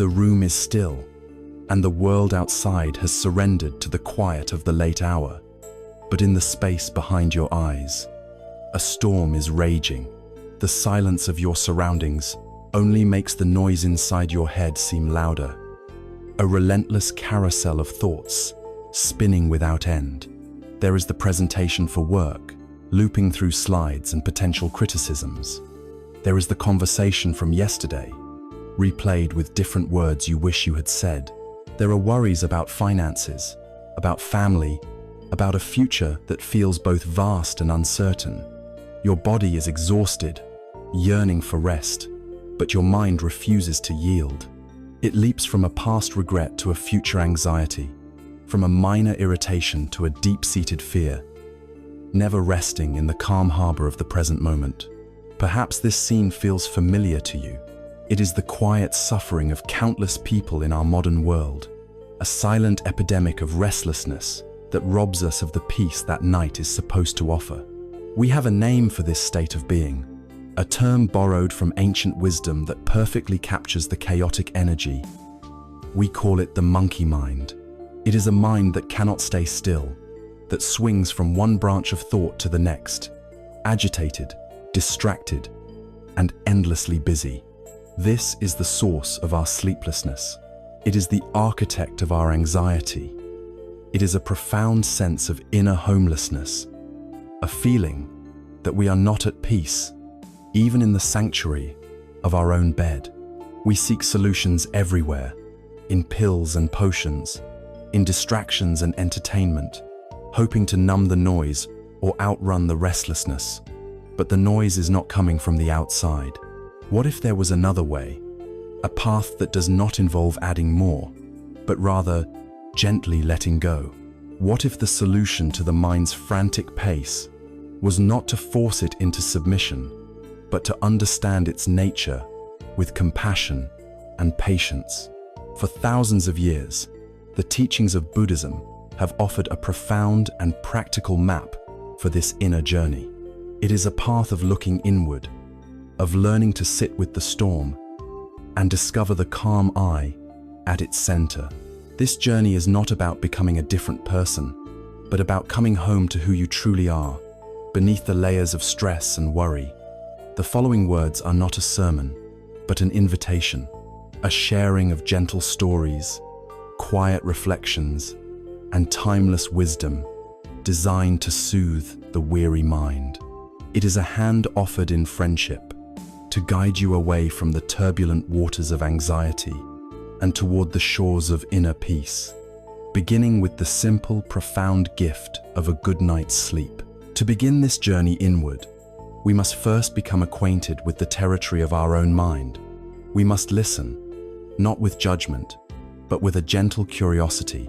The room is still, and the world outside has surrendered to the quiet of the late hour. But in the space behind your eyes, a storm is raging. The silence of your surroundings only makes the noise inside your head seem louder. A relentless carousel of thoughts, spinning without end. There is the presentation for work, looping through slides and potential criticisms. There is the conversation from yesterday, replayed with different words you wish you had said. There are worries about finances, about family, about a future that feels both vast and uncertain. Your body is exhausted, yearning for rest, but your mind refuses to yield. It leaps from a past regret to a future anxiety, from a minor irritation to a deep-seated fear, never resting in the calm harbor of the present moment. Perhaps this scene feels familiar to you. It is the quiet suffering of countless people in our modern world, a silent epidemic of restlessness that robs us of the peace that night is supposed to offer. We have a name for this state of being, a term borrowed from ancient wisdom that perfectly captures the chaotic energy. We call it the monkey mind. It is a mind that cannot stay still, that swings from one branch of thought to the next, agitated, distracted, and endlessly busy. This is the source of our sleeplessness. It is the architect of our anxiety. It is a profound sense of inner homelessness, a feeling that we are not at peace, even in the sanctuary of our own bed. We seek solutions everywhere, in pills and potions, in distractions and entertainment, hoping to numb the noise or outrun the restlessness. But the noise is not coming from the outside. What if there was another way? A path that does not involve adding more, but rather gently letting go? What if the solution to the mind's frantic pace was not to force it into submission, but to understand its nature with compassion and patience? For thousands of years, the teachings of Buddhism have offered a profound and practical map for this inner journey. It is a path of looking inward, of learning to sit with the storm and discover the calm I at its center. This journey is not about becoming a different person, but about coming home to who you truly are, beneath the layers of stress and worry. The following words are not a sermon, but an invitation, a sharing of gentle stories, quiet reflections, and timeless wisdom designed to soothe the weary mind. It is a hand offered in friendship to guide you away from the turbulent waters of anxiety and toward the shores of inner peace, beginning with the simple, profound gift of a good night's sleep. To begin this journey inward, we must first become acquainted with the territory of our own mind. We must listen, not with judgment, but with a gentle curiosity,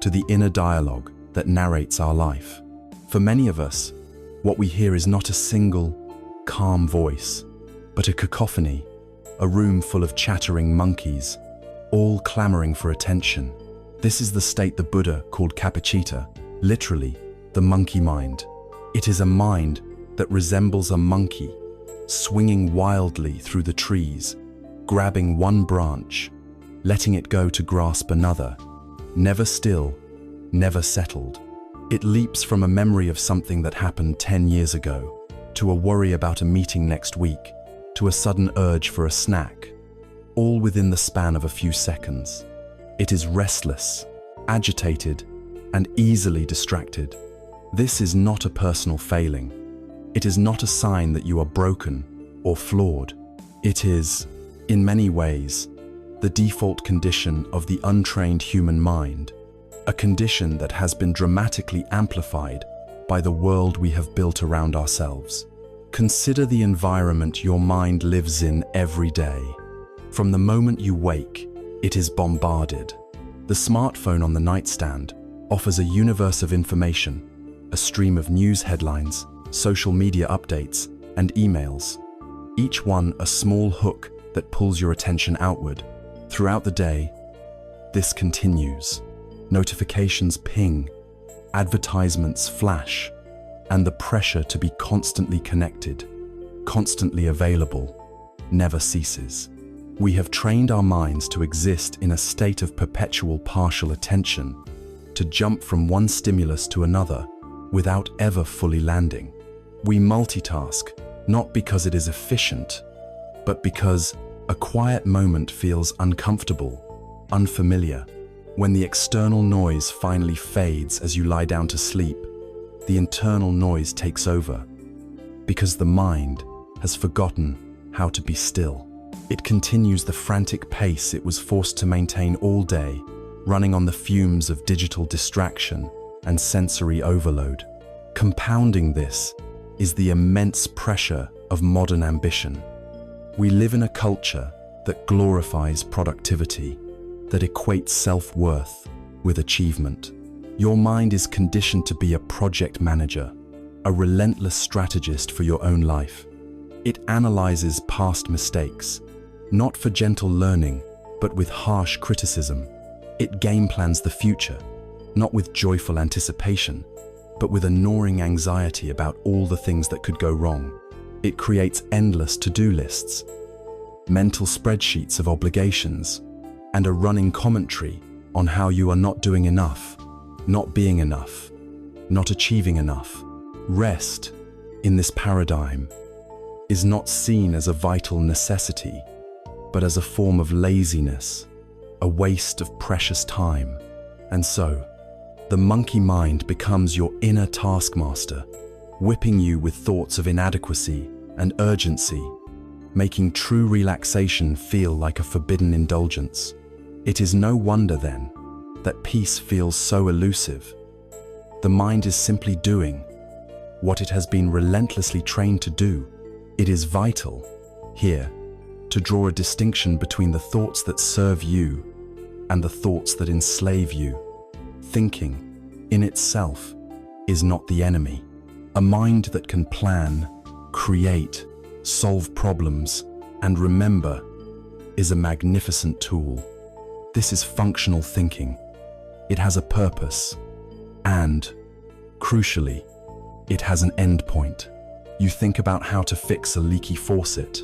to the inner dialogue that narrates our life. For many of us, what we hear is not a single, calm voice, but a cacophony, a room full of chattering monkeys, all clamoring for attention. This is the state the Buddha called capacita, literally, the monkey mind. It is a mind that resembles a monkey, swinging wildly through the trees, grabbing one branch, letting it go to grasp another, never still, never settled. It leaps from a memory of something that happened 10 years ago, to a worry about a meeting next week, to a sudden urge for a snack, all within the span of a few seconds. It is restless, agitated, and easily distracted. This is not a personal failing. It is not a sign that you are broken or flawed. It is, in many ways, the default condition of the untrained human mind, a condition that has been dramatically amplified by the world we have built around ourselves. Consider the environment your mind lives in every day. From the moment you wake, it is bombarded. The smartphone on the nightstand offers a universe of information, a stream of news headlines, social media updates, and emails, each one a small hook that pulls your attention outward. Throughout the day, this continues. Notifications ping, advertisements flash, and the pressure to be constantly connected, constantly available, never ceases. We have trained our minds to exist in a state of perpetual partial attention, to jump from one stimulus to another without ever fully landing. We multitask, not because it is efficient, but because a quiet moment feels uncomfortable, unfamiliar. When the external noise finally fades as you lie down to sleep, the internal noise takes over, because the mind has forgotten how to be still. It continues the frantic pace it was forced to maintain all day, running on the fumes of digital distraction and sensory overload. Compounding this is the immense pressure of modern ambition. We live in a culture that glorifies productivity, that equates self-worth with achievement. Your mind is conditioned to be a project manager, a relentless strategist for your own life. It analyzes past mistakes, not for gentle learning, but with harsh criticism. It game plans the future, not with joyful anticipation, but with a gnawing anxiety about all the things that could go wrong. It creates endless to-do lists, mental spreadsheets of obligations, and a running commentary on how you are not doing enough, not being enough, not achieving enough. Rest, in this paradigm, is not seen as a vital necessity, but as a form of laziness, a waste of precious time. And so, the monkey mind becomes your inner taskmaster, whipping you with thoughts of inadequacy and urgency, making true relaxation feel like a forbidden indulgence. It is no wonder then that peace feels so elusive. The mind is simply doing what it has been relentlessly trained to do. It is vital, here, to draw a distinction between the thoughts that serve you and the thoughts that enslave you. Thinking, in itself, is not the enemy. A mind that can plan, create, solve problems, and remember is a magnificent tool. This is functional thinking. It has a purpose, and, crucially, it has an end point. You think about how to fix a leaky faucet.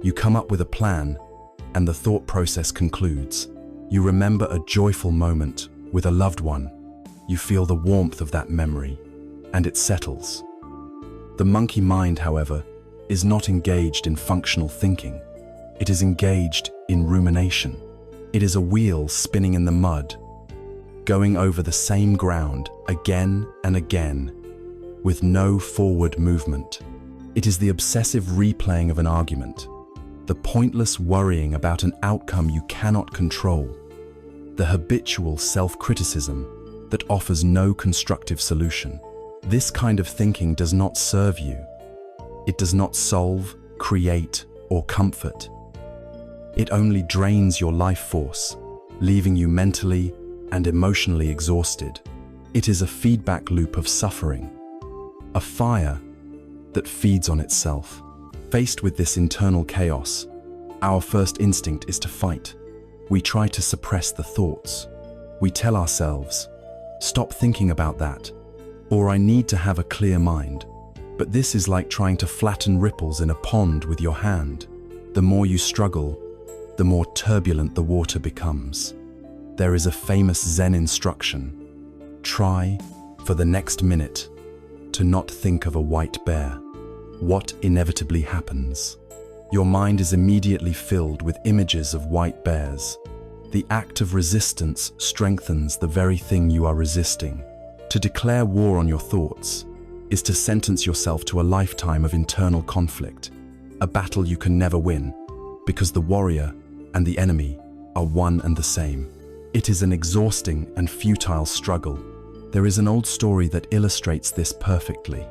You come up with a plan, and the thought process concludes. You remember a joyful moment with a loved one. You feel the warmth of that memory, and it settles. The monkey mind, however, is not engaged in functional thinking. It is engaged in rumination. It is a wheel spinning in the mud, going over the same ground again and again, with no forward movement. It is the obsessive replaying of an argument, the pointless worrying about an outcome you cannot control, the habitual self-criticism that offers no constructive solution. This kind of thinking does not serve you. It does not solve, create, or comfort. It only drains your life force, leaving you mentally and emotionally exhausted. It is a feedback loop of suffering, a fire that feeds on itself. Faced with this internal chaos, our first instinct is to fight. We try to suppress the thoughts. We tell ourselves, "Stop thinking about that," or "I need to have a clear mind." But this is like trying to flatten ripples in a pond with your hand. The more you struggle, the more turbulent the water becomes. There is a famous Zen instruction: try, for the next minute, to not think of a white bear. What inevitably happens? Your mind is immediately filled with images of white bears. The act of resistance strengthens the very thing you are resisting. To declare war on your thoughts is to sentence yourself to a lifetime of internal conflict, a battle you can never win, because the warrior and the enemy are one and the same. It is an exhausting and futile struggle. There is an old story that illustrates this perfectly.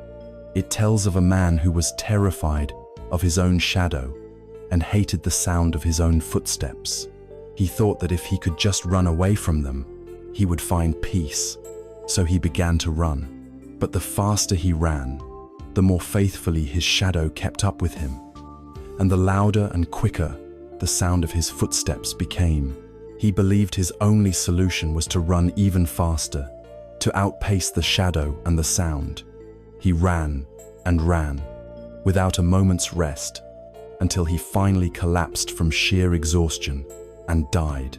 It tells of a man who was terrified of his own shadow and hated the sound of his own footsteps. He thought that if he could just run away from them, he would find peace. So he began to run. But the faster he ran, the more faithfully his shadow kept up with him, and the louder and quicker the sound of his footsteps became. He believed his only solution was to run even faster, to outpace the shadow and the sound. He ran and ran, without a moment's rest, until he finally collapsed from sheer exhaustion and died.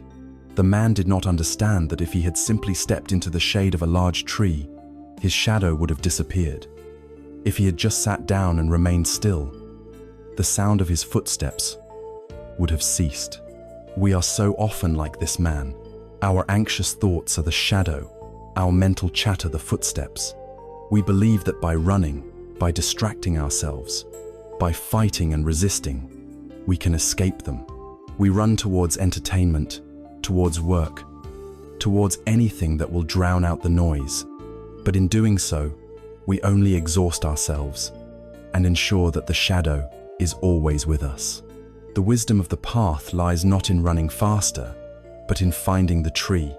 The man did not understand that if he had simply stepped into the shade of a large tree, his shadow would have disappeared. If he had just sat down and remained still, the sound of his footsteps would have ceased. We are so often like this man. Our anxious thoughts are the shadow, our mental chatter the footsteps. We believe that by running, by distracting ourselves, by fighting and resisting, we can escape them. We run towards entertainment, towards work, towards anything that will drown out the noise. But in doing so, we only exhaust ourselves and ensure that the shadow is always with us. The wisdom of the path lies not in running faster, but in finding the tree.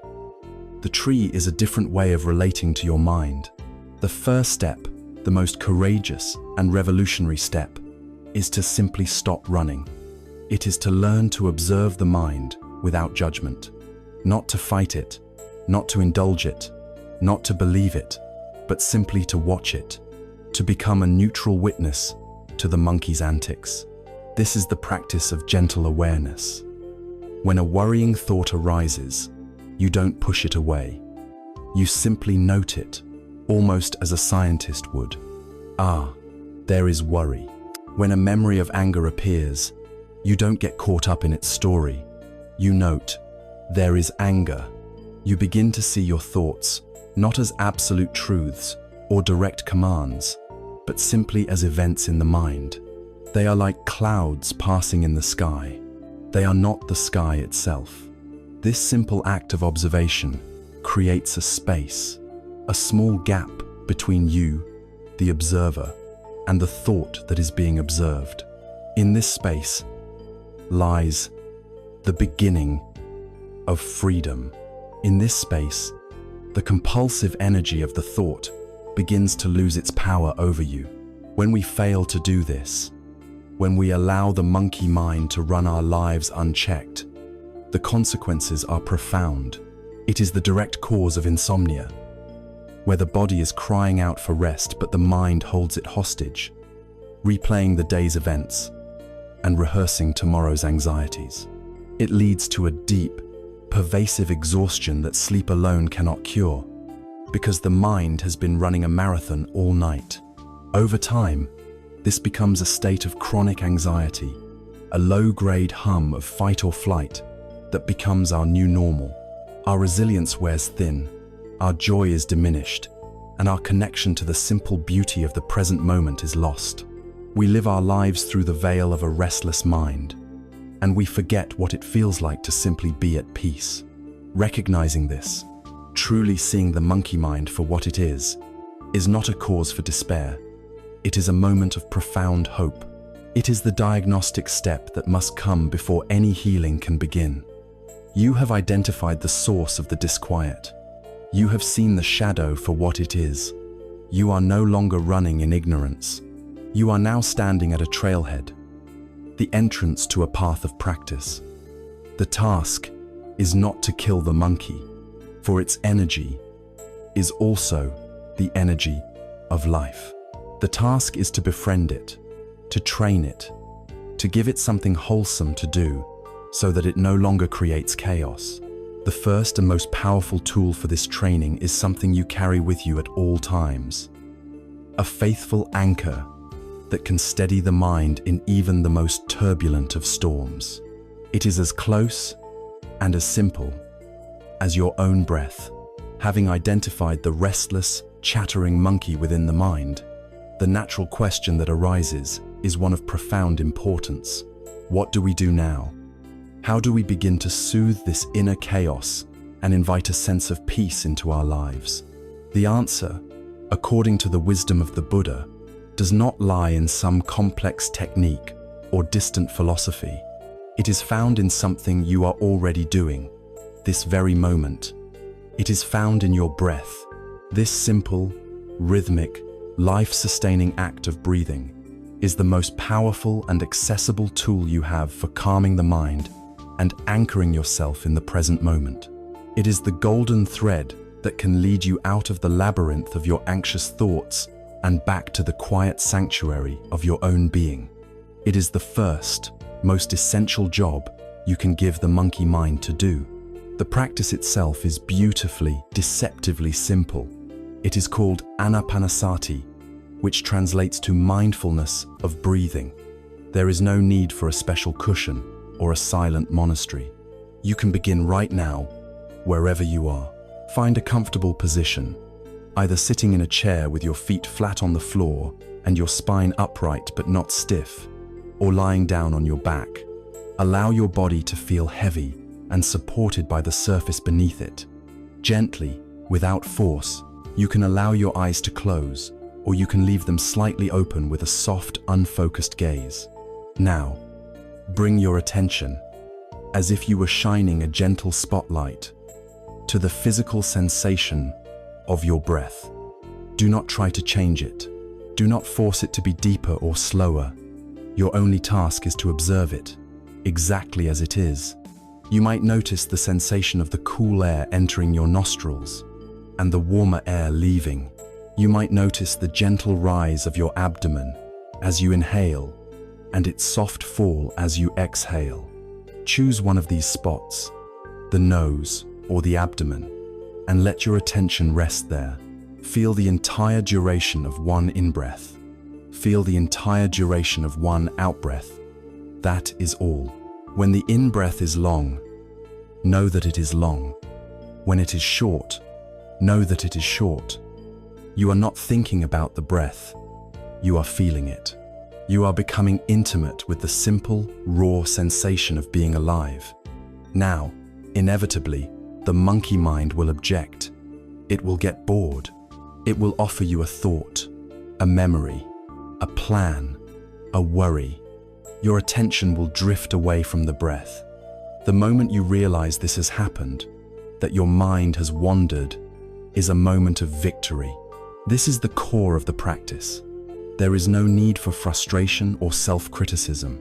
The tree is a different way of relating to your mind. The first step, the most courageous and revolutionary step, is to simply stop running. It is to learn to observe the mind without judgment, not to fight it, not to indulge it, not to believe it, but simply to watch it, to become a neutral witness to the monkey's antics. This is the practice of gentle awareness. When a worrying thought arises, you don't push it away. You simply note it, almost as a scientist would. Ah, there is worry. When a memory of anger appears, you don't get caught up in its story. You note, there is anger. You begin to see your thoughts not as absolute truths or direct commands, but simply as events in the mind. They are like clouds passing in the sky. They are not the sky itself. This simple act of observation creates a space, a small gap between you, the observer, and the thought that is being observed. In this space lies the beginning of freedom. In this space, the compulsive energy of the thought begins to lose its power over you. When we fail to do this, when we allow the monkey mind to run our lives unchecked, the consequences are profound. It is the direct cause of insomnia, where the body is crying out for rest but the mind holds it hostage, replaying the day's events and rehearsing tomorrow's anxieties. It leads to a deep, pervasive exhaustion that sleep alone cannot cure, because the mind has been running a marathon all night. Over time, this becomes a state of chronic anxiety, a low-grade hum of fight or flight that becomes our new normal. Our resilience wears thin, our joy is diminished, and our connection to the simple beauty of the present moment is lost. We live our lives through the veil of a restless mind, and we forget what it feels like to simply be at peace. Recognizing this, truly seeing the monkey mind for what it is not a cause for despair. It is a moment of profound hope. It is the diagnostic step that must come before any healing can begin. You have identified the source of the disquiet. You have seen the shadow for what it is. You are no longer running in ignorance. You are now standing at a trailhead, the entrance to a path of practice. The task is not to kill the monkey, for its energy is also the energy of life. The task is to befriend it, to train it, to give it something wholesome to do so that it no longer creates chaos. The first and most powerful tool for this training is something you carry with you at all times. A faithful anchor that can steady the mind in even the most turbulent of storms. It is as close and as simple as your own breath. Having identified the restless, chattering monkey within the mind, the natural question that arises is one of profound importance. What do we do now? How do we begin to soothe this inner chaos and invite a sense of peace into our lives? The answer, according to the wisdom of the Buddha, does not lie in some complex technique or distant philosophy. It is found in something you are already doing, this very moment. It is found in your breath. This simple, rhythmic, life-sustaining act of breathing is the most powerful and accessible tool you have for calming the mind and anchoring yourself in the present moment. It is the golden thread that can lead you out of the labyrinth of your anxious thoughts and back to the quiet sanctuary of your own being. It is the first, most essential job you can give the monkey mind to do. The practice itself is beautifully, deceptively simple. It is called anapanasati, which translates to mindfulness of breathing. There is no need for a special cushion or a silent monastery. You can begin right now, wherever you are. Find a comfortable position, either sitting in a chair with your feet flat on the floor and your spine upright but not stiff, or lying down on your back. Allow your body to feel heavy and supported by the surface beneath it. Gently, without force, you can allow your eyes to close, or you can leave them slightly open with a soft, unfocused gaze. Now, bring your attention, as if you were shining a gentle spotlight, to the physical sensation of your breath. Do not try to change it. Do not force it to be deeper or slower. Your only task is to observe it, exactly as it is. You might notice the sensation of the cool air entering your nostrils and the warmer air leaving. You might notice the gentle rise of your abdomen as you inhale and its soft fall as you exhale. Choose one of these spots, the nose or the abdomen, and let your attention rest there. Feel the entire duration of one in-breath. Feel the entire duration of one out-breath. That is all. When the in-breath is long, know that it is long. When it is short, know that it is short. You are not thinking about the breath. You are feeling it. You are becoming intimate with the simple, raw sensation of being alive. Now, inevitably, the monkey mind will object. It will get bored. It will offer you a thought, a memory, a plan, a worry. Your attention will drift away from the breath. The moment you realize this has happened, that your mind has wandered, is a moment of victory. This is the core of the practice. There is no need for frustration or self-criticism.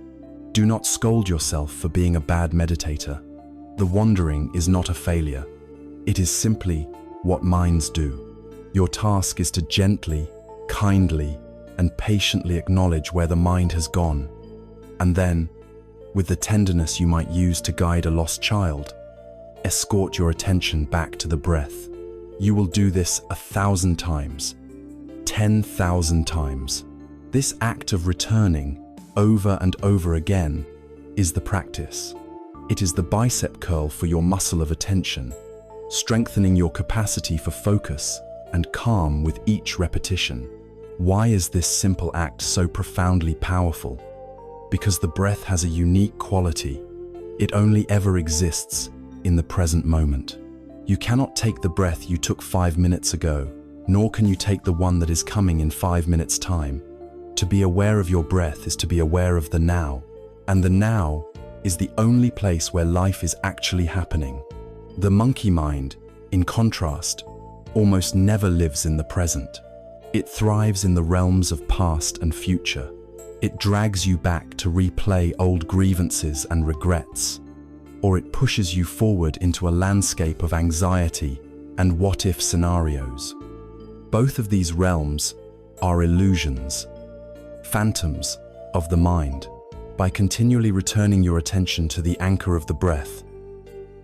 Do not scold yourself for being a bad meditator. The wandering is not a failure. It is simply what minds do. Your task is to gently, kindly, and patiently acknowledge where the mind has gone. And then, with the tenderness you might use to guide a lost child, escort your attention back to the breath. You will do this 1,000 times, 10,000 times. This act of returning over and over again is the practice. It is the bicep curl for your muscle of attention, strengthening your capacity for focus and calm with each repetition. Why is this simple act so profoundly powerful? Because the breath has a unique quality. It only ever exists in the present moment. You cannot take the breath you took 5 minutes ago, nor can you take the one that is coming in 5 minutes' time. To be aware of your breath is to be aware of the now, and the now is the only place where life is actually happening. The monkey mind, in contrast, almost never lives in the present. It thrives in the realms of past and future. It drags you back to replay old grievances and regrets, or it pushes you forward into a landscape of anxiety and what-if scenarios. Both of these realms are illusions, phantoms of the mind. By continually returning your attention to the anchor of the breath,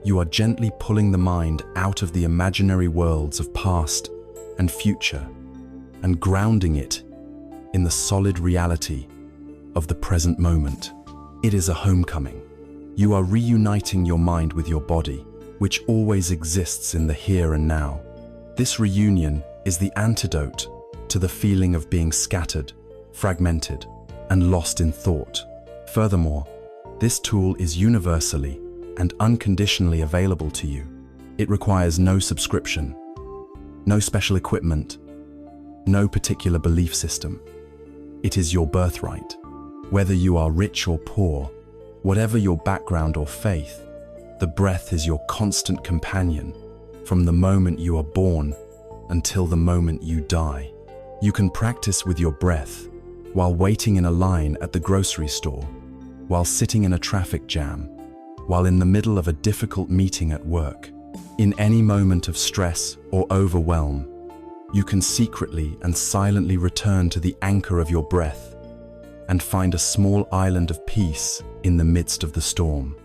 you are gently pulling the mind out of the imaginary worlds of past and future and grounding it in the solid reality of the present moment. It is a homecoming. You are reuniting your mind with your body, which always exists in the here and now. This reunion is the antidote to the feeling of being scattered, fragmented, and lost in thought. Furthermore, this tool is universally and unconditionally available to you. It requires no subscription, no special equipment, no particular belief system. It is your birthright. Whether you are rich or poor, whatever your background or faith, the breath is your constant companion from the moment you are born until the moment you die. You can practice with your breath while waiting in a line at the grocery store, while sitting in a traffic jam, while in the middle of a difficult meeting at work. In any moment of stress or overwhelm, you can secretly and silently return to the anchor of your breath, and find a small island of peace in the midst of the storm.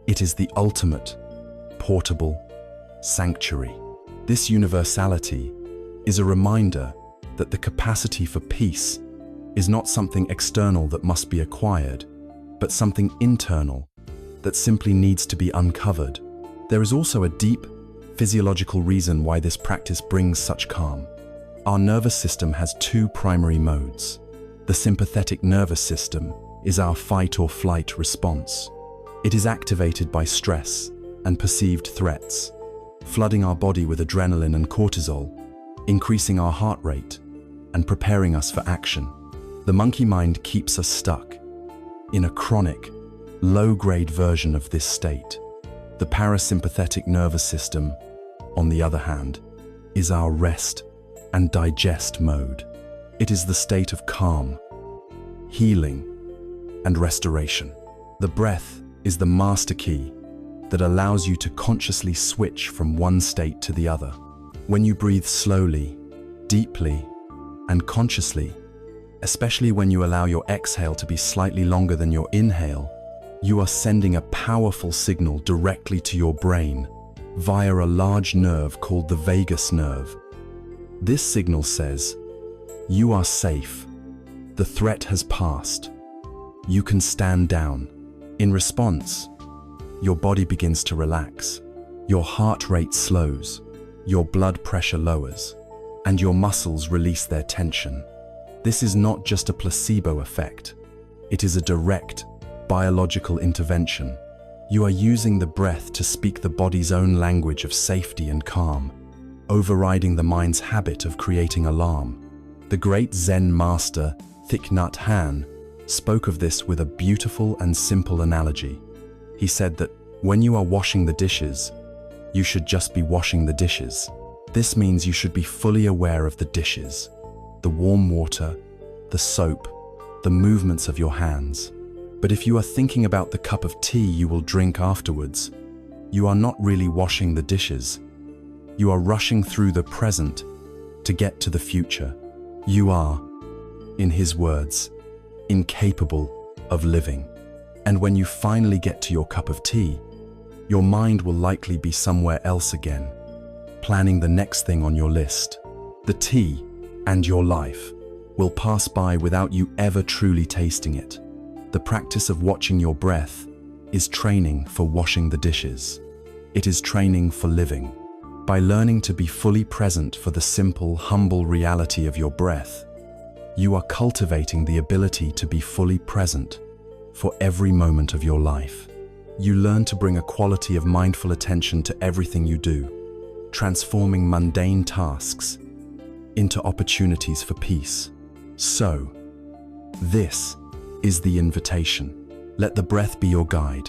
It is the ultimate, portable sanctuary. This universality is a reminder that the capacity for peace is not something external that must be acquired, but something internal that simply needs to be uncovered. There is also a deep physiological reason why this practice brings such calm. Our nervous system has two primary modes. The sympathetic nervous system is our fight or flight response. It is activated by stress and perceived threats, flooding our body with adrenaline and cortisol, increasing our heart rate, and preparing us for action. The monkey mind keeps us stuck in a chronic, low-grade version of this state. The parasympathetic nervous system, on the other hand, is our rest and digest mode. It is the state of calm, healing, and restoration. The breath is the master key that allows you to consciously switch from one state to the other. When you breathe slowly, deeply, and consciously, especially when you allow your exhale to be slightly longer than your inhale, you are sending a powerful signal directly to your brain via a large nerve called the vagus nerve. This signal says, "You are safe. The threat has passed. You can stand down." In response, your body begins to relax. Your heart rate slows, your blood pressure lowers, and your muscles release their tension. This is not just a placebo effect. It is a direct, biological intervention. You are using the breath to speak the body's own language of safety and calm, overriding the mind's habit of creating alarm. The great Zen master, Thich Nhat Hanh, spoke of this with a beautiful and simple analogy. He said that when you are washing the dishes, you should just be washing the dishes. This means you should be fully aware of the dishes, the warm water, the soap, the movements of your hands. But if you are thinking about the cup of tea you will drink afterwards, you are not really washing the dishes. You are rushing through the present to get to the future. You are, in his words, incapable of living. And when you finally get to your cup of tea, your mind will likely be somewhere else again, planning the next thing on your list. The tea and your life will pass by without you ever truly tasting it. The practice of watching your breath is training for washing the dishes. It is training for living. By learning to be fully present for the simple, humble reality of your breath, you are cultivating the ability to be fully present for every moment of your life. You learn to bring a quality of mindful attention to everything you do, transforming mundane tasks into opportunities for peace. So, this is the invitation. Let the breath be your guide.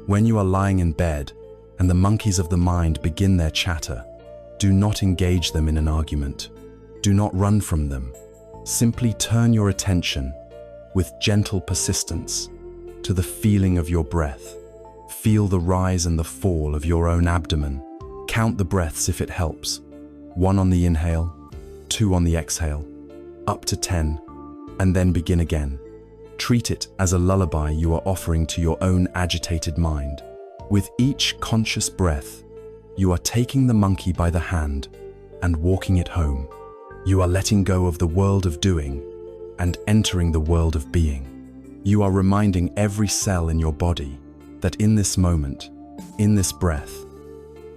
When you are lying in bed and the monkeys of the mind begin their chatter, do not engage them in an argument. Do not run from them. Simply turn your attention with gentle persistence to the feeling of your breath. Feel the rise and the fall of your own abdomen. Count the breaths if it helps. 1 on the inhale, 2 on the exhale, up to 10, and then begin again. Treat it as a lullaby you are offering to your own agitated mind. With each conscious breath, you are taking the monkey by the hand and walking it home. You are letting go of the world of doing and entering the world of being. You are reminding every cell in your body that in this moment, in this breath,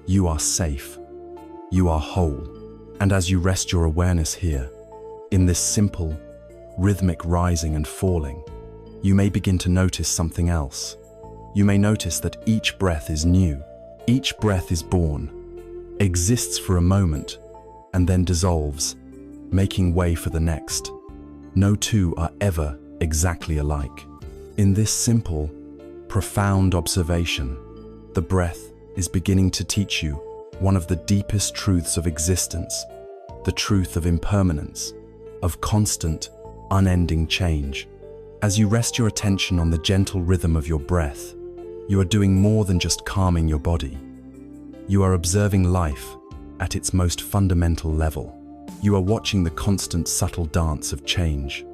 you are safe, you are whole. And as you rest your awareness here, in this simple, rhythmic rising and falling, you may begin to notice something else. You may notice that each breath is new. Each breath is born, exists for a moment, and then dissolves, making way for the next. No two are ever exactly alike. In this simple, profound observation, the breath is beginning to teach you one of the deepest truths of existence, the truth of impermanence, of constant, unending change. As you rest your attention on the gentle rhythm of your breath, you are doing more than just calming your body. You are observing life at its most fundamental level. You are watching the constant, subtle dance of change.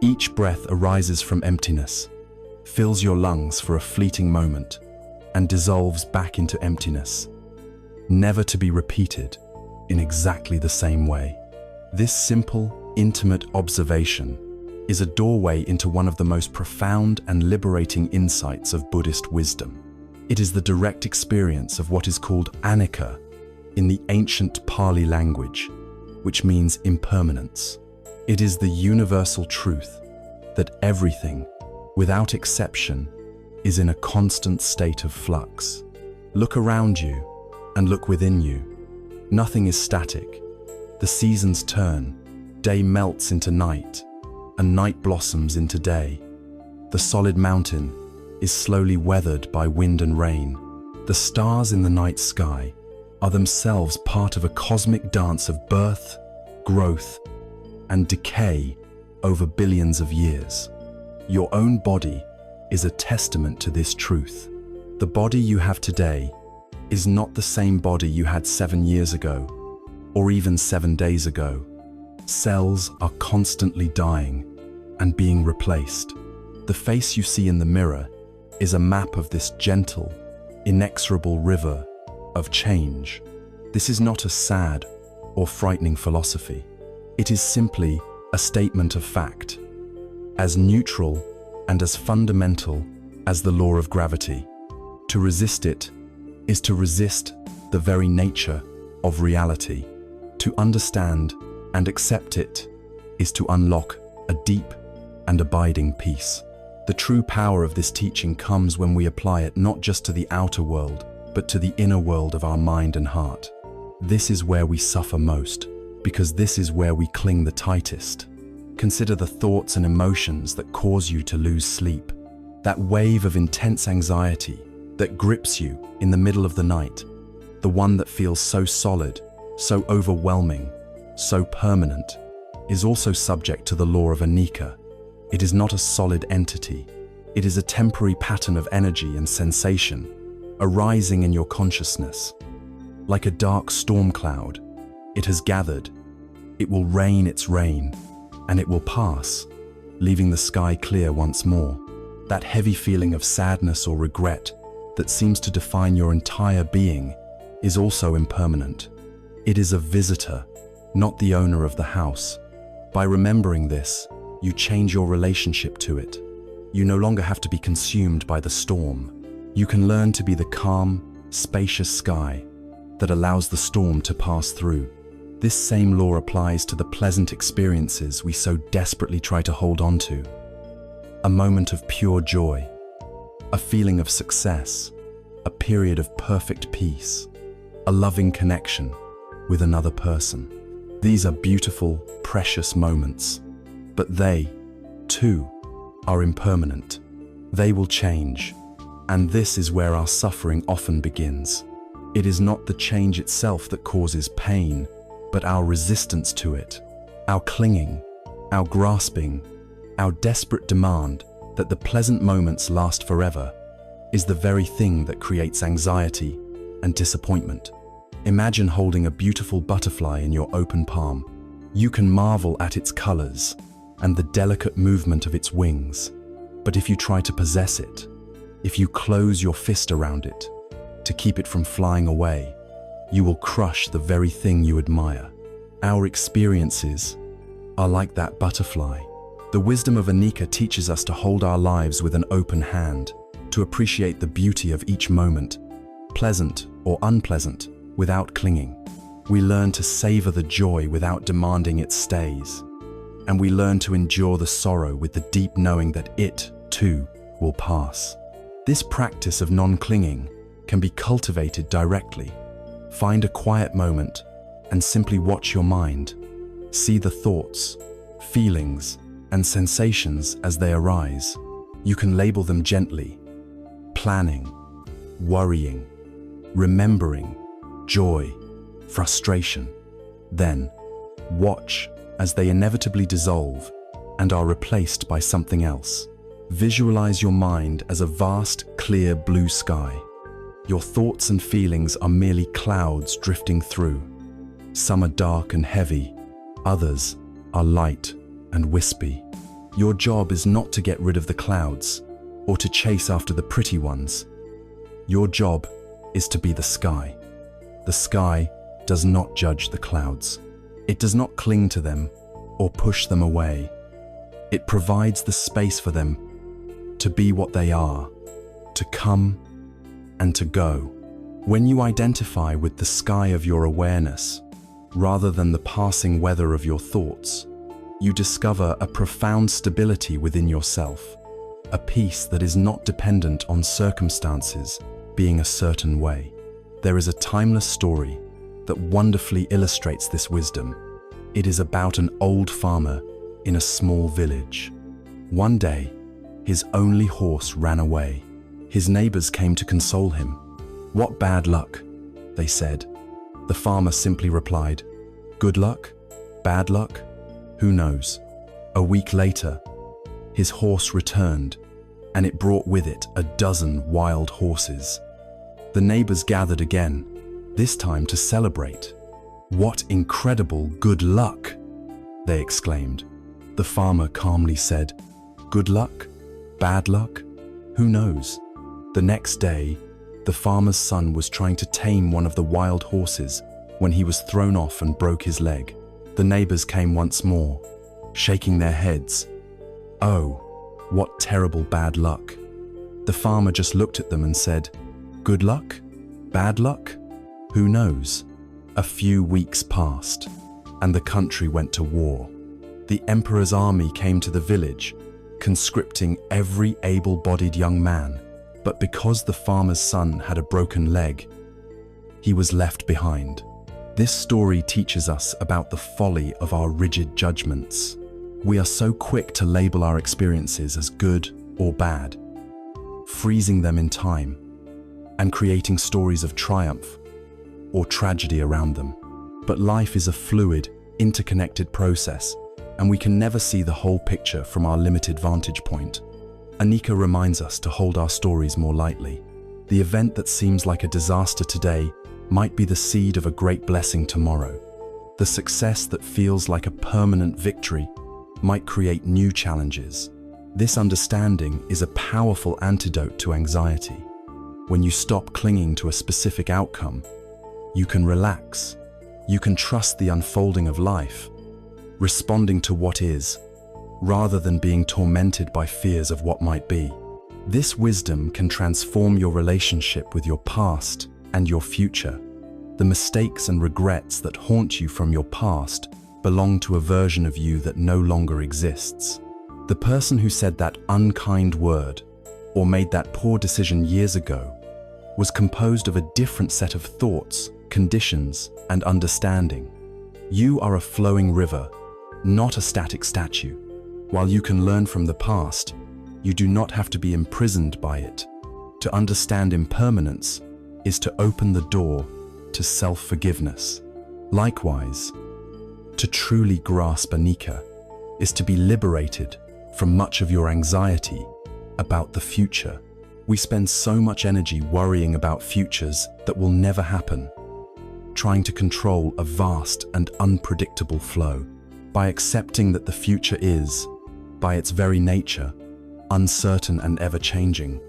Each breath arises from emptiness, fills your lungs for a fleeting moment, and dissolves back into emptiness, never to be repeated in exactly the same way. This simple, intimate observation is a doorway into one of the most profound and liberating insights of Buddhist wisdom. It is the direct experience of what is called anicca in the ancient Pali language, which means impermanence. It is the universal truth that everything, without exception, is in a constant state of flux. Look around you and look within you. Nothing is static. The seasons turn, day melts into night, and night blossoms into day. The solid mountain is slowly weathered by wind and rain. The stars in the night sky are themselves part of a cosmic dance of birth, growth, and decay over billions of years. Your own body is a testament to this truth. The body you have today is not the same body you had 7 years ago, or even 7 days ago. Cells are constantly dying and being replaced. The face you see in the mirror is a map of this gentle, inexorable river of change. This is not a sad or frightening philosophy. It is simply a statement of fact, as neutral and as fundamental as the law of gravity. To resist it is to resist the very nature of reality. To understand and accept it is to unlock a deep and abiding peace. The true power of this teaching comes when we apply it not just to the outer world, but to the inner world of our mind and heart. This is where we suffer most, because this is where we cling the tightest. Consider the thoughts and emotions that cause you to lose sleep. That wave of intense anxiety that grips you in the middle of the night. The one that feels so solid, so overwhelming, so permanent, is also subject to the law of anicca. It is not a solid entity. It is a temporary pattern of energy and sensation, arising in your consciousness. Like a dark storm cloud, it has gathered. It will rain its rain, and it will pass, leaving the sky clear once more. That heavy feeling of sadness or regret that seems to define your entire being is also impermanent. It is a visitor, not the owner of the house. By remembering this, you change your relationship to it. You no longer have to be consumed by the storm. You can learn to be the calm, spacious sky that allows the storm to pass through. This same law applies to the pleasant experiences we so desperately try to hold on to. A moment of pure joy, a feeling of success, a period of perfect peace, a loving connection with another person. These are beautiful, precious moments, but they, too, are impermanent. They will change, and this is where our suffering often begins. It is not the change itself that causes pain, but our resistance to it, our clinging, our grasping, our desperate demand that the pleasant moments last forever is the very thing that creates anxiety and disappointment. Imagine holding a beautiful butterfly in your open palm. You can marvel at its colors and the delicate movement of its wings. But if you try to possess it, if you close your fist around it to keep it from flying away, you will crush the very thing you admire. Our experiences are like that butterfly. The wisdom of anicca teaches us to hold our lives with an open hand, to appreciate the beauty of each moment, pleasant or unpleasant, without clinging. We learn to savor the joy without demanding it stays. And we learn to endure the sorrow with the deep knowing that it, too, will pass. This practice of non-clinging can be cultivated directly. Find a quiet moment and simply watch your mind. See the thoughts, feelings, and sensations as they arise. You can label them gently: planning, worrying, remembering, joy, frustration. Then, watch as they inevitably dissolve and are replaced by something else. Visualize your mind as a vast, clear blue sky. Your thoughts and feelings are merely clouds drifting through. Some are dark and heavy, others are light and wispy. Your job is not to get rid of the clouds or to chase after the pretty ones. Your job is to be the sky. The sky does not judge the clouds. It does not cling to them or push them away. It provides the space for them to be what they are, to come and to go. When you identify with the sky of your awareness, rather than the passing weather of your thoughts, you discover a profound stability within yourself, a peace that is not dependent on circumstances being a certain way. There is a timeless story that wonderfully illustrates this wisdom. It is about an old farmer in a small village. One day, his only horse ran away. His neighbors came to console him. "What bad luck," they said. The farmer simply replied, "Good luck? Bad luck? Who knows?" A week later, his horse returned, and it brought with it a dozen wild horses. The neighbors gathered again, this time to celebrate. "What incredible good luck!" they exclaimed. The farmer calmly said, "Good luck? Bad luck? Who knows?" The next day, the farmer's son was trying to tame one of the wild horses when he was thrown off and broke his leg. The neighbors came once more, shaking their heads. "Oh, what terrible bad luck." The farmer just looked at them and said, "Good luck? Bad luck? Who knows?" A few weeks passed, and the country went to war. The emperor's army came to the village, conscripting every able-bodied young man, but because the farmer's son had a broken leg, he was left behind. This story teaches us about the folly of our rigid judgments. We are so quick to label our experiences as good or bad, freezing them in time and creating stories of triumph or tragedy around them. But life is a fluid, interconnected process, and we can never see the whole picture from our limited vantage point. Anika reminds us to hold our stories more lightly. The event that seems like a disaster today might be the seed of a great blessing tomorrow. The success that feels like a permanent victory might create new challenges. This understanding is a powerful antidote to anxiety. When you stop clinging to a specific outcome, you can relax. You can trust the unfolding of life, responding to what is, rather than being tormented by fears of what might be. This wisdom can transform your relationship with your past and your future. The mistakes and regrets that haunt you from your past belong to a version of you that no longer exists. The person who said that unkind word or made that poor decision years ago was composed of a different set of thoughts, conditions, and understanding. You are a flowing river, not a static statue. While you can learn from the past, you do not have to be imprisoned by it. To understand impermanence is to open the door to self-forgiveness. Likewise, to truly grasp Anika is to be liberated from much of your anxiety about the future. We spend so much energy worrying about futures that will never happen, trying to control a vast and unpredictable flow. By accepting that the future is, by its very nature, uncertain and ever-changing,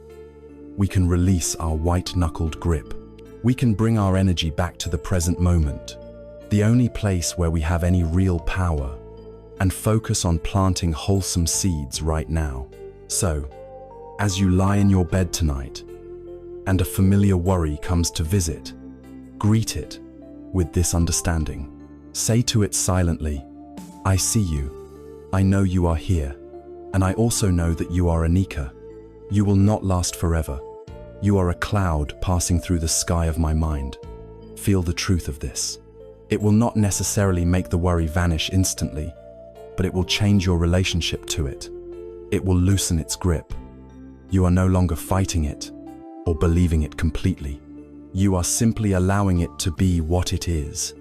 we can release our white-knuckled grip. We can bring our energy back to the present moment, the only place where we have any real power, and focus on planting wholesome seeds right now. So, as you lie in your bed tonight, and a familiar worry comes to visit, greet it with this understanding. Say to it silently, "I see you. I know you are here. And I also know that you are Anika. You will not last forever. You are a cloud passing through the sky of my mind. Feel the truth of this. It will not necessarily make the worry vanish instantly, but it will change your relationship to it. It will loosen its grip. You are no longer fighting it or believing it completely. You are simply allowing it to be what it is,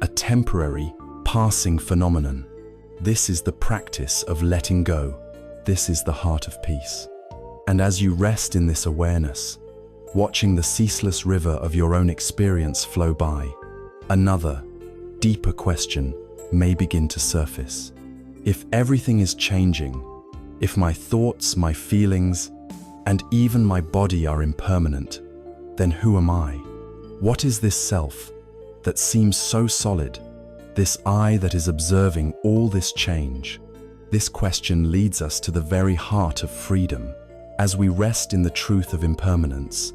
a temporary, passing phenomenon. This is the practice of letting go. This is the heart of peace. And as you rest in this awareness, watching the ceaseless river of your own experience flow by, another, deeper question may begin to surface. If everything is changing, If my thoughts, my feelings, and even my body are impermanent, then who am I? What is this self that seems so solid, this I that is observing all this change? This question leads us to the very heart of freedom, as we rest in the truth of impermanence,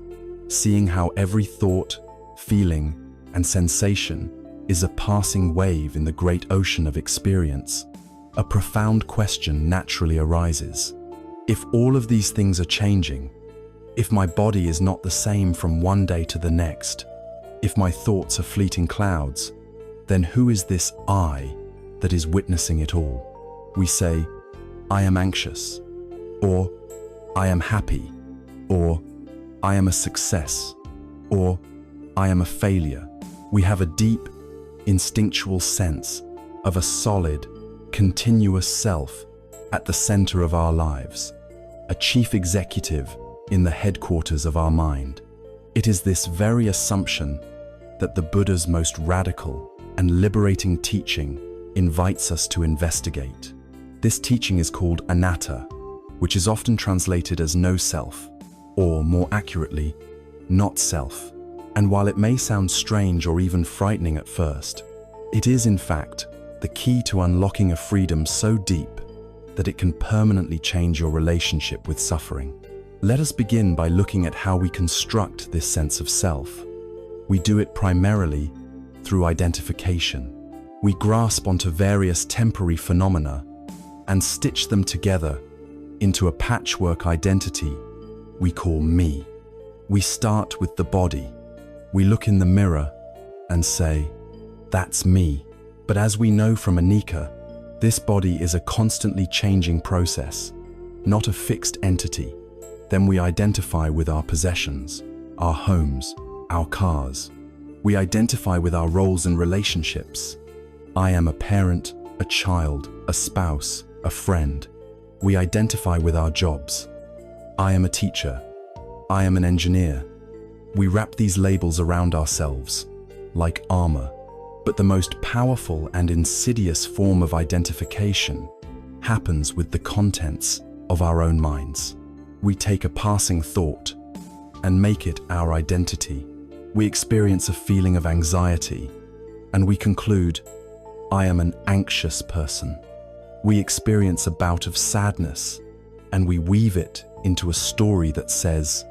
seeing how every thought, feeling, and sensation is a passing wave in the great ocean of experience. A profound question naturally arises. If all of these things are changing, if my body is not the same from one day to the next, if my thoughts are fleeting clouds, then who is this I that is witnessing it all? We say, I am anxious, or I am happy, or I am a success, or I am a failure. We have a deep, instinctual sense of a solid, continuous self at the center of our lives, a chief executive in the headquarters of our mind. It is this very assumption that the Buddha's most radical and liberating teaching invites us to investigate. This teaching is called anatta, which is often translated as no self, or more accurately, not self. And while it may sound strange or even frightening at first, it is in fact the key to unlocking a freedom so deep that it can permanently change your relationship with suffering. Let us begin by looking at how we construct this sense of self. We do it primarily through identification. We grasp onto various temporary phenomena and stitch them together into a patchwork identity we call me. We start with the body. We look in the mirror and say, that's me. But as we know from Anicca, this body is a constantly changing process, not a fixed entity. Then we identify with our possessions, our homes, our cars. We identify with our roles and relationships. I am a parent, a child, a spouse, a friend. We identify with our jobs. I am a teacher. I am an engineer. We wrap these labels around ourselves, like armor. But the most powerful and insidious form of identification happens with the contents of our own minds. We take a passing thought and make it our identity. We experience a feeling of anxiety, and we conclude, I am an anxious person. We experience a bout of sadness, and we weave it into a story that says,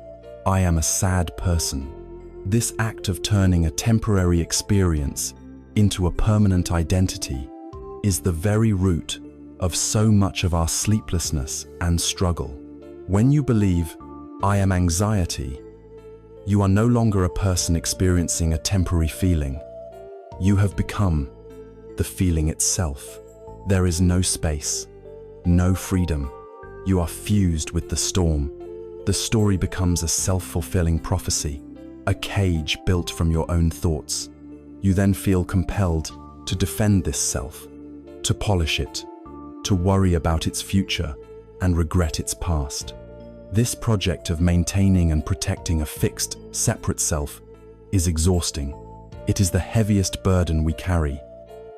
I am a sad person. This act of turning a temporary experience into a permanent identity is the very root of so much of our sleeplessness and struggle. When you believe, I am anxiety, you are no longer a person experiencing a temporary feeling. You have become the feeling itself. There is no space, no freedom. You are fused with the storm. The story becomes a self-fulfilling prophecy, a cage built from your own thoughts. You then feel compelled to defend this self, to polish it, to worry about its future and regret its past. This project of maintaining and protecting a fixed, separate self is exhausting. It is the heaviest burden we carry,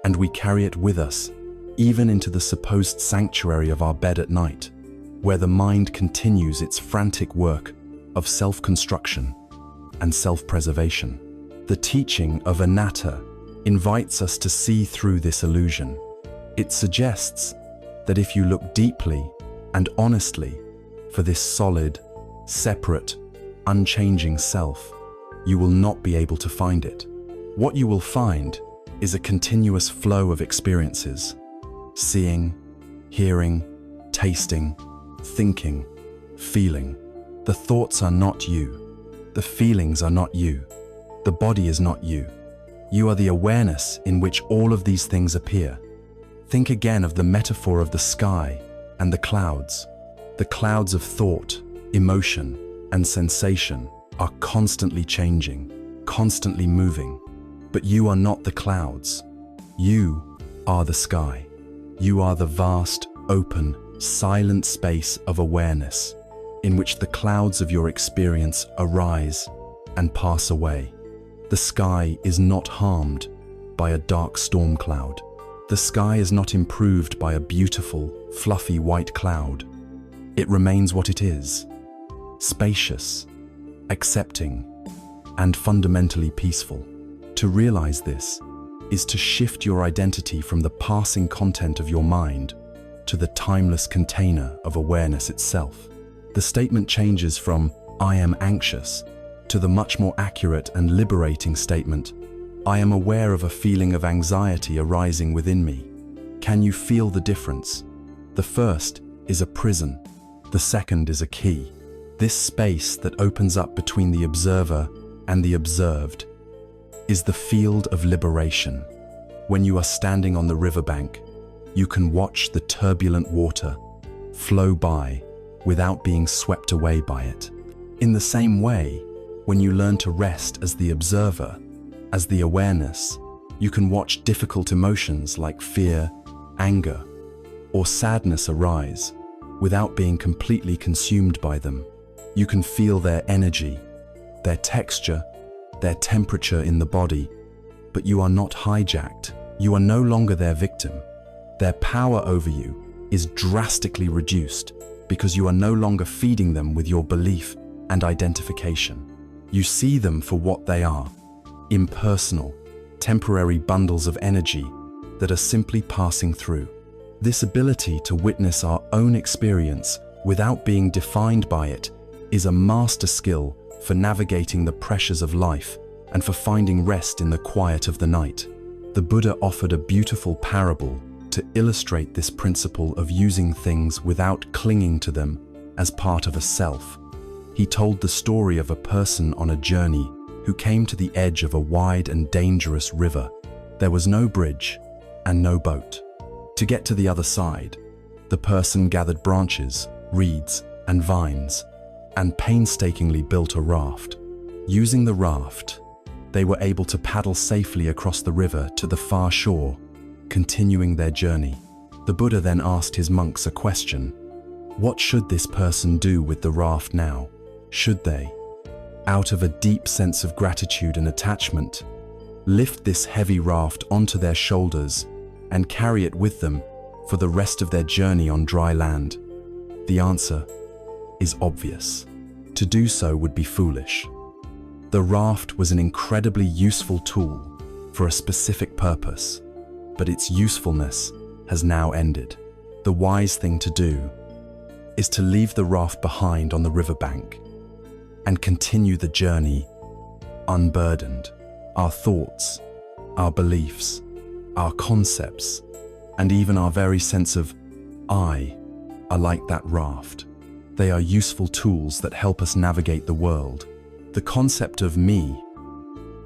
and we carry it with us, even into the supposed sanctuary of our bed at night, where the mind continues its frantic work of self-construction and self-preservation. The teaching of anatta invites us to see through this illusion. It suggests that if you look deeply and honestly for this solid, separate, unchanging self, you will not be able to find it. What you will find is a continuous flow of experiences: seeing, hearing, tasting, thinking, feeling. The thoughts are not you. The feelings are not you. The body is not you. You are the awareness in which all of these things appear. Think again of the metaphor of the sky and the clouds. The clouds of thought, emotion, and sensation are constantly changing, constantly moving. But you are not the clouds. You are the sky. You are the vast, open, silent space of awareness in which the clouds of your experience arise and pass away. The sky is not harmed by a dark storm cloud. The sky is not improved by a beautiful, fluffy white cloud. It remains what it is: spacious, accepting, and fundamentally peaceful. To realize this is to shift your identity from the passing content of your mind to the timeless container of awareness itself. The statement changes from "I am anxious" to the much more accurate and liberating statement, "I am aware of a feeling of anxiety arising within me." Can you feel the difference? The first is a prison. The second is a key. This space that opens up between the observer and the observed is the field of liberation. When you are standing on the riverbank, you can watch the turbulent water flow by without being swept away by it. In the same way, when you learn to rest as the observer, as the awareness, you can watch difficult emotions like fear, anger, or sadness arise without being completely consumed by them. You can feel their energy, their texture, their temperature in the body, but you are not hijacked. You are no longer their victim. Their power over you is drastically reduced because you are no longer feeding them with your belief and identification. You see them for what they are: impersonal, temporary bundles of energy that are simply passing through. This ability to witness our own experience without being defined by it is a master skill for navigating the pressures of life and for finding rest in the quiet of the night. The Buddha offered a beautiful parable to illustrate this principle of using things without clinging to them as part of a self. He told the story of a person on a journey who came to the edge of a wide and dangerous river. There was no bridge and no boat. To get to the other side, the person gathered branches, reeds, and vines, and painstakingly built a raft. Using the raft, they were able to paddle safely across the river to the far shore, continuing their journey. The Buddha then asked his monks a question: what should this person do with the raft now? Should they, out of a deep sense of gratitude and attachment, lift this heavy raft onto their shoulders and carry it with them for the rest of their journey on dry land? The answer is obvious. To do so would be foolish. The raft was an incredibly useful tool for a specific purpose, but its usefulness has now ended. The wise thing to do is to leave the raft behind on the riverbank and continue the journey unburdened. Our thoughts, our beliefs, our concepts, and even our very sense of I are like that raft. They are useful tools that help us navigate the world. The concept of me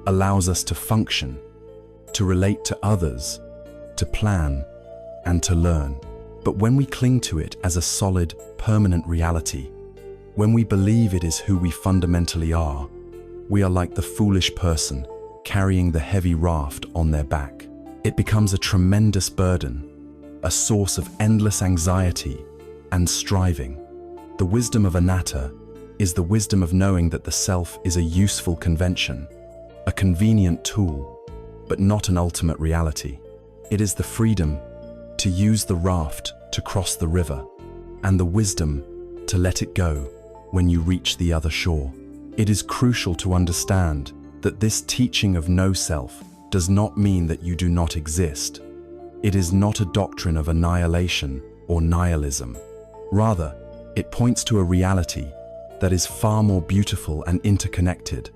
allows us to function, to relate to others, to plan, and to learn. But when we cling to it as a solid, permanent reality, when we believe it is who we fundamentally are, we are like the foolish person carrying the heavy raft on their back. It becomes a tremendous burden, a source of endless anxiety and striving. The wisdom of anatta is the wisdom of knowing that the self is a useful convention, a convenient tool, but not an ultimate reality. It is the freedom to use the raft to cross the river, and the wisdom to let it go when you reach the other shore. It is crucial to understand that this teaching of no self does not mean that you do not exist. It is not a doctrine of annihilation or nihilism. Rather, it points to a reality that is far more beautiful and interconnected.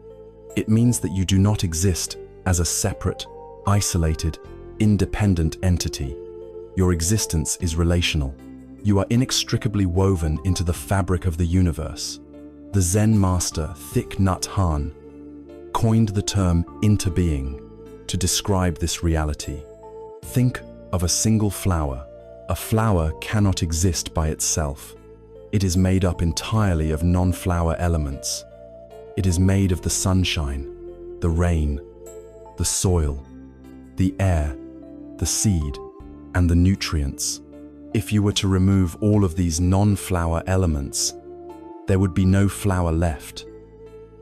It means that you do not exist as a separate, isolated, independent entity. Your existence is relational. You are inextricably woven into the fabric of the universe. The Zen master Thich Nhat Hanh coined the term interbeing to describe this reality. Think of a single flower. A flower cannot exist by itself. It is made up entirely of non-flower elements. It is made of the sunshine, the rain, the soil, the air, the seed, and the nutrients. If you were to remove all of these non-flower elements, there would be no flower left.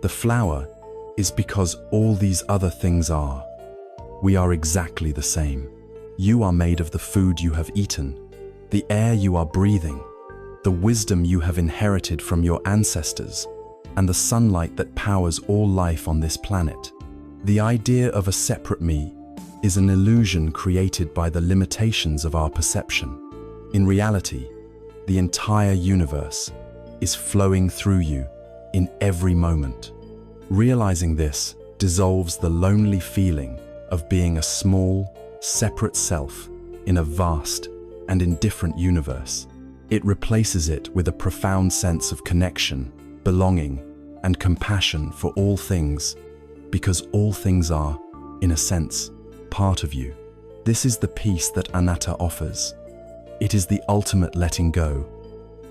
The flower is because all these other things are. We are exactly the same. You are made of the food you have eaten, the air you are breathing, the wisdom you have inherited from your ancestors, and the sunlight that powers all life on this planet. The idea of a separate me is an illusion created by the limitations of our perception. In reality, the entire universe is flowing through you in every moment. Realizing this dissolves the lonely feeling of being a small, separate self in a vast and indifferent universe. It replaces it with a profound sense of connection, belonging, and compassion for all things, because all things are, in a sense, part of you. This is the peace that anatta offers. It is the ultimate letting go.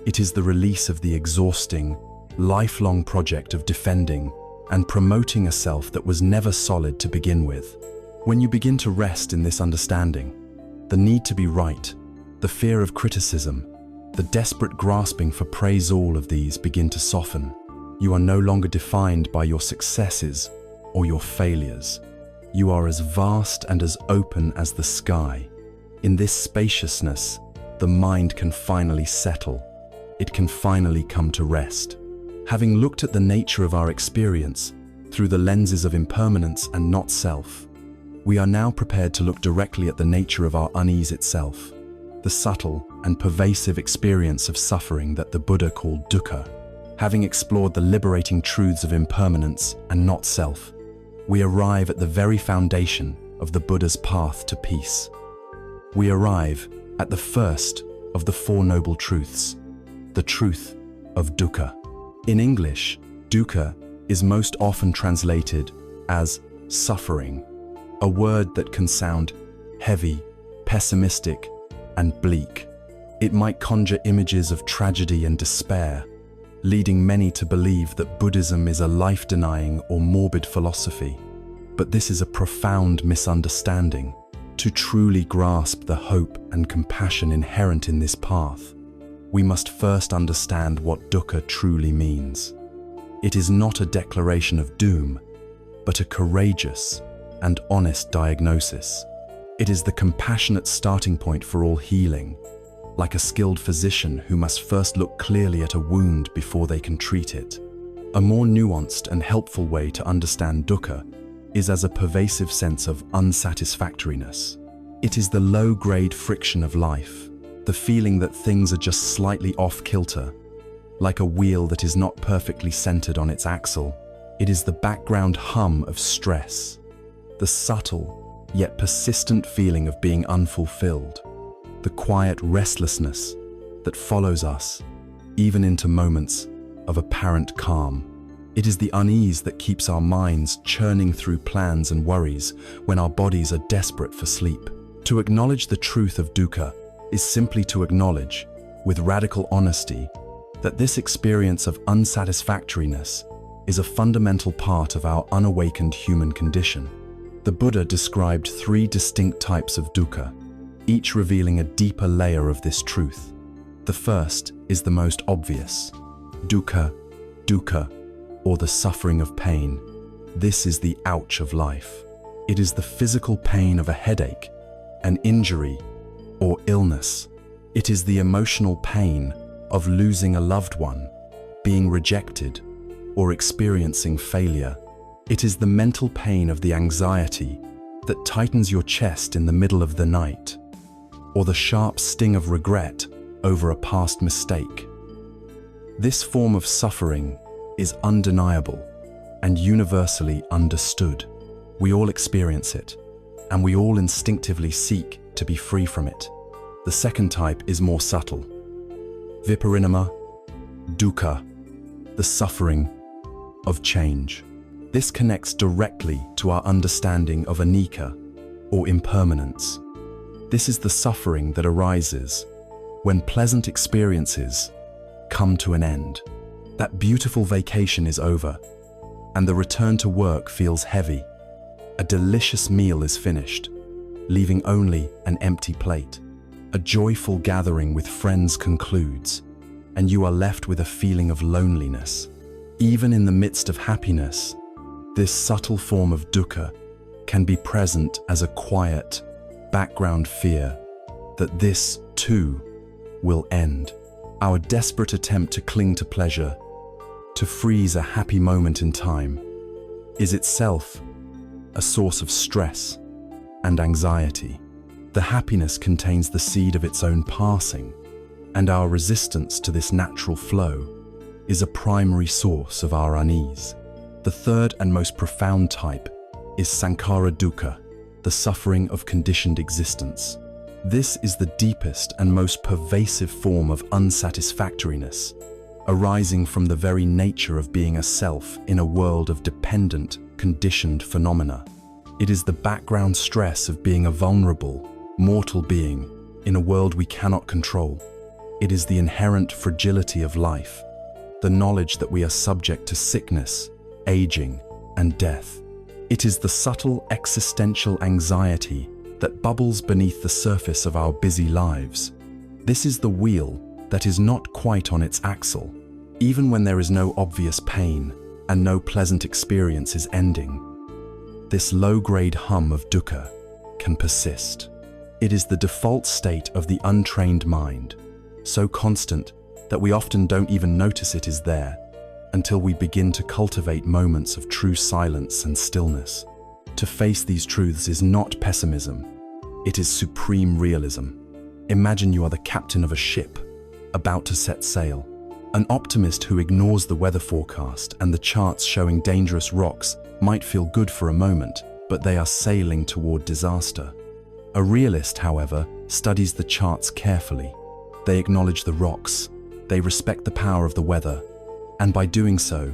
It is the release of the exhausting, lifelong project of defending and promoting a self that was never solid to begin with. When you begin to rest in this understanding, the need to be right, the fear of criticism, the desperate grasping for praise, all of these begin to soften. You are no longer defined by your successes or your failures. You are as vast and as open as the sky. In this spaciousness, the mind can finally settle. It can finally come to rest. Having looked at the nature of our experience through the lenses of impermanence and not self, we are now prepared to look directly at the nature of our unease itself, the subtle and pervasive experience of suffering that the Buddha called dukkha. Having explored the liberating truths of impermanence and not self, we arrive at the very foundation of the Buddha's path to peace. We arrive at the first of the Four Noble Truths, the truth of dukkha. In English, dukkha is most often translated as suffering, a word that can sound heavy, pessimistic, and bleak. It might conjure images of tragedy and despair, leading many to believe that Buddhism is a life-denying or morbid philosophy. But this is a profound misunderstanding. To truly grasp the hope and compassion inherent in this path, we must first understand what dukkha truly means. It is not a declaration of doom, but a courageous and honest diagnosis. It is the compassionate starting point for all healing, like a skilled physician who must first look clearly at a wound before they can treat it. A more nuanced and helpful way to understand dukkha is as a pervasive sense of unsatisfactoriness. It is the low-grade friction of life, the feeling that things are just slightly off-kilter, like a wheel that is not perfectly centered on its axle. It is the background hum of stress, the subtle yet persistent feeling of being unfulfilled, the quiet restlessness that follows us, even into moments of apparent calm. It is the unease that keeps our minds churning through plans and worries when our bodies are desperate for sleep. To acknowledge the truth of dukkha is simply to acknowledge, with radical honesty, that this experience of unsatisfactoriness is a fundamental part of our unawakened human condition. The Buddha described 3 distinct types of dukkha, each revealing a deeper layer of this truth. The first is the most obvious: dukkha, or the suffering of pain. This is the ouch of life. It is the physical pain of a headache, an injury, or illness. It is the emotional pain of losing a loved one, being rejected, or experiencing failure. It is the mental pain of the anxiety that tightens your chest in the middle of the night, or the sharp sting of regret over a past mistake. This form of suffering is undeniable and universally understood. We all experience it, and we all instinctively seek to be free from it. The second type is more subtle: viparinama dukkha, the suffering of change. This connects directly to our understanding of anicca, or impermanence. This is the suffering that arises when pleasant experiences come to an end. That beautiful vacation is over, and the return to work feels heavy. A delicious meal is finished, leaving only an empty plate. A joyful gathering with friends concludes, and you are left with a feeling of loneliness. Even in the midst of happiness, this subtle form of dukkha can be present as a quiet, background fear that this, too, will end. Our desperate attempt to cling to pleasure, to freeze a happy moment in time, is itself a source of stress and anxiety. The happiness contains the seed of its own passing, and our resistance to this natural flow is a primary source of our unease. The third and most profound type is sankhara dukkha, the suffering of conditioned existence. This is the deepest and most pervasive form of unsatisfactoriness, arising from the very nature of being a self in a world of dependent, conditioned phenomena. It is the background stress of being a vulnerable, mortal being in a world we cannot control. It is the inherent fragility of life, the knowledge that we are subject to sickness, aging, and death. It is the subtle existential anxiety that bubbles beneath the surface of our busy lives. This is the wheel that is not quite on its axle, even when there is no obvious pain and no pleasant experience is ending. This low-grade hum of dukkha can persist. It is the default state of the untrained mind, so constant that we often don't even notice it is there until we begin to cultivate moments of true silence and stillness. To face these truths is not pessimism, it is supreme realism. Imagine you are the captain of a ship, about to set sail. An optimist who ignores the weather forecast and the charts showing dangerous rocks might feel good for a moment, but they are sailing toward disaster. A realist, however, studies the charts carefully. They acknowledge the rocks, they respect the power of the weather, and by doing so,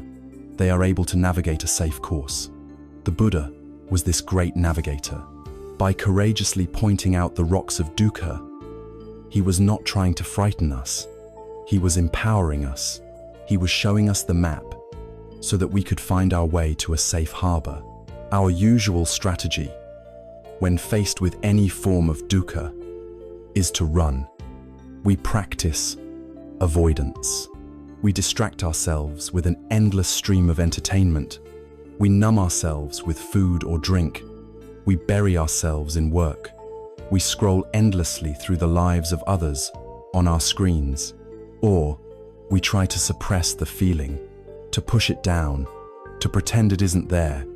they are able to navigate a safe course. The Buddha was this great navigator. By courageously pointing out the rocks of dukkha, he was not trying to frighten us. He was empowering us. He was showing us the map so that we could find our way to a safe harbor. Our usual strategy, when faced with any form of dukkha, is to run. We practice avoidance. We distract ourselves with an endless stream of entertainment. We numb ourselves with food or drink. We bury ourselves in work. We scroll endlessly through the lives of others on our screens. Or we try to suppress the feeling, to push it down, to pretend it isn't there,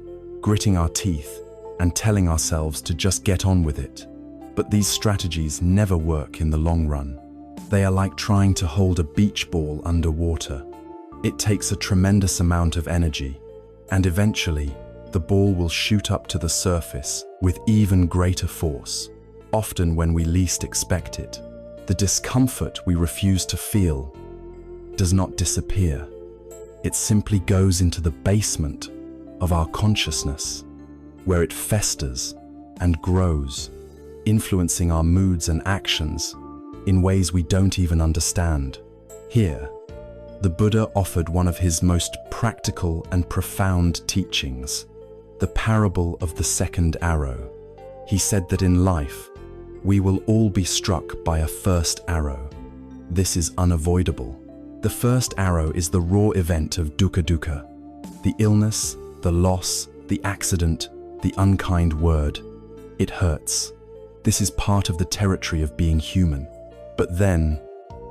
gritting our teeth and telling ourselves to just get on with it. But these strategies never work in the long run. They are like trying to hold a beach ball underwater. It takes a tremendous amount of energy, and eventually, the ball will shoot up to the surface with even greater force, often when we least expect it. The discomfort we refuse to feel does not disappear. It simply goes into the basement of our consciousness, where it festers and grows, influencing our moods and actions in ways we don't even understand. Here, the Buddha offered one of his most practical and profound teachings, the parable of the second arrow. He said that in life, we will all be struck by a first arrow. This is unavoidable. The first arrow is the raw event of dukkha, the illness, the loss, the accident, the unkind word. It hurts. This is part of the territory of being human. But then,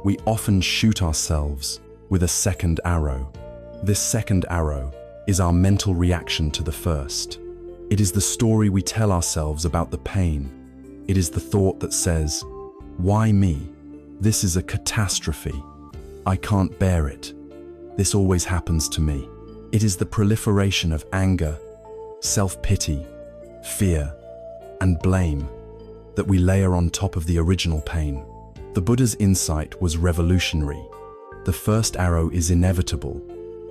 we often shoot ourselves with a second arrow. This second arrow is our mental reaction to the first. It is the story we tell ourselves about the pain. It is the thought that says, "Why me? This is a catastrophe. I can't bear it. This always happens to me." It is the proliferation of anger, self-pity, fear, and blame that we layer on top of the original pain. The Buddha's insight was revolutionary. The first arrow is inevitable,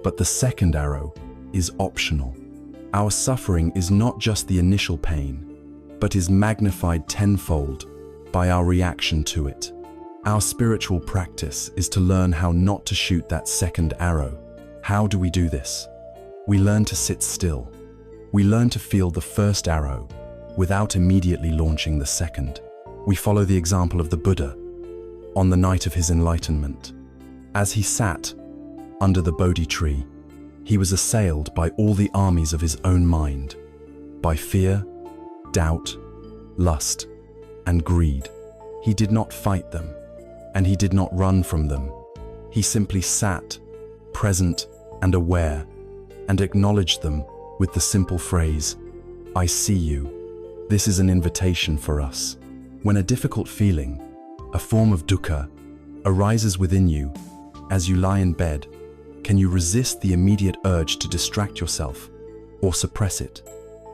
but the second arrow is optional. Our suffering is not just the initial pain, but is magnified tenfold by our reaction to it. Our spiritual practice is to learn how not to shoot that second arrow. How do we do this? We learn to sit still. We learn to feel the first arrow without immediately launching the second. We follow the example of the Buddha on the night of his enlightenment. As he sat under the Bodhi tree, he was assailed by all the armies of his own mind, by fear, doubt, lust, and greed. He did not fight them, and he did not run from them. He simply sat, present and aware, and acknowledged them with the simple phrase, "I see you." This is an invitation for us. When a difficult feeling, a form of dukkha, arises within you as you lie in bed, can you resist the immediate urge to distract yourself or suppress it?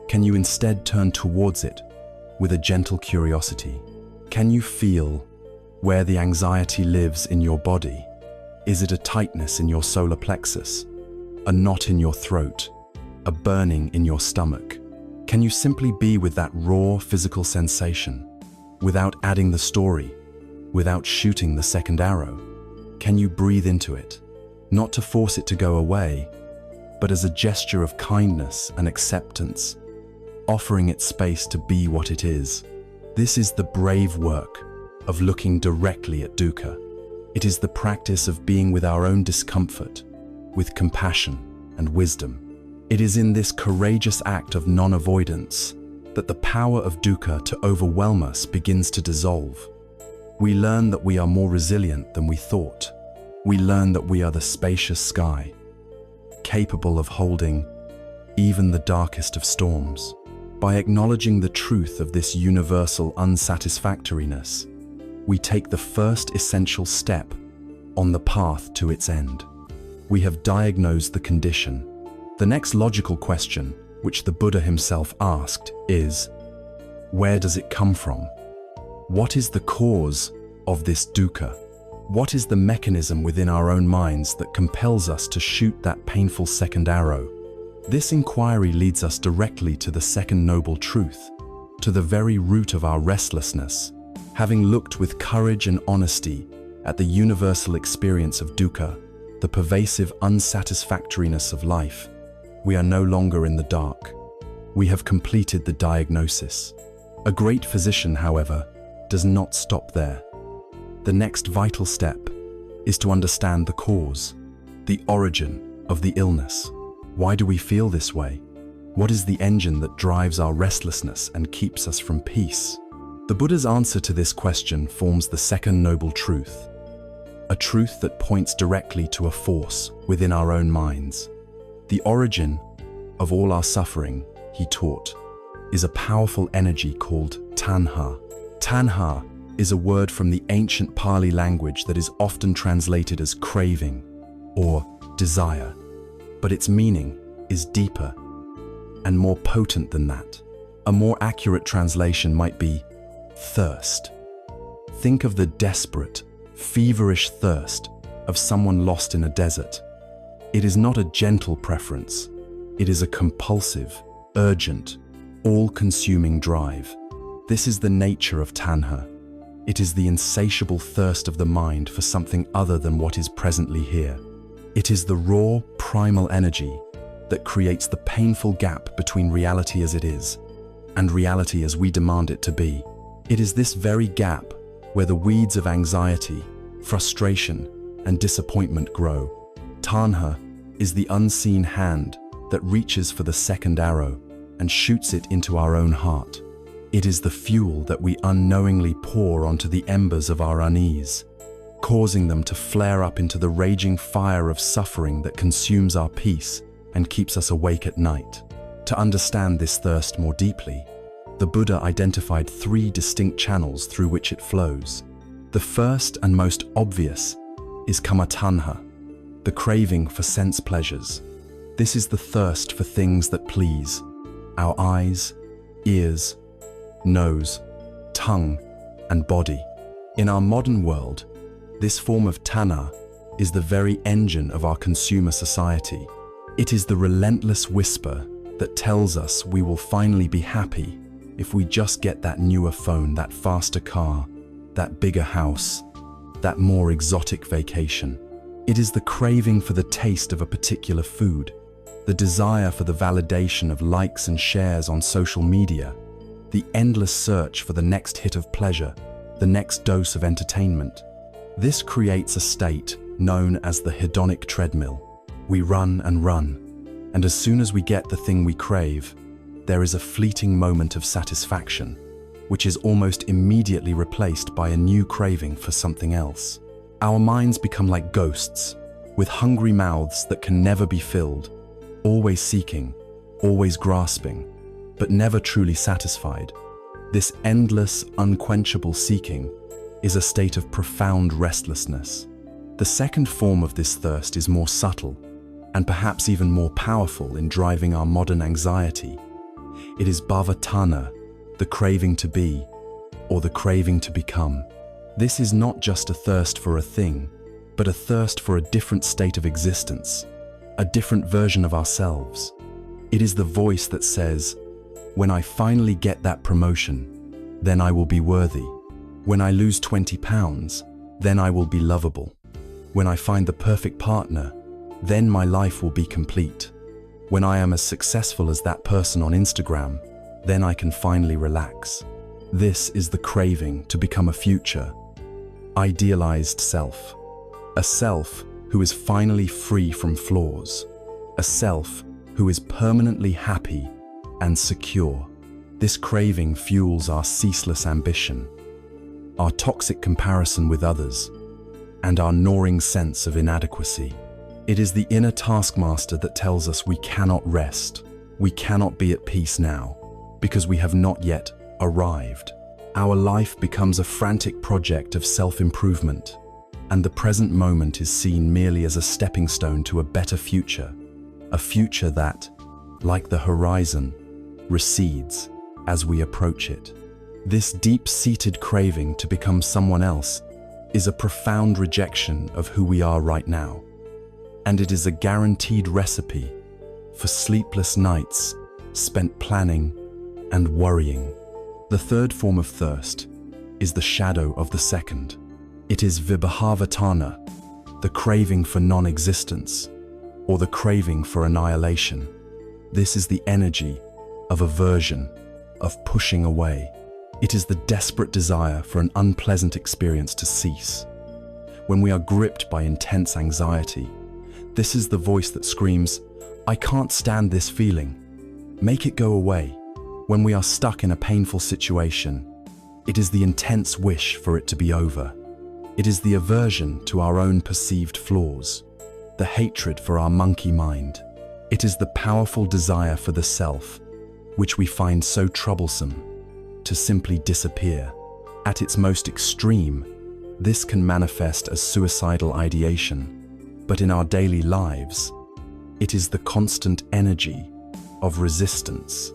Can you instead turn towards it with a gentle curiosity? Can you feel where the anxiety lives in your body? Is it a tightness in your solar plexus, a knot in your throat, a burning in your stomach? Can you simply be with that raw physical sensation without adding the story, without shooting the second arrow? Can you breathe into it, not to force it to go away, but as a gesture of kindness and acceptance, offering it space to be what it is? This is the brave work of looking directly at dukkha. It is the practice of being with our own discomfort, with compassion and wisdom. It is in this courageous act of non-avoidance that the power of dukkha to overwhelm us begins to dissolve. We learn that we are more resilient than we thought. We learn that we are the spacious sky, capable of holding even the darkest of storms. By acknowledging the truth of this universal unsatisfactoriness, we take the first essential step on the path to its end. We have diagnosed the condition. The next logical question, which the Buddha himself asked, is, where does it come from? What is the cause of this dukkha? What is the mechanism within our own minds that compels us to shoot that painful second arrow? This inquiry leads us directly to the second noble truth, to the very root of our restlessness. Having looked with courage and honesty at the universal experience of dukkha, the pervasive unsatisfactoriness of life, we are no longer in the dark. We have completed the diagnosis. A great physician, however, does not stop there. The next vital step is to understand the cause, the origin of the illness. Why do we feel this way? What is the engine that drives our restlessness and keeps us from peace? The Buddha's answer to this question forms the second noble truth, a truth that points directly to a force within our own minds. The origin of all our suffering, he taught, is a powerful energy called tanha. Tanha is a word from the ancient Pali language that is often translated as craving or desire, but its meaning is deeper and more potent than that. A more accurate translation might be thirst. Think of the desperate, feverish thirst of someone lost in a desert. It is not a gentle preference. It is a compulsive, urgent, all-consuming drive. This is the nature of tanha. It is the insatiable thirst of the mind for something other than what is presently here. It is the raw, primal energy that creates the painful gap between reality as it is and reality as we demand it to be. It is this very gap where the weeds of anxiety, frustration, and disappointment grow. Tanha is the unseen hand that reaches for the second arrow and shoots it into our own heart. It is the fuel that we unknowingly pour onto the embers of our unease, causing them to flare up into the raging fire of suffering that consumes our peace and keeps us awake at night. To understand this thirst more deeply, the Buddha identified 3 distinct channels through which it flows. The first and most obvious is kama-tanha, the craving for sense pleasures. This is the thirst for things that please our eyes, ears, nose, tongue, and body. In our modern world, this form of tanha is the very engine of our consumer society. It is the relentless whisper that tells us we will finally be happy if we just get that newer phone, that faster car, that bigger house, that more exotic vacation. It is the craving for the taste of a particular food, the desire for the validation of likes and shares on social media, the endless search for the next hit of pleasure, the next dose of entertainment. This creates a state known as the hedonic treadmill. We run, and as soon as we get the thing we crave, there is a fleeting moment of satisfaction, which is almost immediately replaced by a new craving for something else. Our minds become like ghosts, with hungry mouths that can never be filled, always seeking, always grasping, but never truly satisfied. This endless, unquenchable seeking is a state of profound restlessness. The second form of this thirst is more subtle, and perhaps even more powerful in driving our modern anxiety. It is bhavatana, the craving to be, or the craving to become. This is not just a thirst for a thing, but a thirst for a different state of existence, a different version of ourselves. It is the voice that says, "When I finally get that promotion, then I will be worthy. When I lose 20 pounds, then I will be lovable. When I find the perfect partner, then my life will be complete. When I am as successful as that person on Instagram, then I can finally relax." This is the craving to become a future, idealized self. A self who is finally free from flaws. A self who is permanently happy and secure. This craving fuels our ceaseless ambition, our toxic comparison with others, and our gnawing sense of inadequacy. It is the inner taskmaster that tells us we cannot rest, we cannot be at peace now, because we have not yet arrived. Our life becomes a frantic project of self-improvement, and the present moment is seen merely as a stepping stone to a better future, a future that, like the horizon, recedes as we approach it. This deep-seated craving to become someone else is a profound rejection of who we are right now, and it is a guaranteed recipe for sleepless nights spent planning and worrying. The third form of thirst is the shadow of the second. It is vibhavatana, the craving for non-existence, or the craving for annihilation. This is the energy of aversion, of pushing away. It is the desperate desire for an unpleasant experience to cease. When we are gripped by intense anxiety, this is the voice that screams, "I can't stand this feeling. Make it go away." When we are stuck in a painful situation, it is the intense wish for it to be over. It is the aversion to our own perceived flaws, the hatred for our monkey mind. It is the powerful desire for the self, which we find so troublesome, to simply disappear. At its most extreme, this can manifest as suicidal ideation, but in our daily lives, it is the constant energy of resistance.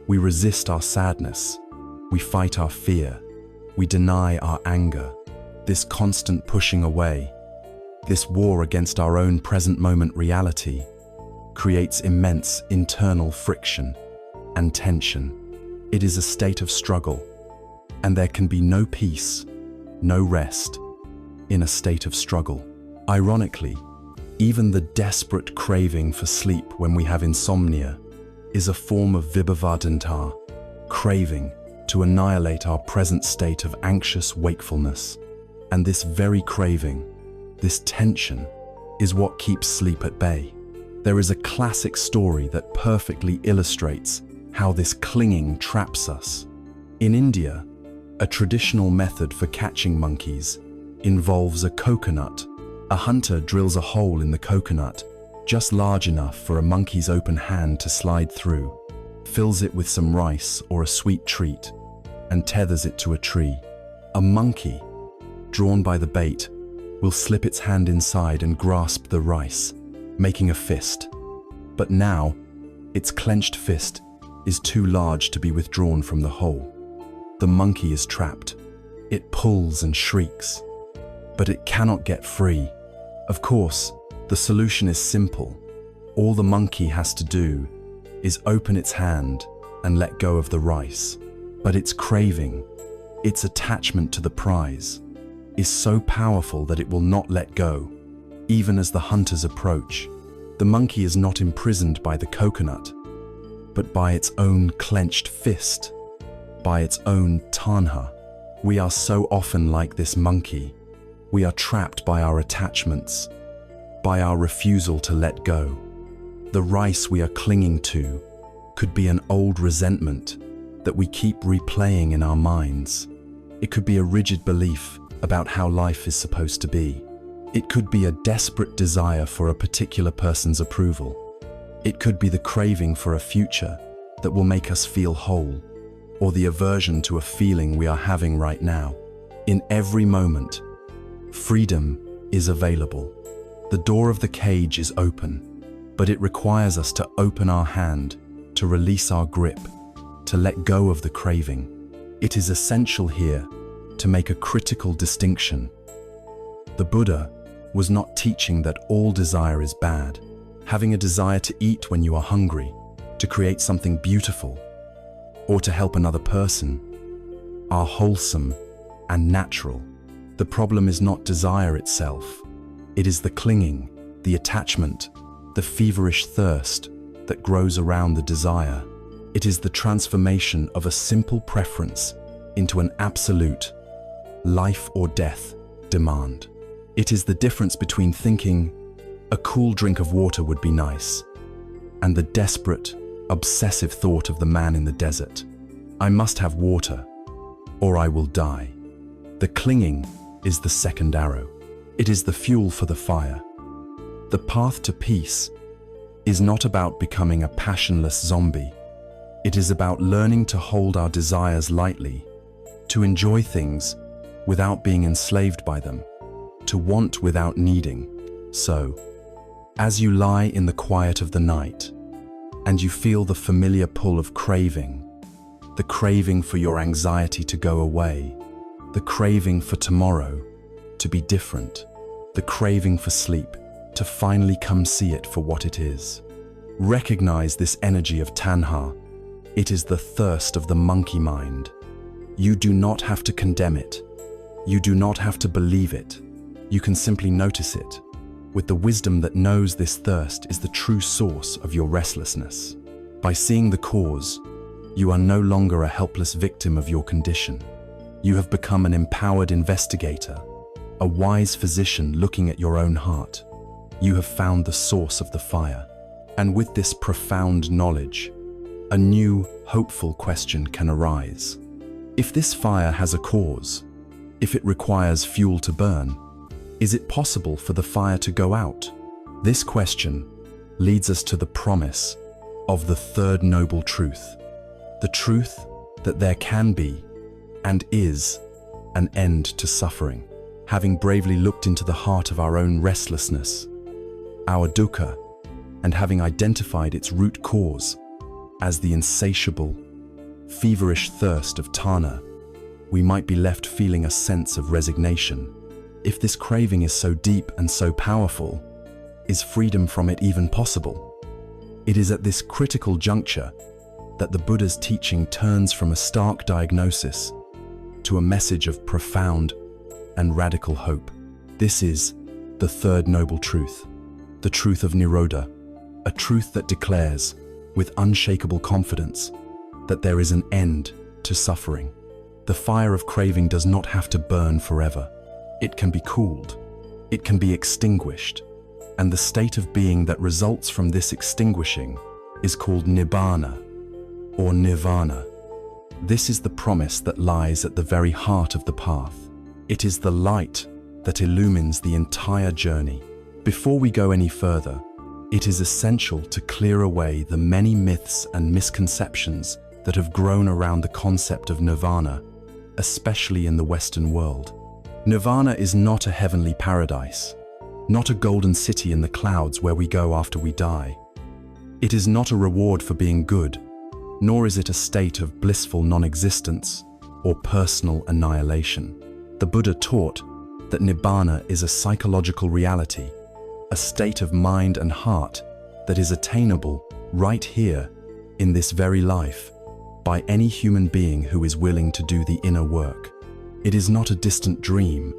We resist our sadness, we fight our fear, we deny our anger. This constant pushing away, this war against our own present moment reality, creates immense internal friction and tension. It is a state of struggle, and there can be no peace, no rest, in a state of struggle. Ironically, even the desperate craving for sleep when we have insomnia is a form of vibhavatana, craving to annihilate our present state of anxious wakefulness. And this very craving, this tension, is what keeps sleep at bay. There is a classic story that perfectly illustrates how this clinging traps us. In India, a traditional method for catching monkeys involves a coconut. A hunter drills a hole in the coconut just large enough for a monkey's open hand to slide through, fills it with some rice or a sweet treat, and tethers it to a tree. A monkey, drawn by the bait, will slip its hand inside and grasp the rice, making a fist. But now, its clenched fist is too large to be withdrawn from the hole. The monkey is trapped. It pulls and shrieks, but it cannot get free. Of course, the solution is simple. All the monkey has to do is open its hand and let go of the rice. But its craving, its attachment to the prize, is so powerful that it will not let go, even as the hunters approach. The monkey is not imprisoned by the coconut, but by its own clenched fist, by its own tanha. We are so often like this monkey. We are trapped by our attachments, by our refusal to let go. The rice we are clinging to could be an old resentment that we keep replaying in our minds. It could be a rigid belief about how life is supposed to be. It could be a desperate desire for a particular person's approval. It could be the craving for a future that will make us feel whole, or the aversion to a feeling we are having right now. In every moment, freedom is available. The door of the cage is open, but it requires us to open our hand, to release our grip, to let go of the craving. It is essential here to make a critical distinction. The Buddha was not teaching that all desire is bad. Having a desire to eat when you are hungry, to create something beautiful, or to help another person are wholesome and natural. The problem is not desire itself. It is the clinging, the attachment, the feverish thirst that grows around the desire. It is the transformation of a simple preference into an absolute life or death demand. It is the difference between thinking a cool drink of water would be nice and the desperate, obsessive thought of the man in the desert. I must have water or I will die. The clinging is the second arrow. It is the fuel for the fire. The path to peace is not about becoming a passionless zombie. It is about learning to hold our desires lightly, to enjoy things without being enslaved by them, to want without needing. So, as you lie in the quiet of the night and you feel the familiar pull of craving, the craving for your anxiety to go away, the craving for tomorrow to be different, the craving for sleep to finally come see it for what it is. Recognize this energy of tanha. It is the thirst of the monkey mind. You do not have to condemn it. You do not have to believe it. You can simply notice it, with the wisdom that knows this thirst is the true source of your restlessness. By seeing the cause, you are no longer a helpless victim of your condition. You have become an empowered investigator, a wise physician looking at your own heart. You have found the source of the fire. And with this profound knowledge, a new, hopeful question can arise. If this fire has a cause, if it requires fuel to burn, is it possible for the fire to go out? This question leads us to the promise of the third noble truth, the truth that there can be and is an end to suffering. Having bravely looked into the heart of our own restlessness, our dukkha, and having identified its root cause as the insatiable, feverish thirst of tanha, we might be left feeling a sense of resignation. If this craving is so deep and so powerful, is freedom from it even possible? It is at this critical juncture that the Buddha's teaching turns from a stark diagnosis to a message of profound and radical hope. This is the third noble truth, the truth of Nirodha, a truth that declares with unshakable confidence that there is an end to suffering. The fire of craving does not have to burn forever. It can be cooled, it can be extinguished, and the state of being that results from this extinguishing is called nibbana or nirvana. This is the promise that lies at the very heart of the path. It is the light that illumines the entire journey. Before we go any further, it is essential to clear away the many myths and misconceptions that have grown around the concept of nirvana, especially in the Western world. Nirvana is not a heavenly paradise, not a golden city in the clouds where we go after we die. It is not a reward for being good, nor is it a state of blissful non-existence or personal annihilation. The Buddha taught that Nibbana is a psychological reality, a state of mind and heart that is attainable right here in this very life by any human being who is willing to do the inner work. It is not a distant dream,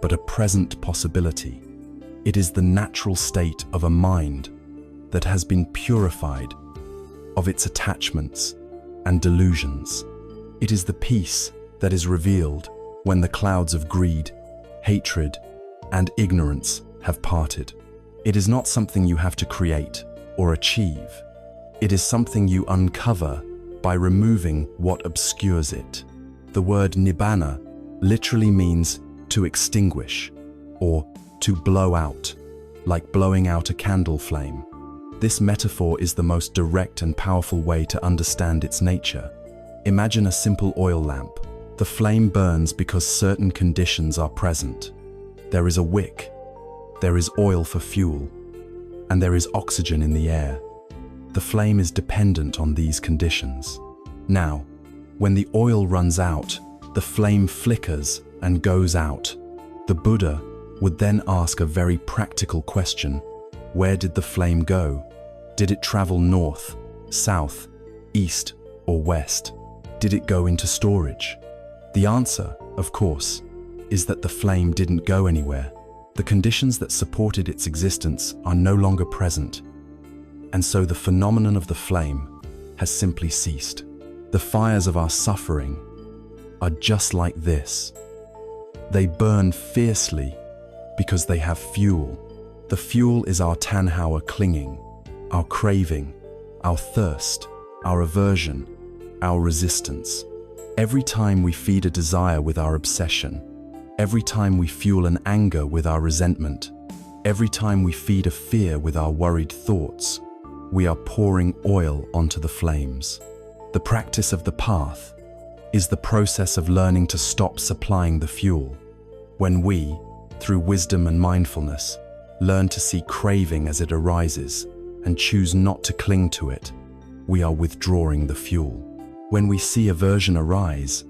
but a present possibility. It is the natural state of a mind that has been purified of its attachments and delusions. It is the peace that is revealed when the clouds of greed, hatred, and ignorance have parted. It is not something you have to create or achieve. It is something you uncover by removing what obscures it. The word nibbana literally means to extinguish or to blow out, like blowing out a candle flame. This metaphor is the most direct and powerful way to understand its nature. Imagine a simple oil lamp. The flame burns because certain conditions are present. There is a wick, there is oil for fuel, and there is oxygen in the air. The flame is dependent on these conditions. Now, when the oil runs out, the flame flickers and goes out. The Buddha would then ask a very practical question. Where did the flame go? Did it travel north, south, east, or west? Did it go into storage? The answer, of course, is that the flame didn't go anywhere. The conditions that supported its existence are no longer present, and so the phenomenon of the flame has simply ceased. The fires of our suffering are just like this. They burn fiercely because they have fuel. The fuel is our tanhawa clinging, our craving, our thirst, our aversion, our resistance. Every time we feed a desire with our obsession, every time we fuel an anger with our resentment, every time we feed a fear with our worried thoughts, we are pouring oil onto the flames. The practice of the path is the process of learning to stop supplying the fuel. When we, through wisdom and mindfulness, learn to see craving as it arises and choose not to cling to it, we are withdrawing the fuel. When we see aversion arise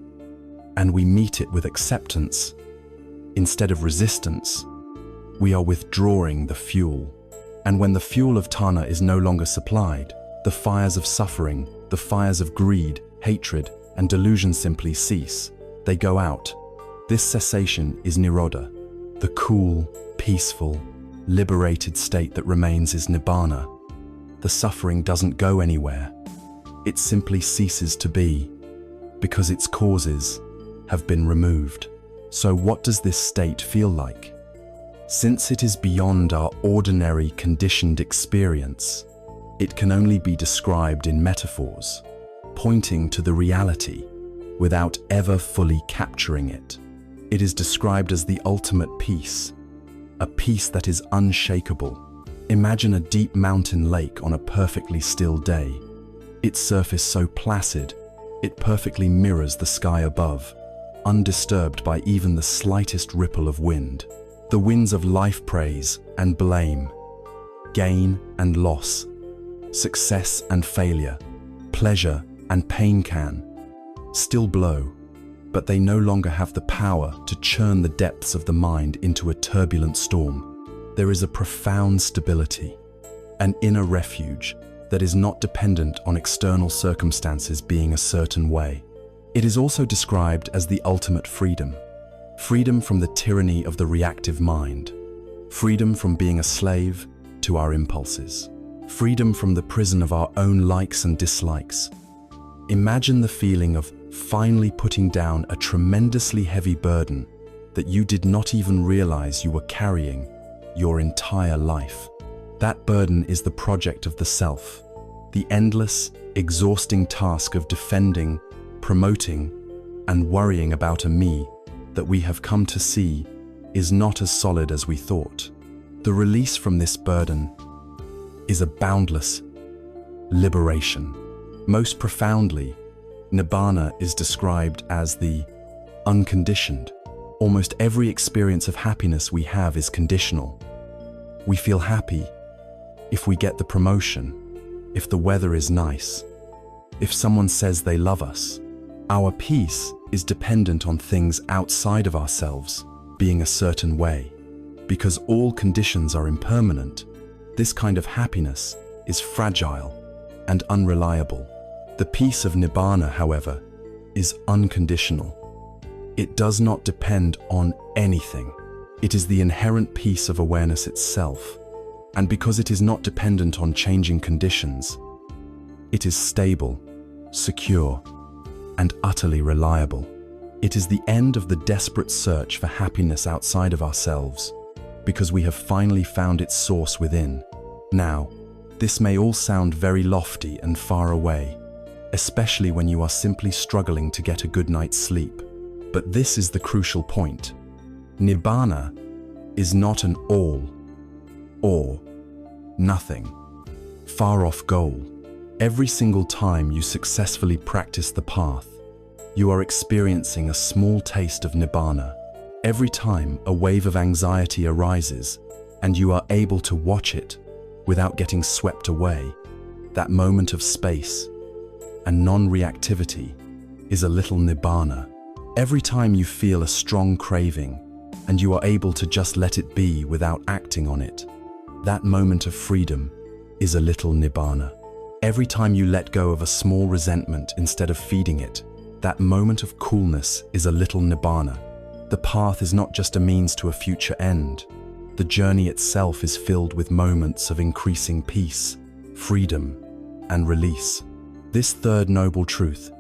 and we meet it with acceptance instead of resistance, we are withdrawing the fuel. And when the fuel of tanha is no longer supplied, the fires of suffering, the fires of greed, hatred, and delusion simply cease. They go out. This cessation is nirodha. The cool, peaceful, liberated state that remains is nibbana. The suffering doesn't go anywhere. It simply ceases to be, because its causes have been removed. So what does this state feel like? Since it is beyond our ordinary conditioned experience, it can only be described in metaphors, pointing to the reality without ever fully capturing it. It is described as the ultimate peace, a peace that is unshakable. Imagine a deep mountain lake on a perfectly still day. Its surface so placid, it perfectly mirrors the sky above, undisturbed by even the slightest ripple of wind. The winds of life praise and blame, gain and loss, success and failure, pleasure and pain can still blow, but they no longer have the power to churn the depths of the mind into a turbulent storm. There is a profound stability, an inner refuge that is not dependent on external circumstances being a certain way. It is also described as the ultimate freedom. Freedom from the tyranny of the reactive mind. Freedom from being a slave to our impulses. Freedom from the prison of our own likes and dislikes. Imagine the feeling of finally putting down a tremendously heavy burden that you did not even realize you were carrying your entire life. That burden is the project of the self, the endless, exhausting task of defending, promoting, and worrying about a me that we have come to see is not as solid as we thought. The release from this burden is a boundless liberation. Most profoundly, nibbana is described as the unconditioned. Almost every experience of happiness we have is conditional. We feel happy if we get the promotion, if the weather is nice, if someone says they love us. Our peace is dependent on things outside of ourselves being a certain way. Because all conditions are impermanent, this kind of happiness is fragile and unreliable. The peace of nibbana, however, is unconditional. It does not depend on anything. It is the inherent peace of awareness itself. And because it is not dependent on changing conditions, it is stable, secure, and utterly reliable. It is the end of the desperate search for happiness outside of ourselves, because we have finally found its source within. Now, this may all sound very lofty and far away, especially when you are simply struggling to get a good night's sleep. But this is the crucial point. Nibbana is not an all or nothing, far-off goal. Every single time you successfully practice the path, you are experiencing a small taste of nibbana. Every time a wave of anxiety arises and you are able to watch it without getting swept away, that moment of space and non-reactivity is a little nibbana. Every time you feel a strong craving and you are able to just let it be without acting on it, that moment of freedom is a little nibbana. Every time you let go of a small resentment instead of feeding it, that moment of coolness is a little nibbana. The path is not just a means to a future end. The journey itself is filled with moments of increasing peace, freedom, and release. This third noble truth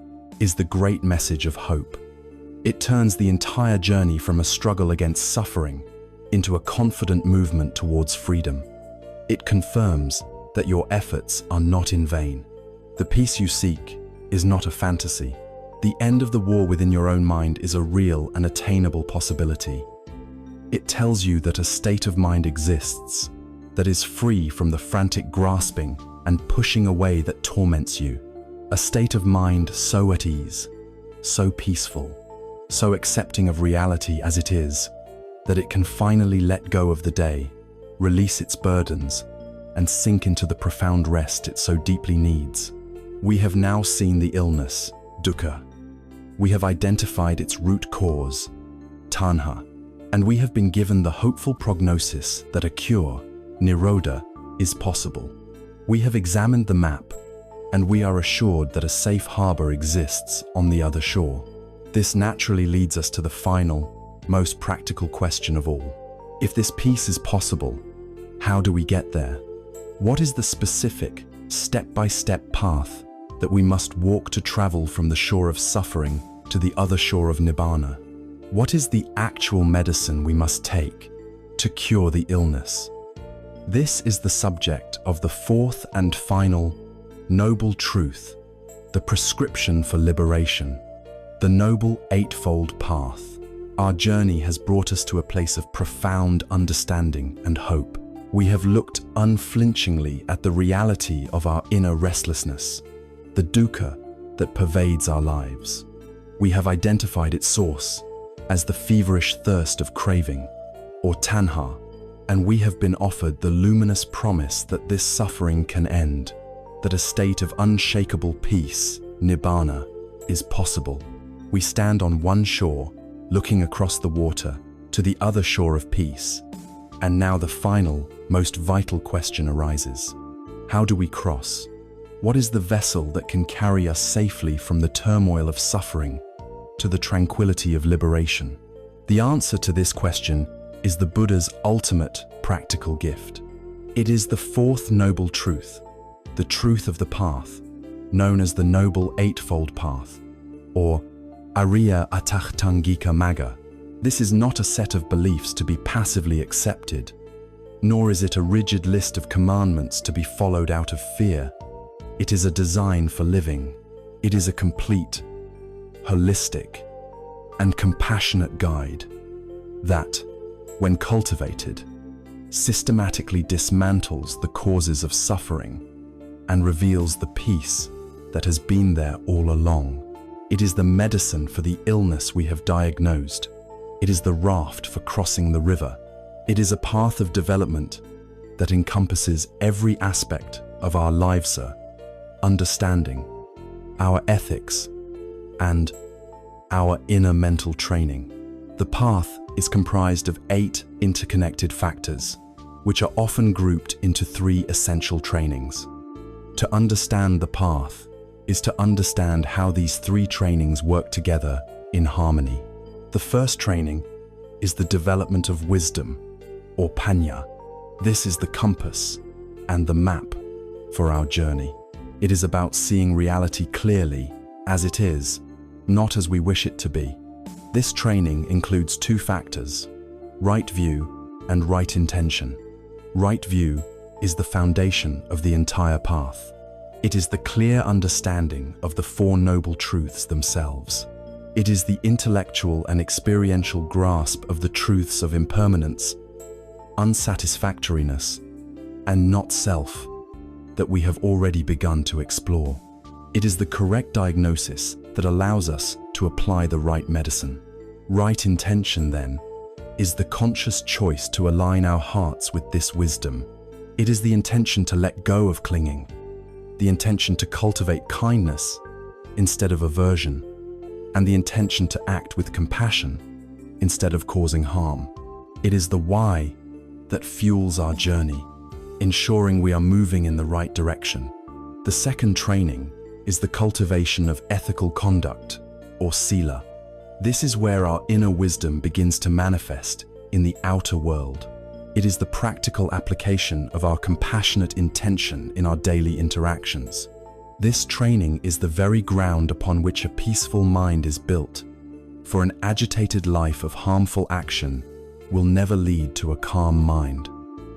is the great message of hope. It turns the entire journey from a struggle against suffering into a confident movement towards freedom. It confirms that your efforts are not in vain. The peace you seek is not a fantasy. The end of the war within your own mind is a real and attainable possibility. It tells you that a state of mind exists that is free from the frantic grasping and pushing away that torments you. A state of mind so at ease, so peaceful, so accepting of reality as it is, that it can finally let go of the day, release its burdens, and sink into the profound rest it so deeply needs. We have now seen the illness, dukkha. We have identified its root cause, tanha, and we have been given the hopeful prognosis that a cure, nirodha, is possible. We have examined the map, and we are assured that a safe harbor exists on the other shore. This naturally leads us to the final, most practical question of all. If this peace is possible, how do we get there? What is the specific, step-by-step path that we must walk to travel from the shore of suffering to the other shore of nibbana? What is the actual medicine we must take to cure the illness? This is the subject of the fourth and final noble truth, the prescription for liberation, the noble eightfold path. Our journey has brought us to a place of profound understanding and hope. We have looked unflinchingly at the reality of our inner restlessness, the dukkha that pervades our lives. We have identified its source as the feverish thirst of craving, or tanha, and we have been offered the luminous promise that this suffering can end, that a state of unshakable peace, nibbana, is possible. We stand on one shore, looking across the water to the other shore of peace, and now the final, most vital question arises. How do we cross? What is the vessel that can carry us safely from the turmoil of suffering to the tranquility of liberation? The answer to this question is the Buddha's ultimate practical gift. It is the fourth noble truth, the truth of the path, known as the Noble Eightfold Path, or Ariya Atagtangika Magga. This is not a set of beliefs to be passively accepted, nor is it a rigid list of commandments to be followed out of fear. It is a design for living. It is a complete, holistic, and compassionate guide that, when cultivated, systematically dismantles the causes of suffering and reveals the peace that has been there all along. It is the medicine for the illness we have diagnosed. It is the raft for crossing the river. It is a path of development that encompasses every aspect of our lives, understanding, our ethics, and our inner mental training. The path is comprised of 8 interconnected factors, which are often grouped into 3 essential trainings. To understand the path is to understand how these 3 trainings work together in harmony. The first training is the development of wisdom, or panya. This is the compass and the map for our journey. It is about seeing reality clearly as it is, not as we wish it to be. This training includes 2 factors, right view and right intention. Right view is the foundation of the entire path. It is the clear understanding of the 4 noble truths themselves. It is the intellectual and experiential grasp of the truths of impermanence, unsatisfactoriness and not self that we have already begun to explore. It is the correct diagnosis that allows us to apply the right medicine. Right intention, then, is the conscious choice to align our hearts with this wisdom. It is the intention to let go of clinging, the intention to cultivate kindness instead of aversion, and the intention to act with compassion instead of causing harm. It is the why that fuels our journey, ensuring we are moving in the right direction. The second training is the cultivation of ethical conduct, or sila. This is where our inner wisdom begins to manifest in the outer world. It is the practical application of our compassionate intention in our daily interactions. This training is the very ground upon which a peaceful mind is built, for an agitated life of harmful action will never lead to a calm mind.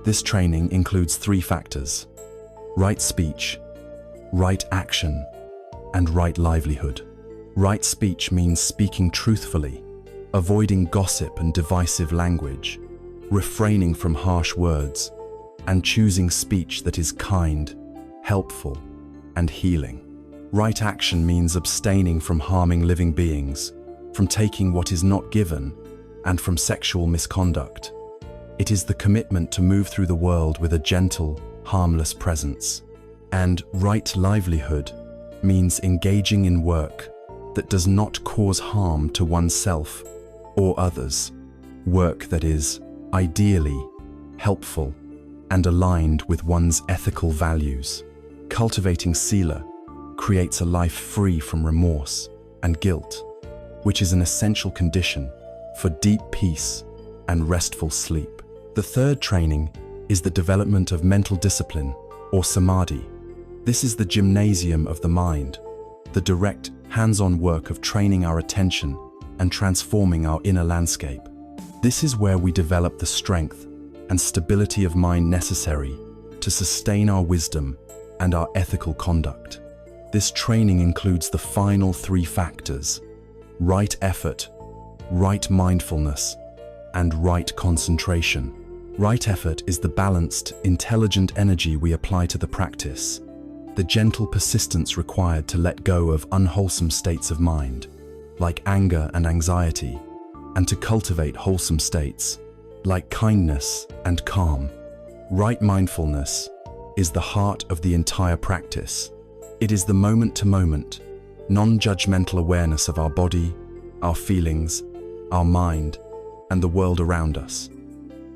This training includes 3 factors: right speech, right action, and right livelihood. Right speech means speaking truthfully, avoiding gossip and divisive language, refraining from harsh words, and choosing speech that is kind, helpful, and healing. Right action means abstaining from harming living beings, from taking what is not given, and from sexual misconduct. It is the commitment to move through the world with a gentle, harmless presence. And right livelihood means engaging in work that does not cause harm to oneself or others. Work that is, ideally, helpful and aligned with one's ethical values. Cultivating sila creates a life free from remorse and guilt, which is an essential condition for deep peace and restful sleep. The third training is the development of mental discipline, or samadhi. This is the gymnasium of the mind, the direct, hands-on work of training our attention and transforming our inner landscape. This is where we develop the strength and stability of mind necessary to sustain our wisdom and our ethical conduct. This training includes the final 3 factors: right effort, right mindfulness, and right concentration. Right effort is the balanced, intelligent energy we apply to the practice, the gentle persistence required to let go of unwholesome states of mind, like anger and anxiety, and to cultivate wholesome states, like kindness and calm. Right mindfulness is the heart of the entire practice. It is the moment-to-moment, non-judgmental awareness of our body, our feelings, our mind, and the world around us.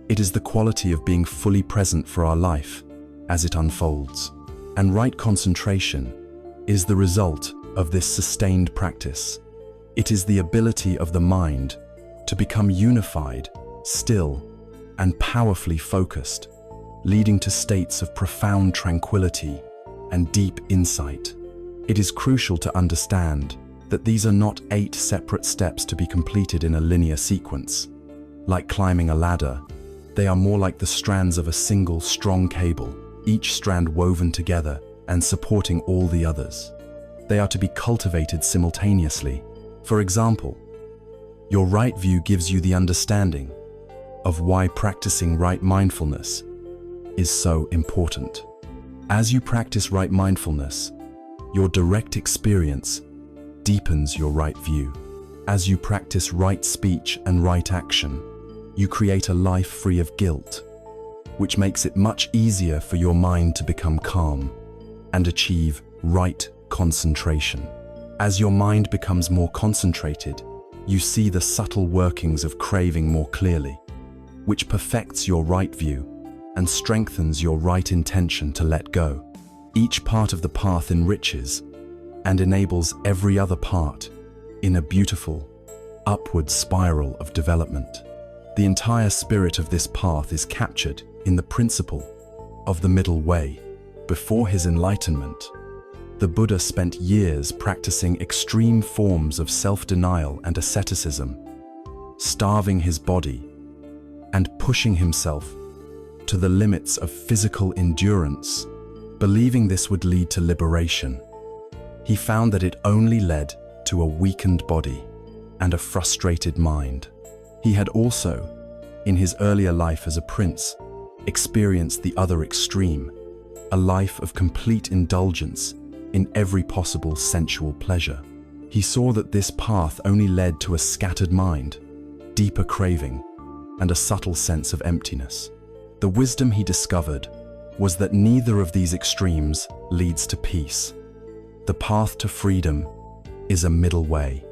It is the quality of being fully present for our life as it unfolds. And right concentration is the result of this sustained practice. It is the ability of the mind to become unified, still, and powerfully focused, leading to states of profound tranquility and deep insight. It is crucial to understand that these are not 8 separate steps to be completed in a linear sequence. Like climbing a ladder, they are more like the strands of a single strong cable, each strand woven together and supporting all the others. They are to be cultivated simultaneously. For example, your right view gives you the understanding of why practicing right mindfulness is so important. As you practice right mindfulness, your direct experience deepens your right view. As you practice right speech and right action, you create a life free of guilt, which makes it much easier for your mind to become calm and achieve right concentration. As your mind becomes more concentrated, you see the subtle workings of craving more clearly, which perfects your right view and strengthens your right intention to let go. Each part of the path enriches and enables every other part in a beautiful, upward spiral of development. The entire spirit of this path is captured in the principle of the middle way. Before his enlightenment, the Buddha spent years practicing extreme forms of self-denial and asceticism, starving his body and pushing himself to the limits of physical endurance, believing this would lead to liberation. He found that it only led to a weakened body and a frustrated mind. He had also in his earlier life as a prince, experienced the other extreme, a life of complete indulgence in every possible sensual pleasure. He saw that this path only led to a scattered mind, deeper craving, and a subtle sense of emptiness. The wisdom he discovered was that neither of these extremes leads to peace. The path to freedom is a middle way.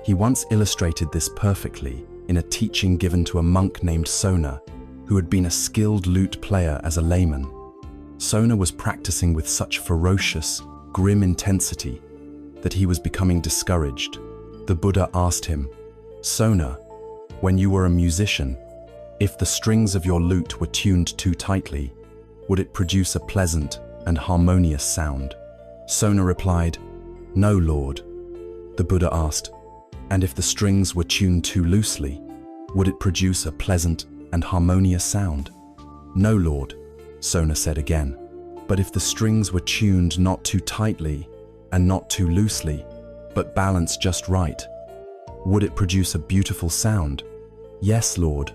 He once illustrated this perfectly in a teaching given to a monk named Sona, who had been a skilled lute player as a layman. Sona was practicing with such ferocious, grim intensity that he was becoming discouraged. The Buddha asked him, "Sona, when you were a musician, if the strings of your lute were tuned too tightly, would it produce a pleasant and harmonious sound?" Sona replied, "No, Lord." The Buddha asked, "And if the strings were tuned too loosely, would it produce a pleasant and harmonious sound?" "No, Lord," Sona said again. "But if the strings were tuned not too tightly and not too loosely, but balanced just right, would it produce a beautiful sound?" "Yes, Lord,"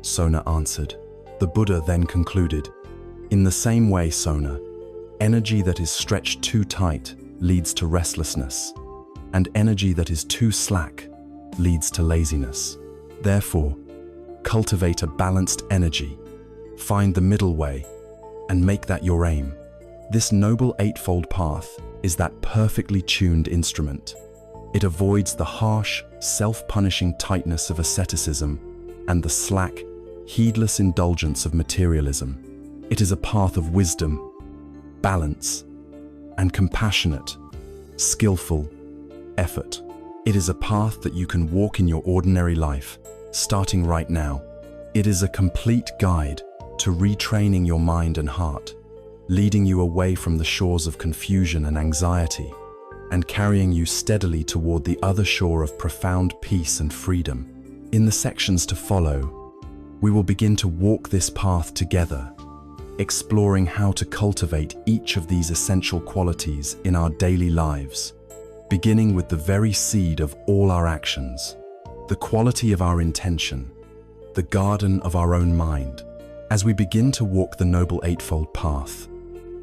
Sona answered. The Buddha then concluded, "In the same way, Sona, energy that is stretched too tight leads to restlessness, and energy that is too slack leads to laziness. Therefore, cultivate a balanced energy, find the middle way, and make that your aim." This noble eightfold path is that perfectly tuned instrument. It avoids the harsh, self-punishing tightness of asceticism and the slack, heedless indulgence of materialism. It is a path of wisdom, balance, and compassionate, skillful effort. It is a path that you can walk in your ordinary life, starting right now. It is a complete guide to retraining your mind and heart, leading you away from the shores of confusion and anxiety, and carrying you steadily toward the other shore of profound peace and freedom. In the sections to follow, we will begin to walk this path together, exploring how to cultivate each of these essential qualities in our daily lives, beginning with the very seed of all our actions, the quality of our intention, the garden of our own mind. As we begin to walk the Noble Eightfold Path,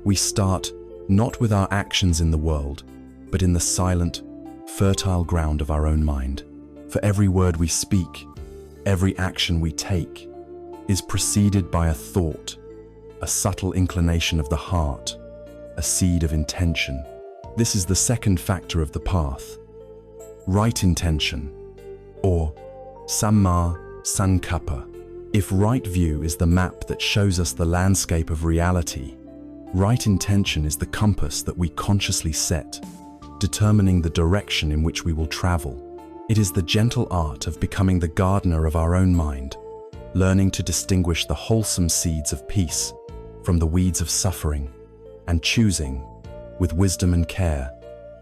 we start not with our actions in the world, but in the silent, fertile ground of our own mind. For every word we speak, every action we take, is preceded by a thought, a subtle inclination of the heart, a seed of intention. This is the second factor of the path, right intention, or samma sankappa. If right view is the map that shows us the landscape of reality, right intention is the compass that we consciously set, determining the direction in which we will travel. It is the gentle art of becoming the gardener of our own mind, learning to distinguish the wholesome seeds of peace from the weeds of suffering, and choosing, with wisdom and care,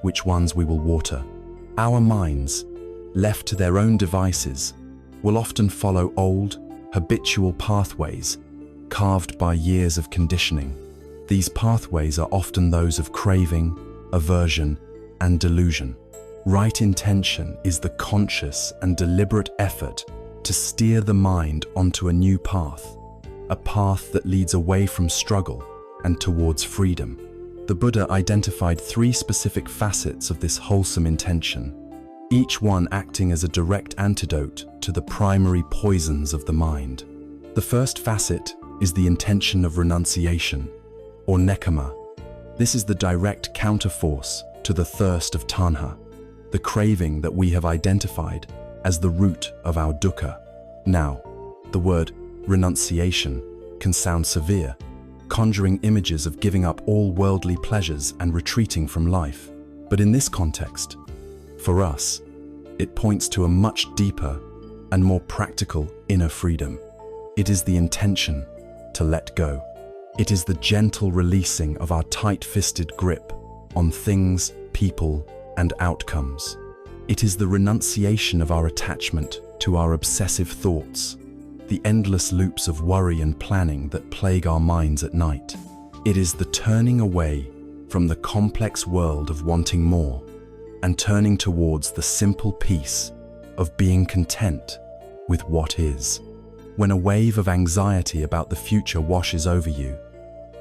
which ones we will water. Our minds, left to their own devices, will often follow old, habitual pathways carved by years of conditioning. These pathways are often those of craving, aversion, and delusion. Right intention is the conscious and deliberate effort to steer the mind onto a new path, a path that leads away from struggle and towards freedom. The Buddha identified 3 specific facets of this wholesome intention, each one acting as a direct antidote to the primary poisons of the mind. The first facet is the intention of renunciation, or nekama. This is the direct counterforce to the thirst of tanha, the craving that we have identified as the root of our dukkha. Now, the word renunciation can sound severe, conjuring images of giving up all worldly pleasures and retreating from life. But in this context, for us, it points to a much deeper and more practical inner freedom. It is the intention to let go. It is the gentle releasing of our tight-fisted grip on things, people, and outcomes. It is the renunciation of our attachment to our obsessive thoughts, the endless loops of worry and planning that plague our minds at night. It is the turning away from the complex world of wanting more and turning towards the simple peace of being content with what is. When a wave of anxiety about the future washes over you,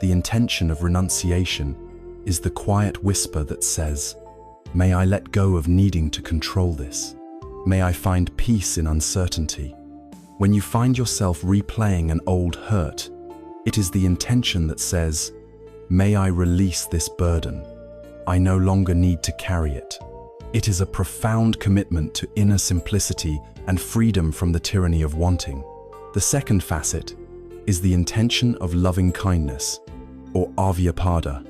the intention of renunciation is the quiet whisper that says, "May I let go of needing to control this. May I find peace in uncertainty." When you find yourself replaying an old hurt, it is the intention that says, "May I release this burden. I no longer need to carry it." It is a profound commitment to inner simplicity and freedom from the tyranny of wanting. The second facet is the intention of loving kindness, or avyapada.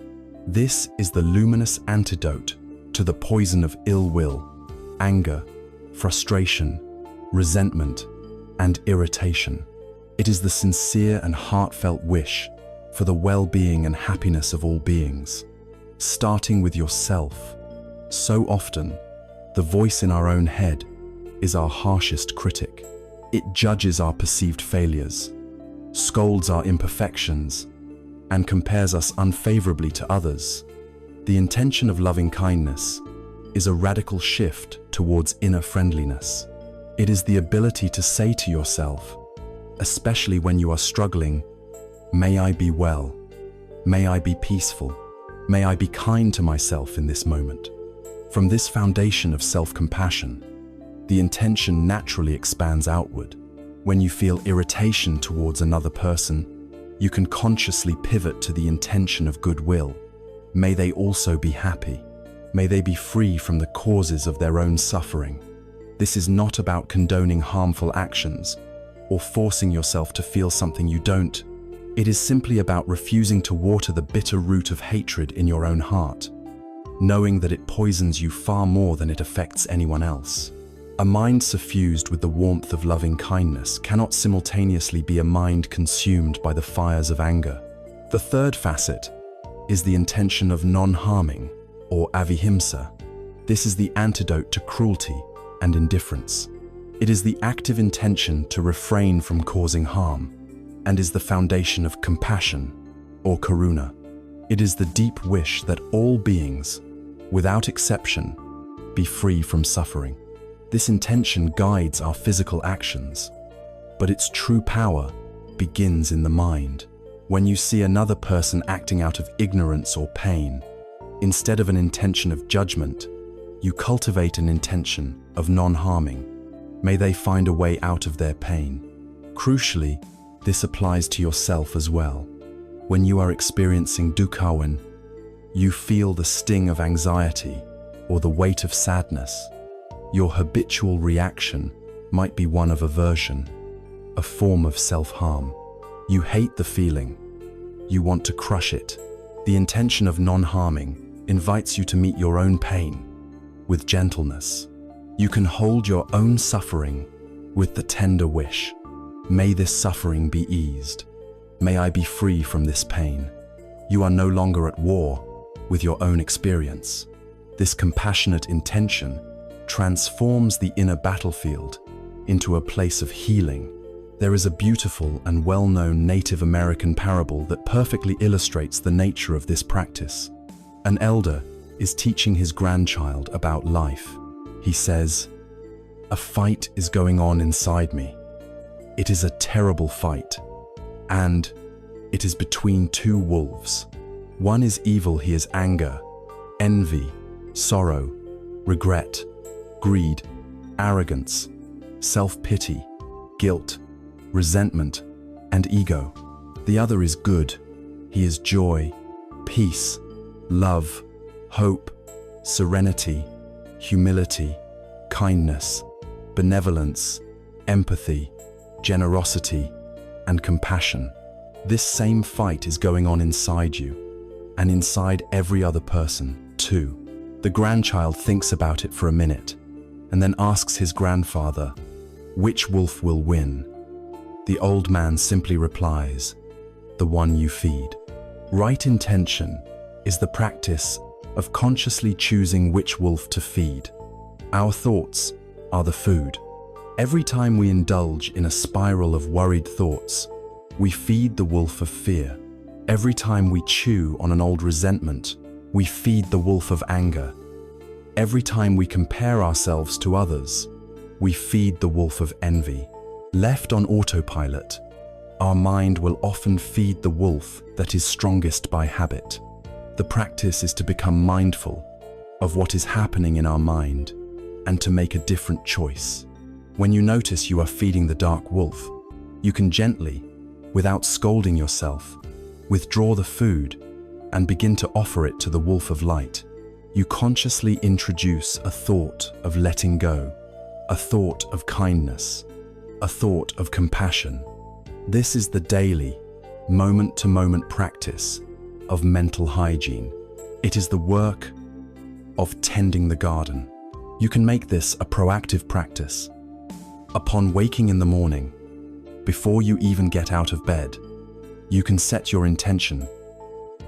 This is the luminous antidote to the poison of ill will, anger, frustration, resentment, and irritation. It is the sincere and heartfelt wish for the well-being and happiness of all beings, starting with yourself. So often, the voice in our own head is our harshest critic. It judges our perceived failures, scolds our imperfections, and compares us unfavorably to others. The intention of loving kindness is a radical shift towards inner friendliness. It is the ability to say to yourself, especially when you are struggling, "May I be well. May I be peaceful. May I be kind to myself in this moment." From this foundation of self-compassion, the intention naturally expands outward. When you feel irritation towards another person, you can consciously pivot to the intention of goodwill. May they also be happy. May they be free from the causes of their own suffering. This is not about condoning harmful actions or forcing yourself to feel something you don't. It is simply about refusing to water the bitter root of hatred in your own heart, knowing that it poisons you far more than it affects anyone else. A mind suffused with the warmth of loving kindness cannot simultaneously be a mind consumed by the fires of anger. The third facet is the intention of non-harming, or avihimsa. This is the antidote to cruelty and indifference. It is the active intention to refrain from causing harm, and is the foundation of compassion, or karuna. It is the deep wish that all beings, without exception, be free from suffering. This intention guides our physical actions, but its true power begins in the mind. When you see another person acting out of ignorance or pain, instead of an intention of judgment, you cultivate an intention of non-harming. May they find a way out of their pain. Crucially, this applies to yourself as well. When you are experiencing dukkha, you feel the sting of anxiety or the weight of sadness, your habitual reaction might be one of aversion, a form of self-harm. You hate the feeling. You want to crush it. The intention of non-harming invites you to meet your own pain with gentleness. You can hold your own suffering with the tender wish, "May this suffering be eased. May I be free from this pain." You are no longer at war with your own experience. This compassionate intention transforms the inner battlefield into a place of healing. There is a beautiful and well-known Native American parable that perfectly illustrates the nature of this practice. An elder is teaching his grandchild about life. He says, "A fight is going on inside me. It is a terrible fight, and it is between two wolves. One is evil, he is anger, envy, sorrow, regret, greed, arrogance, self-pity, guilt, resentment, and ego. The other is good. He is joy, peace, love, hope, serenity, humility, kindness, benevolence, empathy, generosity, and compassion." This same fight is going on inside you, and inside every other person, too. The grandchild thinks about it for a minute, and then asks his grandfather, "Which wolf will win?" The old man simply replies, "The one you feed." Right intention is the practice of consciously choosing which wolf to feed. Our thoughts are the food. Every time we indulge in a spiral of worried thoughts, we feed the wolf of fear. Every time we chew on an old resentment, we feed the wolf of anger. Every time we compare ourselves to others, we feed the wolf of envy. Left on autopilot, our mind will often feed the wolf that is strongest by habit. The practice is to become mindful of what is happening in our mind and to make a different choice. When you notice you are feeding the dark wolf, you can gently, without scolding yourself, withdraw the food and begin to offer it to the wolf of light. You consciously introduce a thought of letting go, a thought of kindness, a thought of compassion. This is the daily, moment-to-moment practice of mental hygiene. It is the work of tending the garden. You can make this a proactive practice. Upon waking in the morning, before you even get out of bed, you can set your intention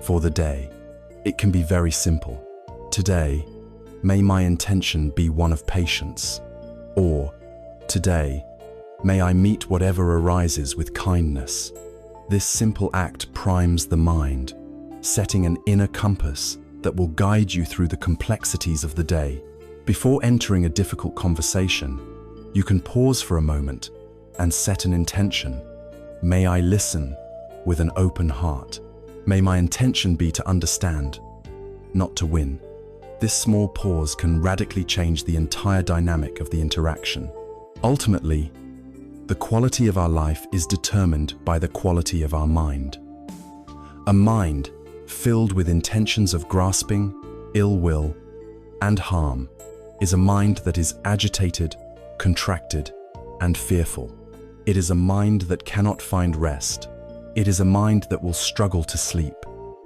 for the day. It can be very simple. Today, may my intention be one of patience. Or, today, may I meet whatever arises with kindness. This simple act primes the mind, setting an inner compass that will guide you through the complexities of the day. Before entering a difficult conversation, you can pause for a moment and set an intention. May I listen with an open heart. May my intention be to understand, not to win. This small pause can radically change the entire dynamic of the interaction. Ultimately, the quality of our life is determined by the quality of our mind. A mind filled with intentions of grasping, ill will, and harm is a mind that is agitated, contracted, and fearful. It is a mind that cannot find rest. It is a mind that will struggle to sleep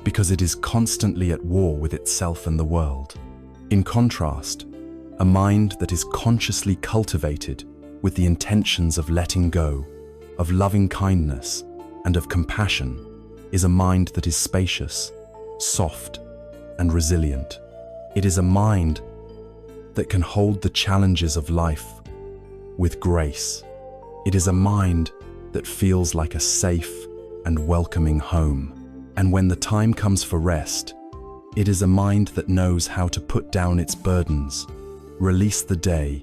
because it is constantly at war with itself and the world. In contrast, a mind that is consciously cultivated with the intentions of letting go, of loving kindness, and of compassion is a mind that is spacious, soft, and resilient. It is a mind that can hold the challenges of life with grace. It is a mind that feels like a safe and welcoming home. And when the time comes for rest, it is a mind that knows how to put down its burdens, release the day,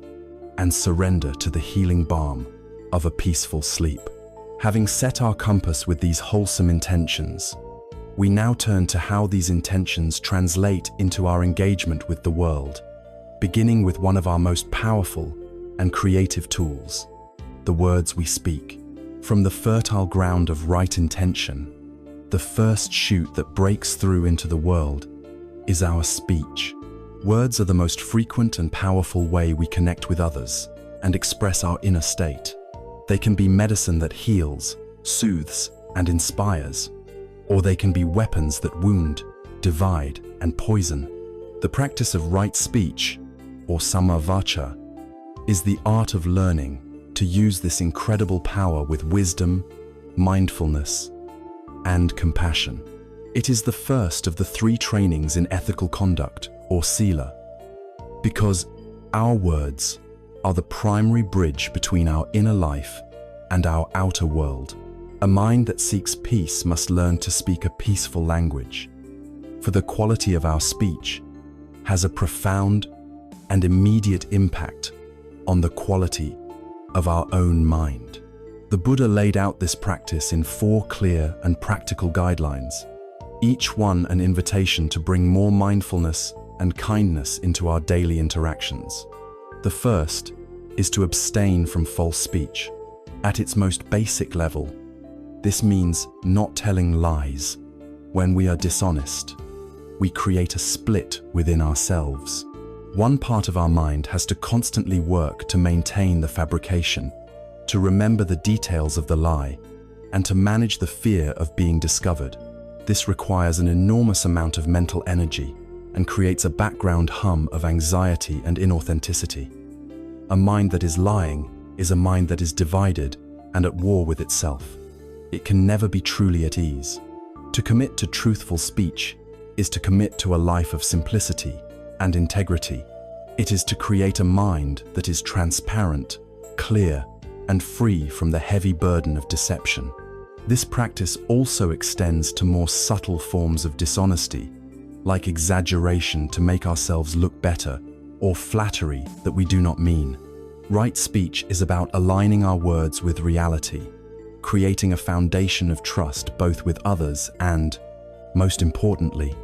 and surrender to the healing balm of a peaceful sleep. Having set our compass with these wholesome intentions, we now turn to how these intentions translate into our engagement with the world, beginning with one of our most powerful and creative tools, the words we speak. From the fertile ground of right intention, the first shoot that breaks through into the world is our speech. Words are the most frequent and powerful way we connect with others and express our inner state. They can be medicine that heals, soothes, and inspires, or they can be weapons that wound, divide, and poison. The practice of right speech, or samma vacha, is the art of learning to use this incredible power with wisdom, mindfulness, and compassion. It is the first of the 3 trainings in ethical conduct, or sila, because our words are the primary bridge between our inner life and our outer world. A mind that seeks peace must learn to speak a peaceful language, for the quality of our speech has a profound and immediate impact on the quality of our own mind. The Buddha laid out this practice in 4 clear and practical guidelines, each one an invitation to bring more mindfulness and kindness into our daily interactions. The first is to abstain from false speech. At its most basic level, this means not telling lies. When we are dishonest, we create a split within ourselves. One part of our mind has to constantly work to maintain the fabrication, to remember the details of the lie, and to manage the fear of being discovered. This requires an enormous amount of mental energy and creates a background hum of anxiety and inauthenticity. A mind that is lying is a mind that is divided and at war with itself. It can never be truly at ease. To commit to truthful speech is to commit to a life of simplicity and integrity. It is to create a mind that is transparent, clear, and free from the heavy burden of deception. This practice also extends to more subtle forms of dishonesty, like exaggeration to make ourselves look better, or flattery that we do not mean. Right speech is about aligning our words with reality, creating a foundation of trust both with others and, most importantly,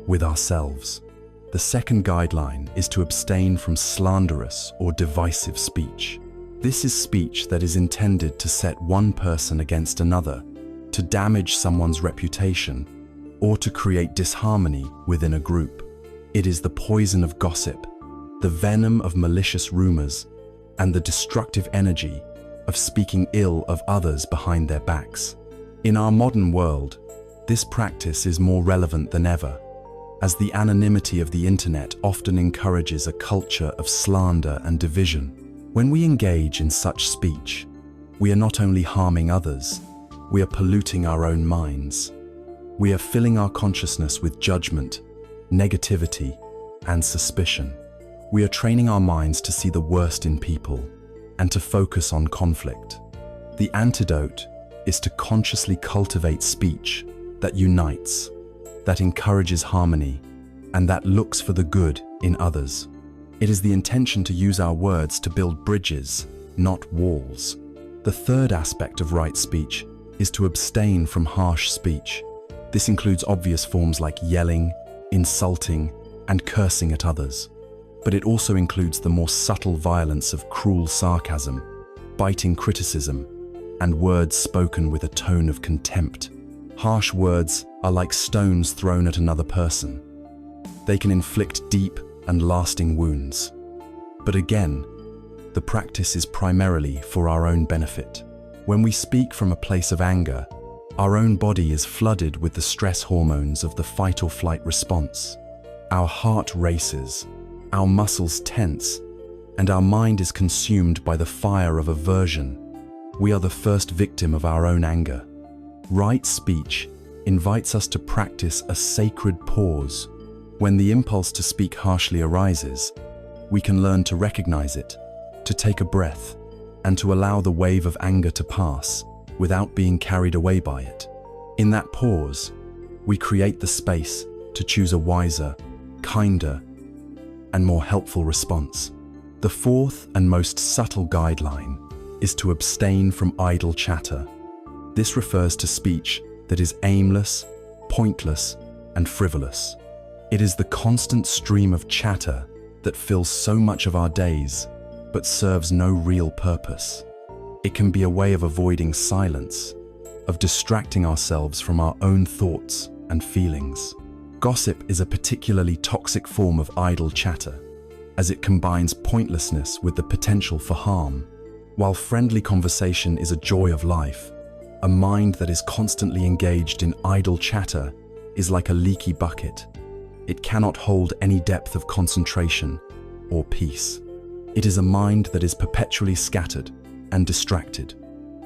with ourselves. The second guideline is to abstain from slanderous or divisive speech. This is speech that is intended to set one person against another, to damage someone's reputation, or to create disharmony within a group. It is the poison of gossip, the venom of malicious rumors, and the destructive energy of speaking ill of others behind their backs. In our modern world, this practice is more relevant than ever, as the anonymity of the internet often encourages a culture of slander and division. When we engage in such speech, we are not only harming others, we are polluting our own minds. We are filling our consciousness with judgment, negativity, and suspicion. We are training our minds to see the worst in people and to focus on conflict. The antidote is to consciously cultivate speech that unites, that encourages harmony, and that looks for the good in others. It is the intention to use our words to build bridges, not walls. The third aspect of right speech is to abstain from harsh speech. This includes obvious forms like yelling, insulting, and cursing at others. But it also includes the more subtle violence of cruel sarcasm, biting criticism, and words spoken with a tone of contempt. Harsh words are like stones thrown at another person. They can inflict deep and lasting wounds. But again, the practice is primarily for our own benefit. When we speak from a place of anger, our own body is flooded with the stress hormones of the fight or flight response. Our heart races, our muscles tense, and our mind is consumed by the fire of aversion. We are the first victim of our own anger. Right speech invites us to practice a sacred pause. When the impulse to speak harshly arises, we can learn to recognize it, to take a breath, and to allow the wave of anger to pass without being carried away by it. In that pause, we create the space to choose a wiser, kinder, and more helpful response. The fourth and most subtle guideline is to abstain from idle chatter. This refers to speech that is aimless, pointless, and frivolous. It is the constant stream of chatter that fills so much of our days, but serves no real purpose. It can be a way of avoiding silence, of distracting ourselves from our own thoughts and feelings. Gossip is a particularly toxic form of idle chatter, as it combines pointlessness with the potential for harm. While friendly conversation is a joy of life, a mind that is constantly engaged in idle chatter is like a leaky bucket. It cannot hold any depth of concentration or peace. It is a mind that is perpetually scattered and distracted.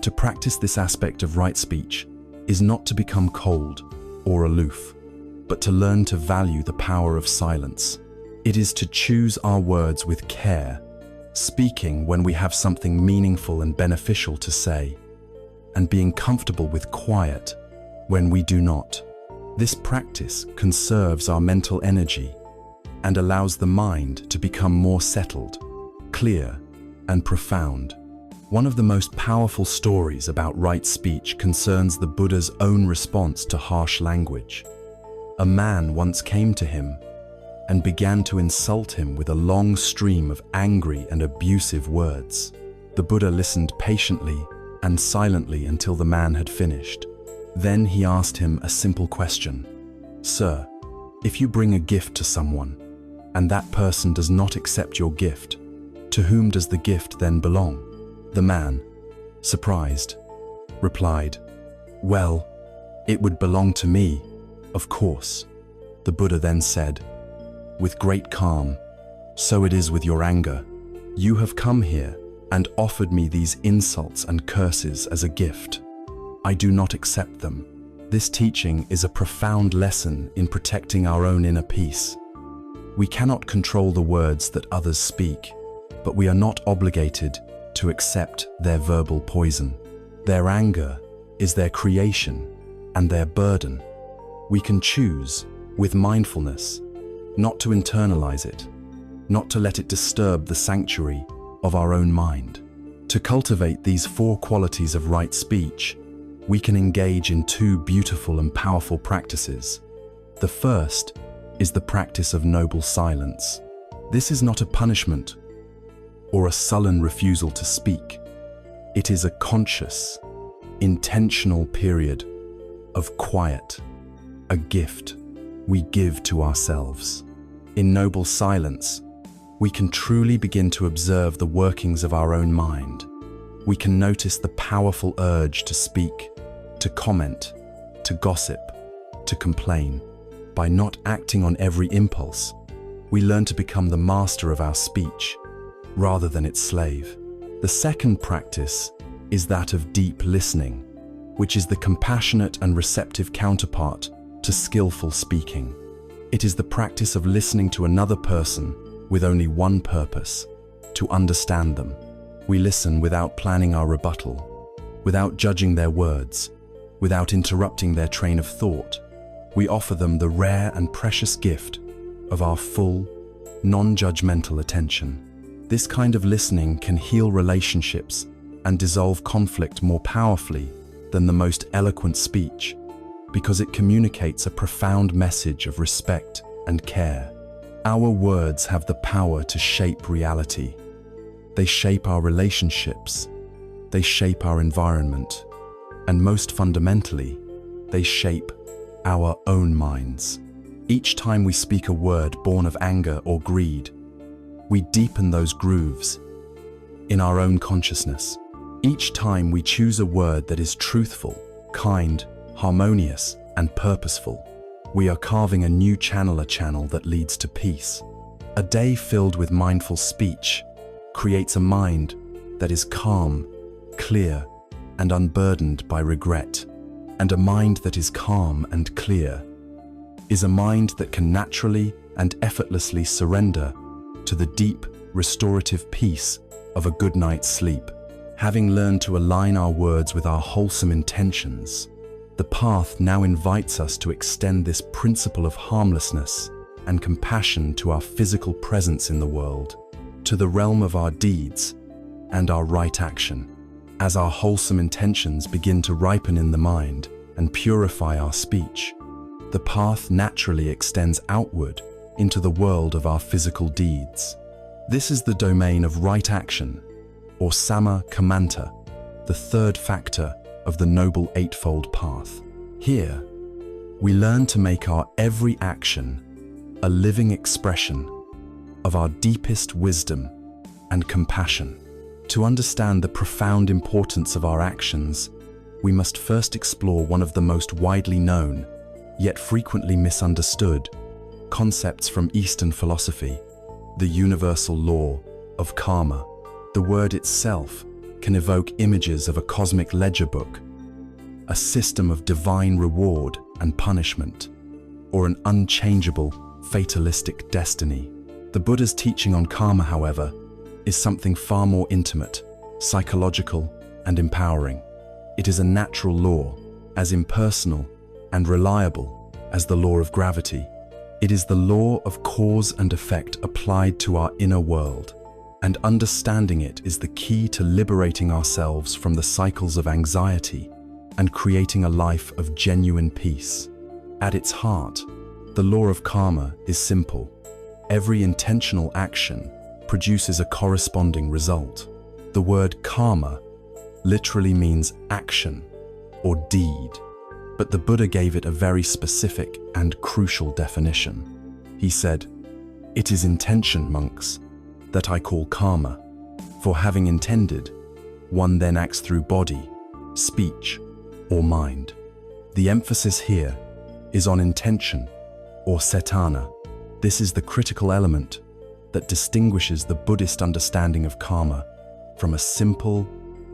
To practice this aspect of right speech is not to become cold or aloof, but to learn to value the power of silence. It is to choose our words with care, speaking when we have something meaningful and beneficial to say, and being comfortable with quiet when we do not. This practice conserves our mental energy and allows the mind to become more settled, clear, and profound. One of the most powerful stories about right speech concerns the Buddha's own response to harsh language. A man once came to him and began to insult him with a long stream of angry and abusive words. The Buddha listened patiently and silently until the man had finished. Then he asked him a simple question. "Sir, if you bring a gift to someone, and that person does not accept your gift, to whom does the gift then belong?" The man, surprised, replied, "Well, it would belong to me, of course." The Buddha then said, with great calm, "So it is with your anger. You have come here and offered me these insults and curses as a gift. I do not accept them." This teaching is a profound lesson in protecting our own inner peace. We cannot control the words that others speak, but we are not obligated to accept their verbal poison. Their anger is their creation and their burden. We can choose, with mindfulness, not to internalize it, not to let it disturb the sanctuary of our own mind. To cultivate these 4 qualities of right speech, we can engage in 2 beautiful and powerful practices. The first is the practice of noble silence. This is not a punishment or a sullen refusal to speak. It is a conscious, intentional period of quiet, a gift we give to ourselves. In noble silence, we can truly begin to observe the workings of our own mind. We can notice the powerful urge to speak, to comment, to gossip, to complain. By not acting on every impulse, we learn to become the master of our speech, rather than its slave. The second practice is that of deep listening, which is the compassionate and receptive counterpart to skillful speaking. It is the practice of listening to another person with only one purpose: to understand them. We listen without planning our rebuttal, without judging their words, without interrupting their train of thought. We offer them the rare and precious gift of our full, non-judgmental attention. This kind of listening can heal relationships and dissolve conflict more powerfully than the most eloquent speech, because it communicates a profound message of respect and care. Our words have the power to shape reality. They shape our relationships, they shape our environment, and most fundamentally, they shape our own minds. Each time we speak a word born of anger or greed, we deepen those grooves in our own consciousness. Each time we choose a word that is truthful, kind, harmonious, and purposeful, we are carving a new channel, a channel that leads to peace. A day filled with mindful speech creates a mind that is calm, clear, and unburdened by regret. And a mind that is calm and clear is a mind that can naturally and effortlessly surrender to the deep, restorative peace of a good night's sleep. Having learned to align our words with our wholesome intentions, the path now invites us to extend this principle of harmlessness and compassion to our physical presence in the world, to the realm of our deeds and our right action. As our wholesome intentions begin to ripen in the mind and purify our speech, the path naturally extends outward into the world of our physical deeds. This is the domain of right action, or Samma Kamanta, the third factor of the Noble Eightfold Path. Here, we learn to make our every action a living expression of our deepest wisdom and compassion. To understand the profound importance of our actions, we must first explore one of the most widely known, yet frequently misunderstood, concepts from Eastern philosophy: the universal law of karma. The word itself can evoke images of a cosmic ledger book, a system of divine reward and punishment, or an unchangeable, fatalistic destiny. The Buddha's teaching on karma, however, is something far more intimate, psychological, and empowering. It is a natural law, as impersonal and reliable as the law of gravity. It is the law of cause and effect applied to our inner world, and understanding it is the key to liberating ourselves from the cycles of anxiety and creating a life of genuine peace. At its heart, the law of karma is simple. Every intentional action produces a corresponding result. The word karma literally means action or deed, but the Buddha gave it a very specific and crucial definition. He said, "It is intention, monks, that I call karma, for having intended, one then acts through body, speech, or mind." The emphasis here is on intention, or cetana. This is the critical element that distinguishes the Buddhist understanding of karma from a simple,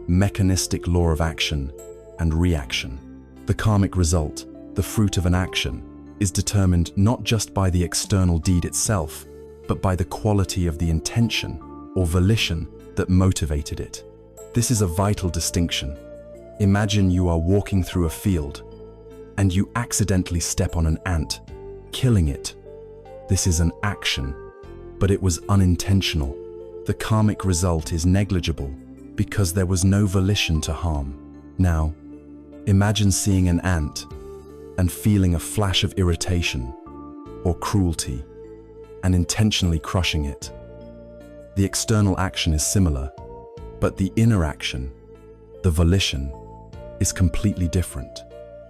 mechanistic law of action and reaction. The karmic result, the fruit of an action, is determined not just by the external deed itself, but by the quality of the intention or volition that motivated it. This is a vital distinction. Imagine you are walking through a field and you accidentally step on an ant, killing it. This is an action, but it was unintentional. the karmic result is negligible because there was no volition to harm. Now, imagine seeing an ant and feeling a flash of irritation or cruelty and intentionally crushing it. The external action is similar, but the inner action, the volition, is completely different.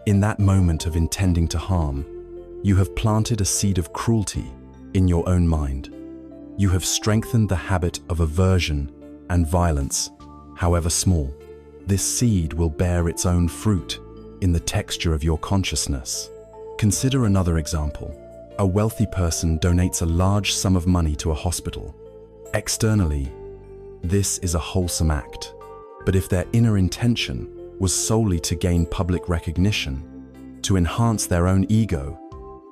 In that moment of intending to harm, you have planted a seed of cruelty in your own mind. You have strengthened the habit of aversion and violence, however small. This seed will bear its own fruit in the texture of your consciousness. Consider another example. A wealthy person donates a large sum of money to a hospital. Externally, this is a wholesome act. But if their inner intention was solely to gain public recognition, to enhance their own ego,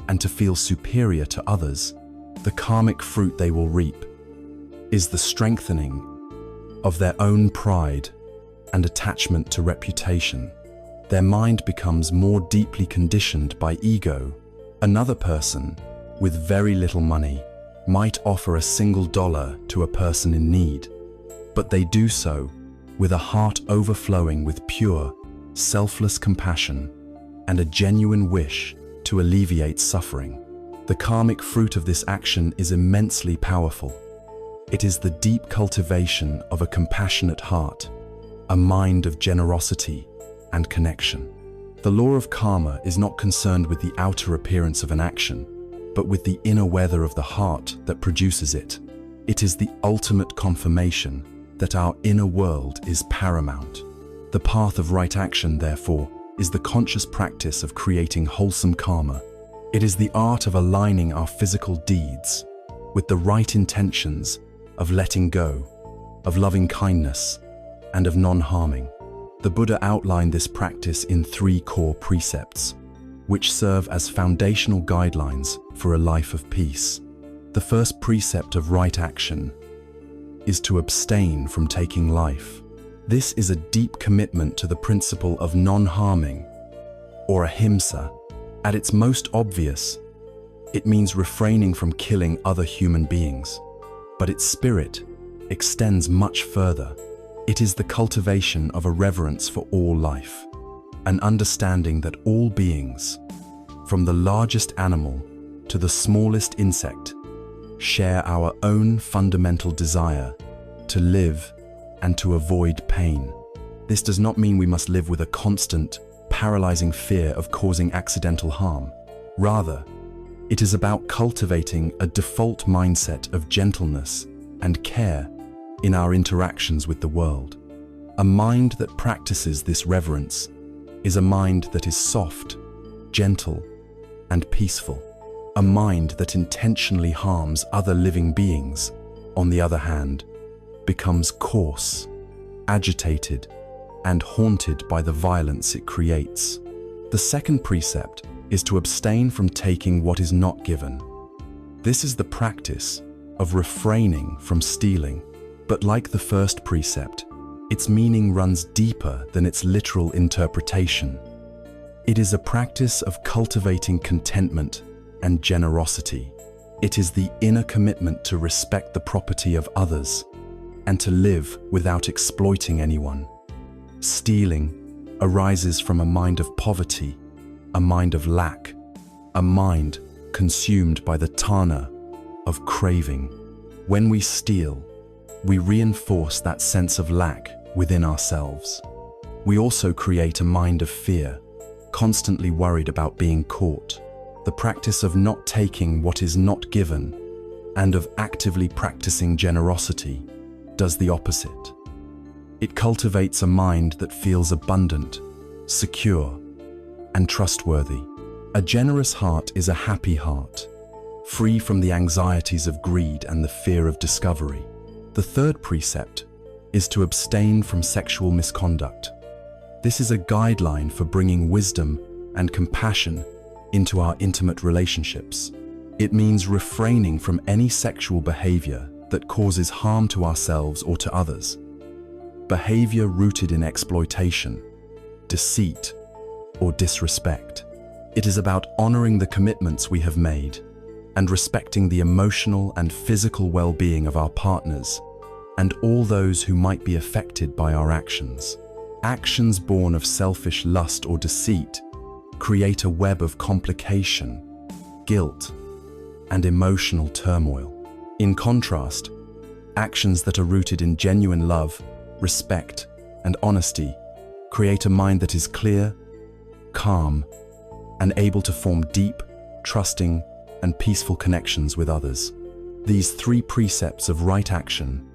and to feel superior to others, the karmic fruit they will reap is the strengthening of their own pride and attachment to reputation. Their mind becomes more deeply conditioned by ego. Another person with very little money might offer a single dollar to a person in need, but they do so with a heart overflowing with pure, selfless compassion and a genuine wish to alleviate suffering. The karmic fruit of this action is immensely powerful. It is the deep cultivation of a compassionate heart, a mind of generosity and connection. The law of karma is not concerned with the outer appearance of an action, but with the inner weather of the heart that produces it. It is the ultimate confirmation that our inner world is paramount. The path of right action, therefore, is the conscious practice of creating wholesome karma. It is the art of aligning our physical deeds with the right intentions of letting go, of loving kindness, and of non-harming. The Buddha outlined this practice in 3 core precepts, which serve as foundational guidelines for a life of peace. The first precept of right action is to abstain from taking life. This is a deep commitment to the principle of non-harming, or ahimsa. At its most obvious, it means refraining from killing other human beings, but its spirit extends much further. It is the cultivation of a reverence for all life, an understanding that all beings, from the largest animal to the smallest insect, share our own fundamental desire to live and to avoid pain. This does not mean we must live with a constant, paralyzing fear of causing accidental harm. Rather, it is about cultivating a default mindset of gentleness and care in our interactions with the world. A mind that practices this reverence is a mind that is soft, gentle, and peaceful. A mind that intentionally harms other living beings, on the other hand, becomes coarse, agitated, and haunted by the violence it creates. The second precept is to abstain from taking what is not given. This is the practice of refraining from stealing. But like the first precept, its meaning runs deeper than its literal interpretation. It is a practice of cultivating contentment and generosity. It is the inner commitment to respect the property of others and to live without exploiting anyone. Stealing arises from a mind of poverty, a mind of lack, a mind consumed by the tanha of craving. When we steal, we reinforce that sense of lack within ourselves. We also create a mind of fear, constantly worried about being caught. The practice of not taking what is not given and of actively practicing generosity does the opposite. It cultivates a mind that feels abundant, secure, and trustworthy. A generous heart is a happy heart, free from the anxieties of greed and the fear of discovery. The third precept is to abstain from sexual misconduct. This is a guideline for bringing wisdom and compassion into our intimate relationships. It means refraining from any sexual behavior that causes harm to ourselves or to others. Behavior rooted in exploitation, deceit, or disrespect. It is about honoring the commitments we have made and respecting the emotional and physical well-being of our partners and all those who might be affected by our actions. Actions born of selfish lust or deceit create a web of complication, guilt, and emotional turmoil. In contrast, actions that are rooted in genuine love, respect, and honesty create a mind that is clear, calm, and able to form deep, trusting, and peaceful connections with others. These three precepts of right action,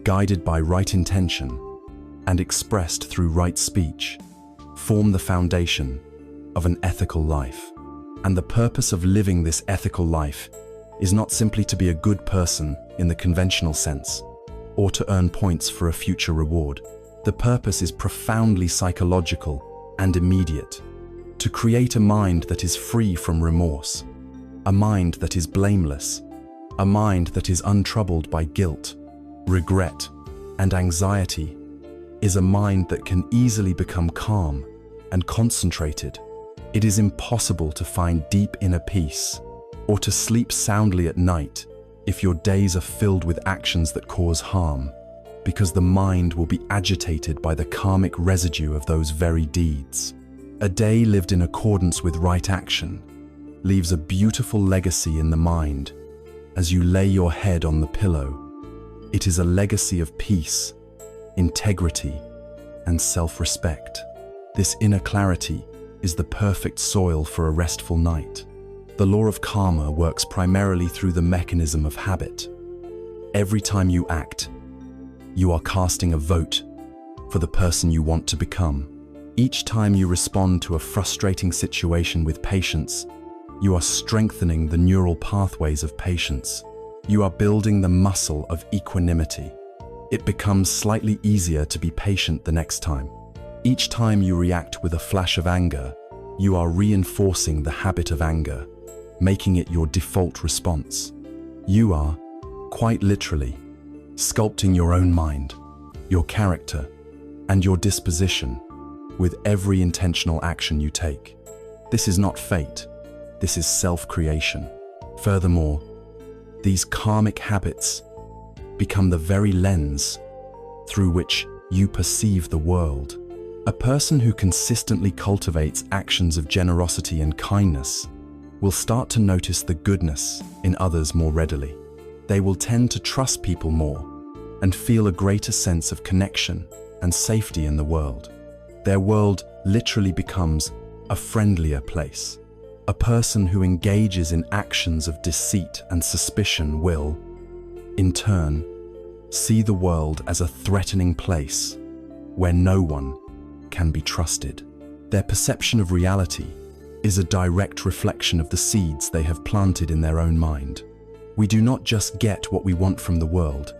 guided by right intention, and expressed through right speech, form the foundation of an ethical life. And the purpose of living this ethical life is not simply to be a good person in the conventional sense, or to earn points for a future reward. The purpose is profoundly psychological and immediate: to create a mind that is free from remorse, a mind that is blameless, a mind that is untroubled by guilt, regret, and anxiety, is a mind that can easily become calm and concentrated. It is impossible to find deep inner peace or to sleep soundly at night if your days are filled with actions that cause harm, because the mind will be agitated by the karmic residue of those very deeds. A day lived in accordance with right action leaves a beautiful legacy in the mind as you lay your head on the pillow. It is a legacy of peace, integrity, and self-respect. This inner clarity is the perfect soil for a restful night. The law of karma works primarily through the mechanism of habit. Every time you act, you are casting a vote for the person you want to become. Each time you respond to a frustrating situation with patience, you are strengthening the neural pathways of patience. You are building the muscle of equanimity. It becomes slightly easier to be patient the next time. Each time you react with a flash of anger, you are reinforcing the habit of anger, making it your default response. You are, quite literally, sculpting your own mind, your character, and your disposition with every intentional action you take. This is not fate. This is self-creation. Furthermore, these karmic habits become the very lens through which you perceive the world. A person who consistently cultivates actions of generosity and kindness will start to notice the goodness in others more readily. They will tend to trust people more and feel a greater sense of connection and safety in the world. Their world literally becomes a friendlier place. A person who engages in actions of deceit and suspicion will, in turn, see the world as a threatening place where no one can be trusted. Their perception of reality is a direct reflection of the seeds they have planted in their own mind. We do not just get what we want from the world,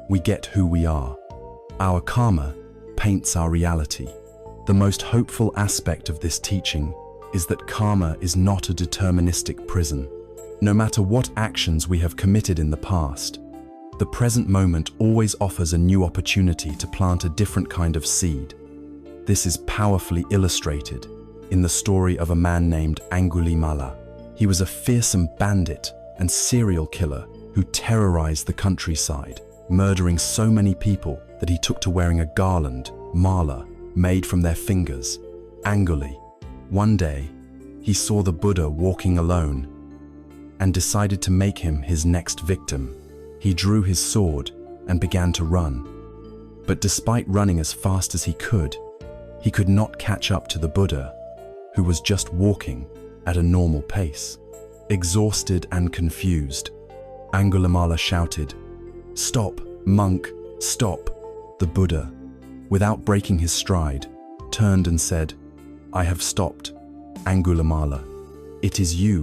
we get who we are. Our karma paints our reality. The most hopeful aspect of this teaching is that karma is not a deterministic prison. No matter what actions we have committed in the past, the present moment always offers a new opportunity to plant a different kind of seed. This is powerfully illustrated in the story of a man named Angulimala. He was a fearsome bandit and serial killer who terrorized the countryside, murdering so many people that he took to wearing a garland, mala, made from their fingers, Anguli. One day, he saw the Buddha walking alone and decided to make him his next victim. He drew his sword and began to run. But despite running as fast as he could not catch up to the Buddha, who was just walking at a normal pace. Exhausted and confused, Angulimala shouted, "Stop, monk, stop!" The Buddha, without breaking his stride, turned and said, "I have stopped, Angulimala. It is you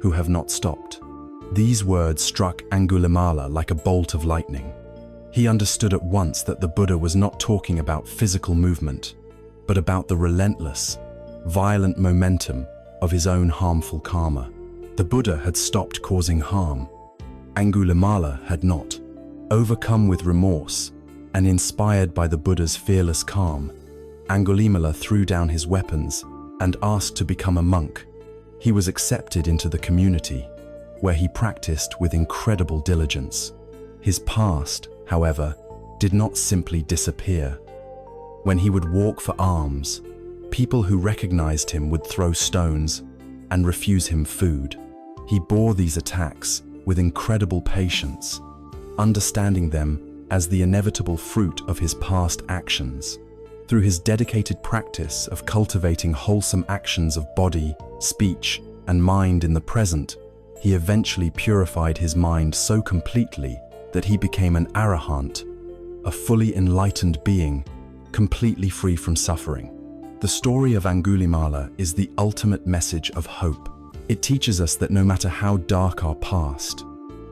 who have not stopped." These words struck Angulimala like a bolt of lightning. He understood at once that the Buddha was not talking about physical movement, but about the relentless, violent momentum of his own harmful karma. The Buddha had stopped causing harm. Angulimala had not. Overcome with remorse and inspired by the Buddha's fearless calm, Angulimala threw down his weapons and asked to become a monk. He was accepted into the community, where he practiced with incredible diligence. His past, however, did not simply disappear. When he would walk for alms, people who recognized him would throw stones and refuse him food. He bore these attacks with incredible patience, understanding them as the inevitable fruit of his past actions. Through his dedicated practice of cultivating wholesome actions of body, speech, and mind in the present, he eventually purified his mind so completely that he became an arahant, a fully enlightened being, completely free from suffering. The story of Angulimala is the ultimate message of hope. It teaches us that no matter how dark our past,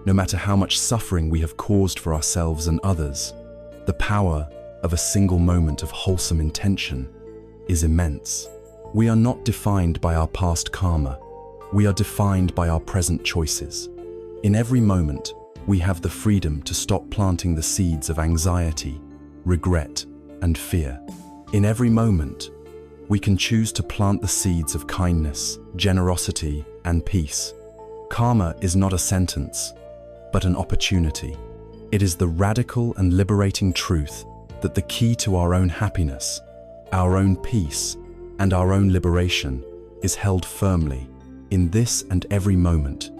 no matter how much suffering we have caused for ourselves and others, the power of a single moment of wholesome intention is immense. We are not defined by our past karma. We are defined by our present choices. In every moment, we have the freedom to stop planting the seeds of anxiety, regret, and fear. In every moment, we can choose to plant the seeds of kindness, generosity, and peace. Karma is not a sentence, but an opportunity. It is the radical and liberating truth that the key to our own happiness, our own peace, and our own liberation is held firmly in this and every moment,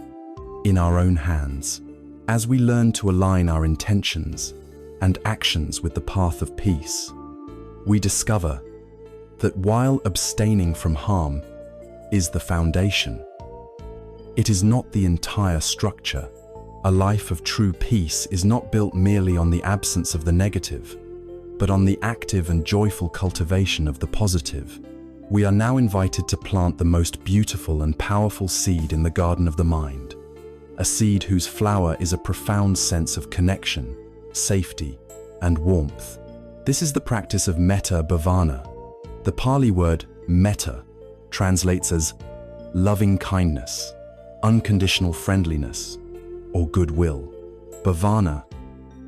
in our own hands. As we learn to align our intentions and actions with the path of peace, we discover that while abstaining from harm is the foundation, it is not the entire structure. A life of true peace is not built merely on the absence of the negative, but on the active and joyful cultivation of the positive. We are now invited to plant the most beautiful and powerful seed in the garden of the mind, a seed whose flower is a profound sense of connection, safety, and warmth. This is the practice of metta bhavana. The Pali word metta translates as loving kindness, unconditional friendliness, or goodwill. Bhavana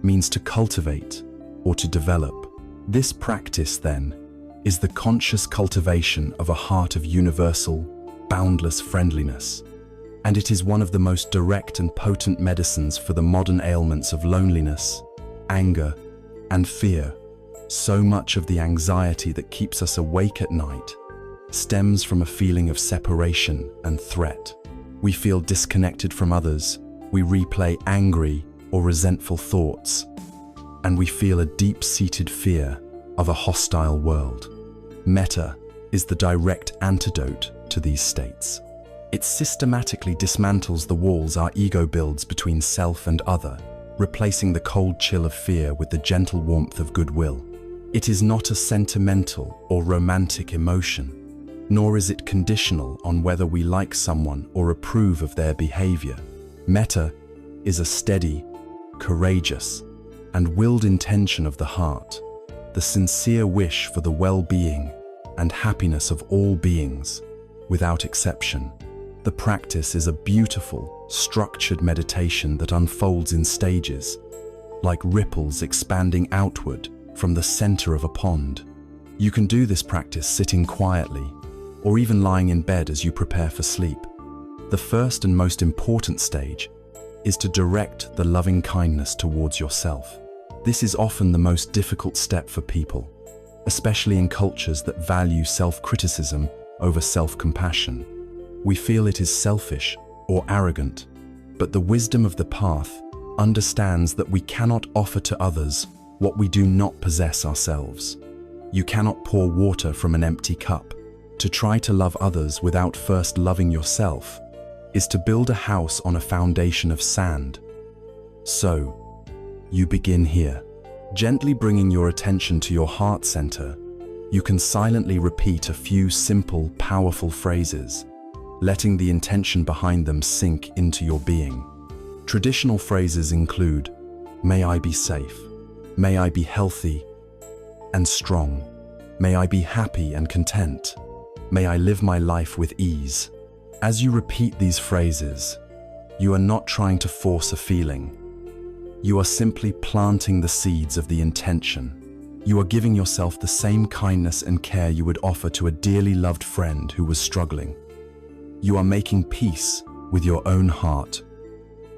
means to cultivate or to develop. This practice, then, is the conscious cultivation of a heart of universal, boundless friendliness, and it is one of the most direct and potent medicines for the modern ailments of loneliness, anger, and fear. So much of the anxiety that keeps us awake at night stems from a feeling of separation and threat. We feel disconnected from others, we replay angry or resentful thoughts, and we feel a deep-seated fear of a hostile world. Metta is the direct antidote to these states. It systematically dismantles the walls our ego builds between self and other, replacing the cold chill of fear with the gentle warmth of goodwill. It is not a sentimental or romantic emotion, nor is it conditional on whether we like someone or approve of their behavior. Metta is a steady, courageous, and willed intention of the heart, the sincere wish for the well-being and happiness of all beings, without exception. The practice is a beautiful, structured meditation that unfolds in stages, like ripples expanding outward from the center of a pond. You can do this practice sitting quietly, or even lying in bed as you prepare for sleep. The first and most important stage is to direct the loving kindness towards yourself. This is often the most difficult step for people, especially in cultures that value self-criticism over self-compassion. We feel it is selfish or arrogant, but the wisdom of the path understands that we cannot offer to others what we do not possess ourselves. You cannot pour water from an empty cup. To try to love others without first loving yourself is to build a house on a foundation of sand. So, you begin here. Gently bringing your attention to your heart center, you can silently repeat a few simple, powerful phrases, letting the intention behind them sink into your being. Traditional phrases include, "May I be safe," "May I be healthy and strong," "May I be happy and content," "May I live my life with ease." As you repeat these phrases, you are not trying to force a feeling. You are simply planting the seeds of the intention. You are giving yourself the same kindness and care you would offer to a dearly loved friend who was struggling. You are making peace with your own heart,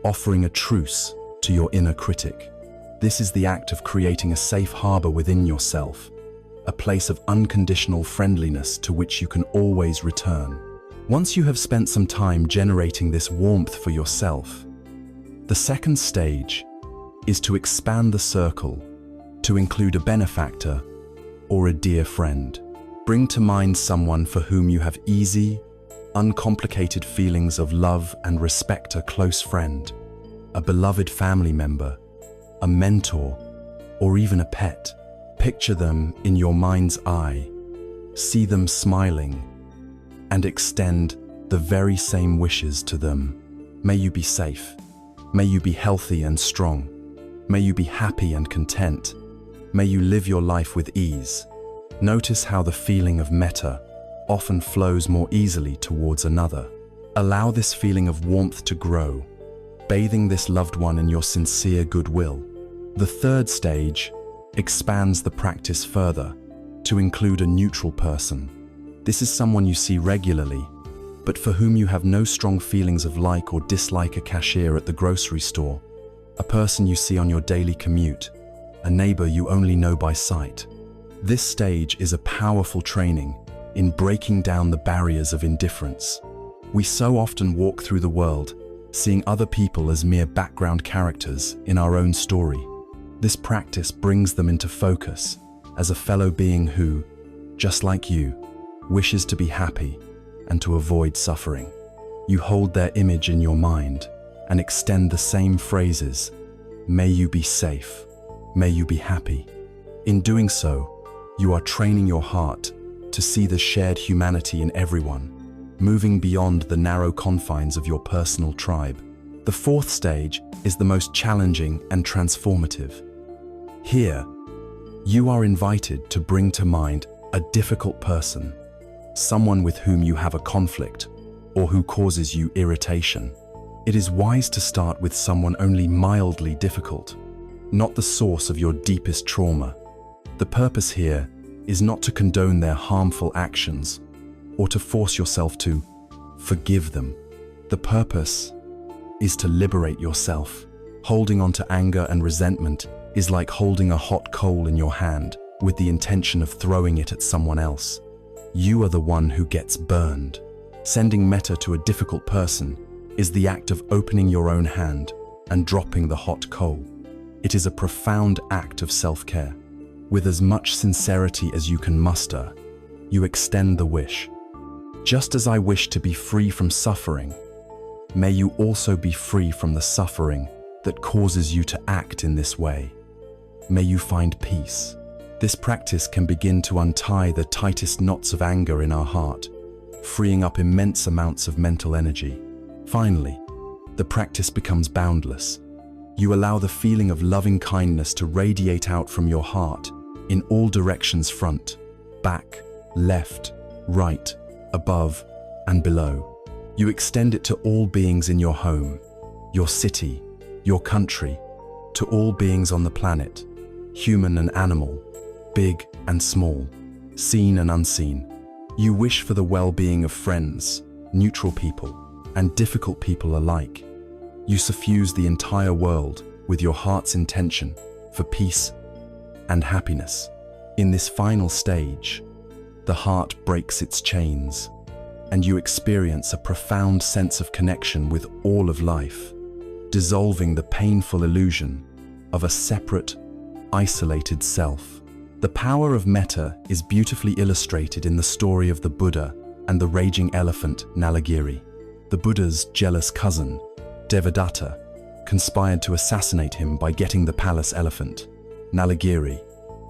offering a truce to your inner critic. This is the act of creating a safe harbor within yourself, a place of unconditional friendliness to which you can always return. Once you have spent some time generating this warmth for yourself, the second stage is to expand the circle to include a benefactor or a dear friend. Bring to mind someone for whom you have easy, uncomplicated feelings of love and respect, a close friend, a beloved family member, a mentor, or even a pet. Picture them in your mind's eye, see them smiling, and extend the very same wishes to them. May you be safe. May you be healthy and strong. May you be happy and content. May you live your life with ease. Notice how the feeling of metta often flows more easily towards another. Allow this feeling of warmth to grow, bathing this loved one in your sincere goodwill. The third stage expands the practice further to include a neutral person. This is someone you see regularly, but for whom you have no strong feelings of like or dislike: a cashier at the grocery store, a person you see on your daily commute, a neighbor you only know by sight. This stage is a powerful training in breaking down the barriers of indifference. We so often walk through the world seeing other people as mere background characters in our own story. This practice brings them into focus as a fellow being who, just like you, wishes to be happy and to avoid suffering. You hold their image in your mind and extend the same phrases: may you be safe, may you be happy. In doing so, you are training your heart to see the shared humanity in everyone, moving beyond the narrow confines of your personal tribe. The fourth stage is the most challenging and transformative. Here, you are invited to bring to mind a difficult person, someone with whom you have a conflict or who causes you irritation. It is wise to start with someone only mildly difficult, not the source of your deepest trauma. The purpose here is not to condone their harmful actions or to force yourself to forgive them. The purpose is to liberate yourself. Holding on to anger and resentment is like holding a hot coal in your hand with the intention of throwing it at someone else. You are the one who gets burned. Sending metta to a difficult person is the act of opening your own hand and dropping the hot coal. It is a profound act of self-care. With as much sincerity as you can muster, you extend the wish: just as I wish to be free from suffering, may you also be free from the suffering that causes you to act in this way. May you find peace. This practice can begin to untie the tightest knots of anger in our heart, freeing up immense amounts of mental energy. Finally, the practice becomes boundless. You allow the feeling of loving kindness to radiate out from your heart in all directions: front, back, left, right, above, and below. You extend it to all beings in your home, your city, your country, to all beings on the planet, human and animal, big and small, seen and unseen. You wish for the well-being of friends, neutral people, and difficult people alike. You suffuse the entire world with your heart's intention for peace and happiness. In this final stage, the heart breaks its chains, and you experience a profound sense of connection with all of life, dissolving the painful illusion of a separate, isolated self. The power of metta is beautifully illustrated in the story of the Buddha and the raging elephant Nalagiri. The Buddha's jealous cousin, Devadatta, conspired to assassinate him by getting the palace elephant, Nalagiri,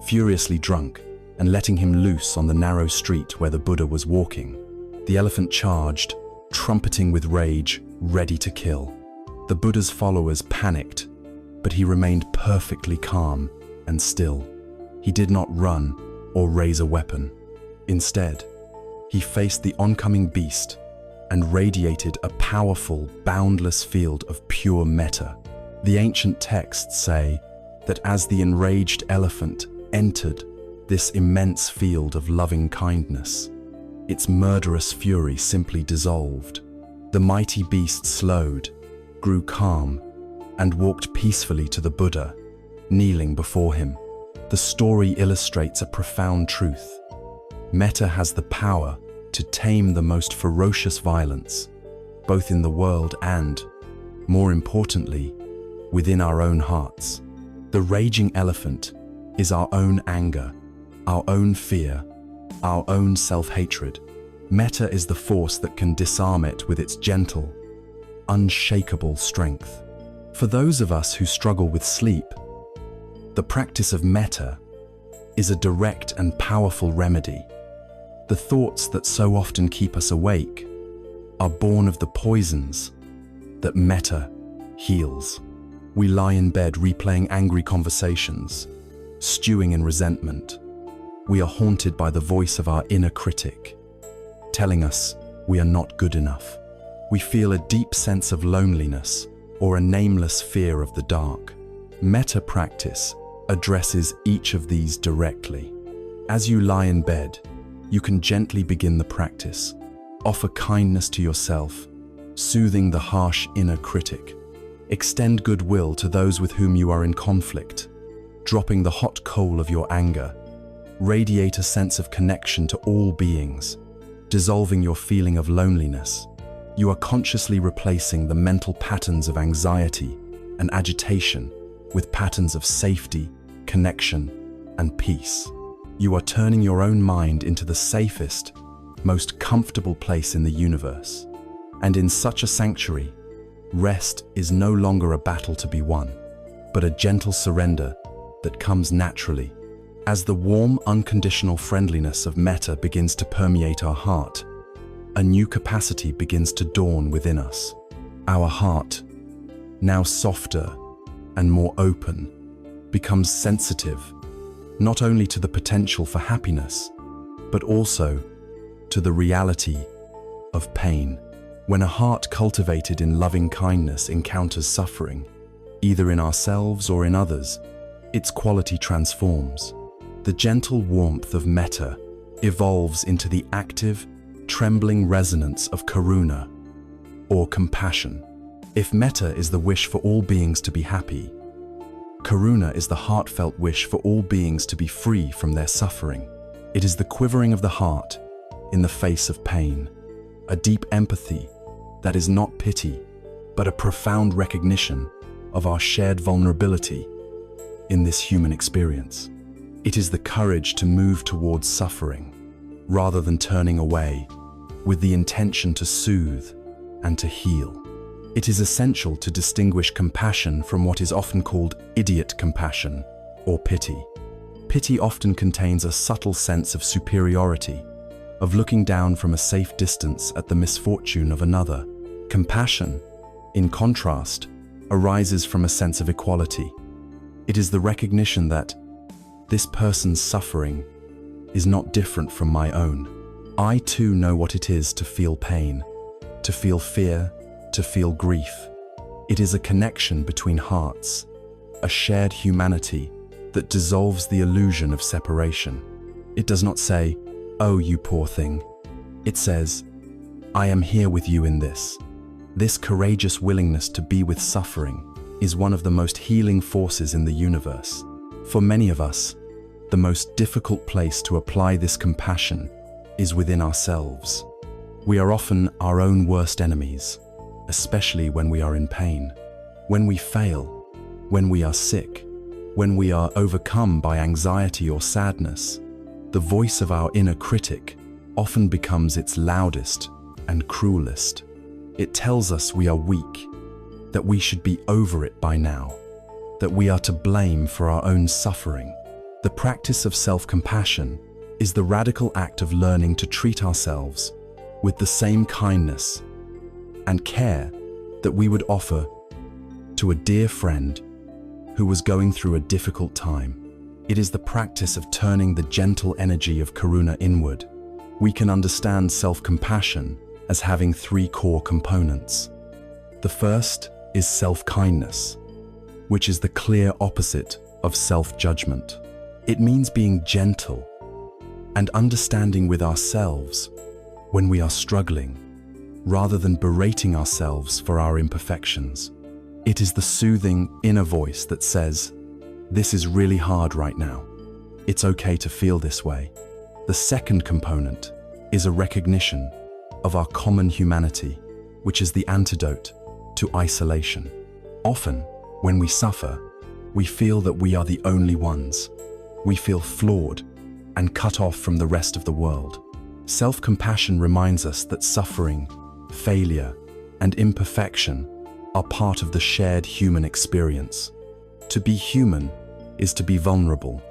furiously drunk and letting him loose on the narrow street where the Buddha was walking. The elephant charged, trumpeting with rage, ready to kill. The Buddha's followers panicked, but he remained perfectly calm and still. He did not run or raise a weapon. Instead, he faced the oncoming beast and radiated a powerful, boundless field of pure metta. The ancient texts say that as the enraged elephant entered this immense field of loving kindness, its murderous fury simply dissolved. The mighty beast slowed, grew calm, and walked peacefully to the Buddha, kneeling before him. The story illustrates a profound truth. Metta has the power to tame the most ferocious violence, both in the world and, more importantly, within our own hearts. The raging elephant is our own anger, our own fear, our own self-hatred. Metta is the force that can disarm it with its gentle, unshakable strength. For those of us who struggle with sleep, the practice of metta is a direct and powerful remedy. The thoughts that so often keep us awake are born of the poisons that metta heals. We lie in bed replaying angry conversations, stewing in resentment. We are haunted by the voice of our inner critic, telling us we are not good enough. We feel a deep sense of loneliness or a nameless fear of the dark. Metta practice addresses each of these directly. As you lie in bed, you can gently begin the practice. Offer kindness to yourself, soothing the harsh inner critic. Extend goodwill to those with whom you are in conflict, dropping the hot coal of your anger. Radiate a sense of connection to all beings, dissolving your feeling of loneliness. You are consciously replacing the mental patterns of anxiety and agitation with patterns of safety, connection, and peace. You are turning your own mind into the safest, most comfortable place in the universe. And in such a sanctuary, rest is no longer a battle to be won, but a gentle surrender that comes naturally. As the warm, unconditional friendliness of metta begins to permeate our heart, a new capacity begins to dawn within us. Our heart, now softer and more open, becomes sensitive not only to the potential for happiness, but also to the reality of pain. When a heart cultivated in loving kindness encounters suffering, either in ourselves or in others, its quality transforms. The gentle warmth of metta evolves into the active, trembling resonance of karuna, or compassion. If metta is the wish for all beings to be happy, karuna is the heartfelt wish for all beings to be free from their suffering. It is the quivering of the heart in the face of pain, a deep empathy that is not pity, but a profound recognition of our shared vulnerability in this human experience. It is the courage to move towards suffering, rather than turning away, with the intention to soothe and to heal. It is essential to distinguish compassion from what is often called idiot compassion or pity. Pity often contains a subtle sense of superiority, of looking down from a safe distance at the misfortune of another. Compassion, in contrast, arises from a sense of equality. It is the recognition that this person's suffering is not different from my own. I too know what it is to feel pain, to feel fear, to feel grief. It is a connection between hearts, a shared humanity that dissolves the illusion of separation. It does not say, "Oh, you poor thing." It says, "I am here with you in this." This courageous willingness to be with suffering is one of the most healing forces in the universe. For many of us, the most difficult place to apply this compassion is within ourselves. We are often our own worst enemies, especially when we are in pain. When we fail, when we are sick, when we are overcome by anxiety or sadness, the voice of our inner critic often becomes its loudest and cruelest. It tells us we are weak, that we should be over it by now, that we are to blame for our own suffering. The practice of self-compassion is the radical act of learning to treat ourselves with the same kindness and care that we would offer to a dear friend who was going through a difficult time. It is the practice of turning the gentle energy of karuna inward. We can understand self-compassion as having three core components. The first is self-kindness, which is the clear opposite of self-judgment. It means being gentle and understanding with ourselves when we are struggling, rather than berating ourselves for our imperfections. It is the soothing inner voice that says, This is really hard right now. It's okay to feel this way. The second component is a recognition of our common humanity, which is the antidote to isolation. Often, when we suffer, we feel that we are the only ones. We feel flawed and cut off from the rest of the world. Self-compassion reminds us that suffering, failure, and imperfection are part of the shared human experience. To be human is to be vulnerable.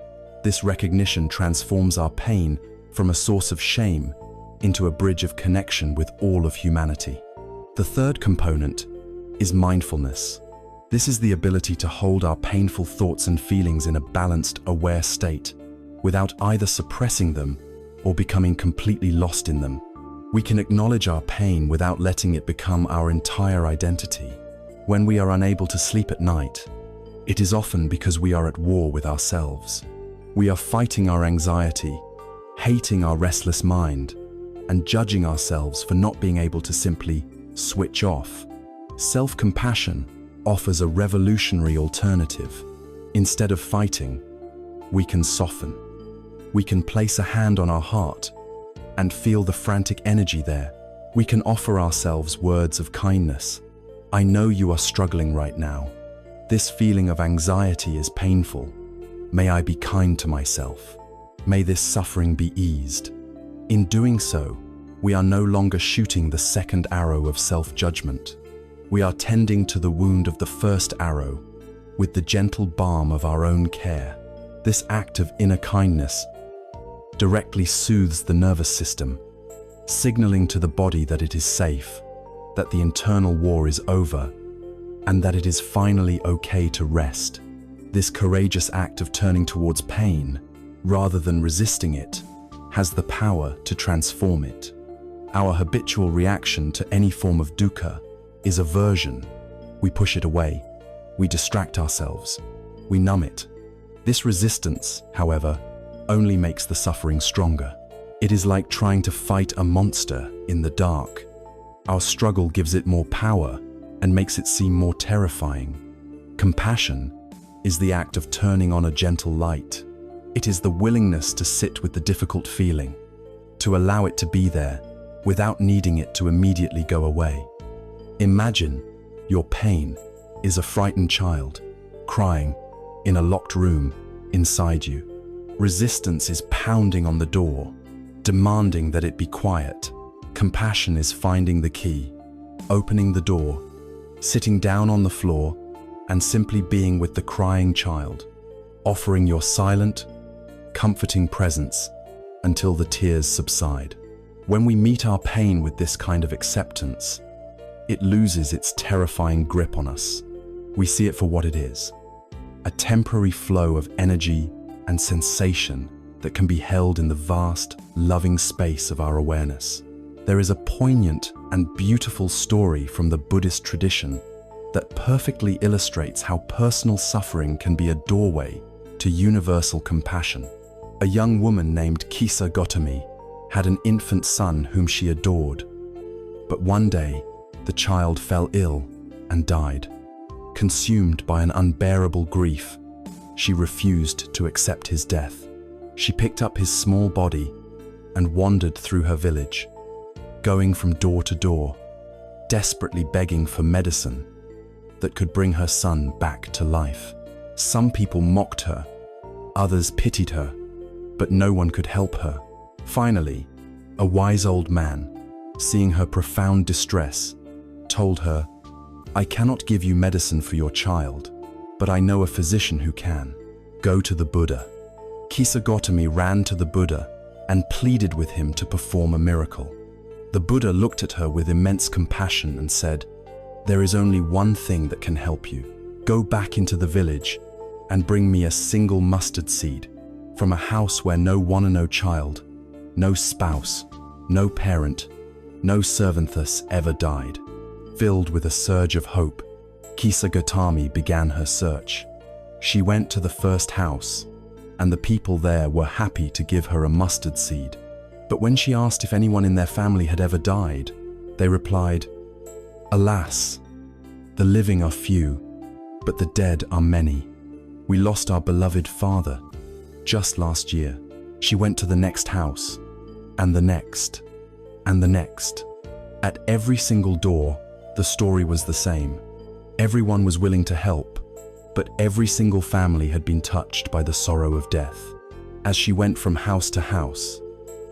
This recognition transforms our pain from a source of shame into a bridge of connection with all of humanity. The third component is mindfulness. This is the ability to hold our painful thoughts and feelings in a balanced, aware state, without either suppressing them or becoming completely lost in them. We can acknowledge our pain without letting it become our entire identity. When we are unable to sleep at night, it is often because we are at war with ourselves. We are fighting our anxiety, hating our restless mind, and judging ourselves for not being able to simply switch off. Self-compassion offers a revolutionary alternative. Instead of fighting, we can soften. We can place a hand on our heart and feel the frantic energy there. We can offer ourselves words of kindness. I know you are struggling right now. This feeling of anxiety is painful. May I be kind to myself. May this suffering be eased. In doing so, we are no longer shooting the second arrow of self-judgment. We are tending to the wound of the first arrow with the gentle balm of our own care. This act of inner kindness directly soothes the nervous system, signaling to the body that it is safe, that the internal war is over, and that it is finally okay to rest. This courageous act of turning towards pain, rather than resisting it, has the power to transform it. Our habitual reaction to any form of dukkha is aversion. We push it away. We distract ourselves. We numb it. This resistance, however, only makes the suffering stronger. It is like trying to fight a monster in the dark. Our struggle gives it more power and makes it seem more terrifying. Compassion is the act of turning on a gentle light. It is the willingness to sit with the difficult feeling, to allow it to be there without needing it to immediately go away. Imagine your pain is a frightened child, crying in a locked room inside you. Resistance is pounding on the door, demanding that it be quiet. Compassion is finding the key, opening the door, sitting down on the floor, and simply being with the crying child, offering your silent, comforting presence until the tears subside. When we meet our pain with this kind of acceptance, it loses its terrifying grip on us. We see it for what it is, a temporary flow of energy and sensation that can be held in the vast, loving space of our awareness. There is a poignant and beautiful story from the Buddhist tradition that perfectly illustrates how personal suffering can be a doorway to universal compassion. A young woman named Kisa Gotami had an infant son whom she adored. But one day, the child fell ill and died. Consumed by an unbearable grief, she refused to accept his death. She picked up his small body and wandered through her village, going from door to door, desperately begging for medicine that could bring her son back to life. Some people mocked her, others pitied her, but no one could help her. Finally, a wise old man, seeing her profound distress, told her, "I cannot give you medicine for your child, but I know a physician who can. Go to the Buddha." Kisa Gotami ran to the Buddha and pleaded with him to perform a miracle. The Buddha looked at her with immense compassion and said, "There is only one thing that can help you. Go back into the village and bring me a single mustard seed from a house where no one and no child, no spouse, no parent, no servantess ever died." Filled with a surge of hope, Kisa Gotami began her search. She went to the first house, and the people there were happy to give her a mustard seed. But when she asked if anyone in their family had ever died, they replied, "Alas, the living are few, but the dead are many." We lost our beloved father just last year. She went to the next house, and the next, and the next. At every single door, the story was the same. Everyone was willing to help, but every single family had been touched by the sorrow of death. As she went from house to house,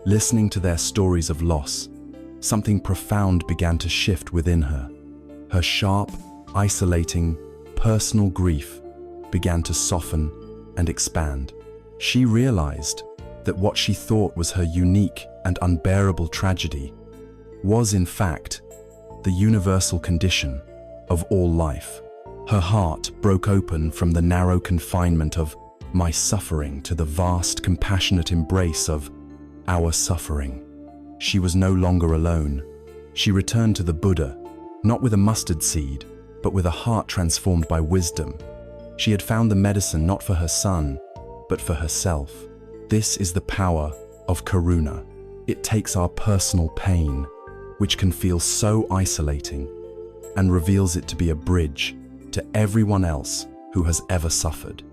listening to their stories of loss, something profound began to shift within her. Her sharp, isolating, personal grief began to soften and expand. She realized that what she thought was her unique and unbearable tragedy was, in fact, the universal condition of all life. Her heart broke open from the narrow confinement of my suffering to the vast, compassionate embrace of our suffering. She was no longer alone. She returned to the Buddha, not with a mustard seed, but with a heart transformed by wisdom. She had found the medicine not for her son, but for herself. This is the power of karuna. It takes our personal pain, which can feel so isolating, and reveals it to be a bridge to everyone else who has ever suffered.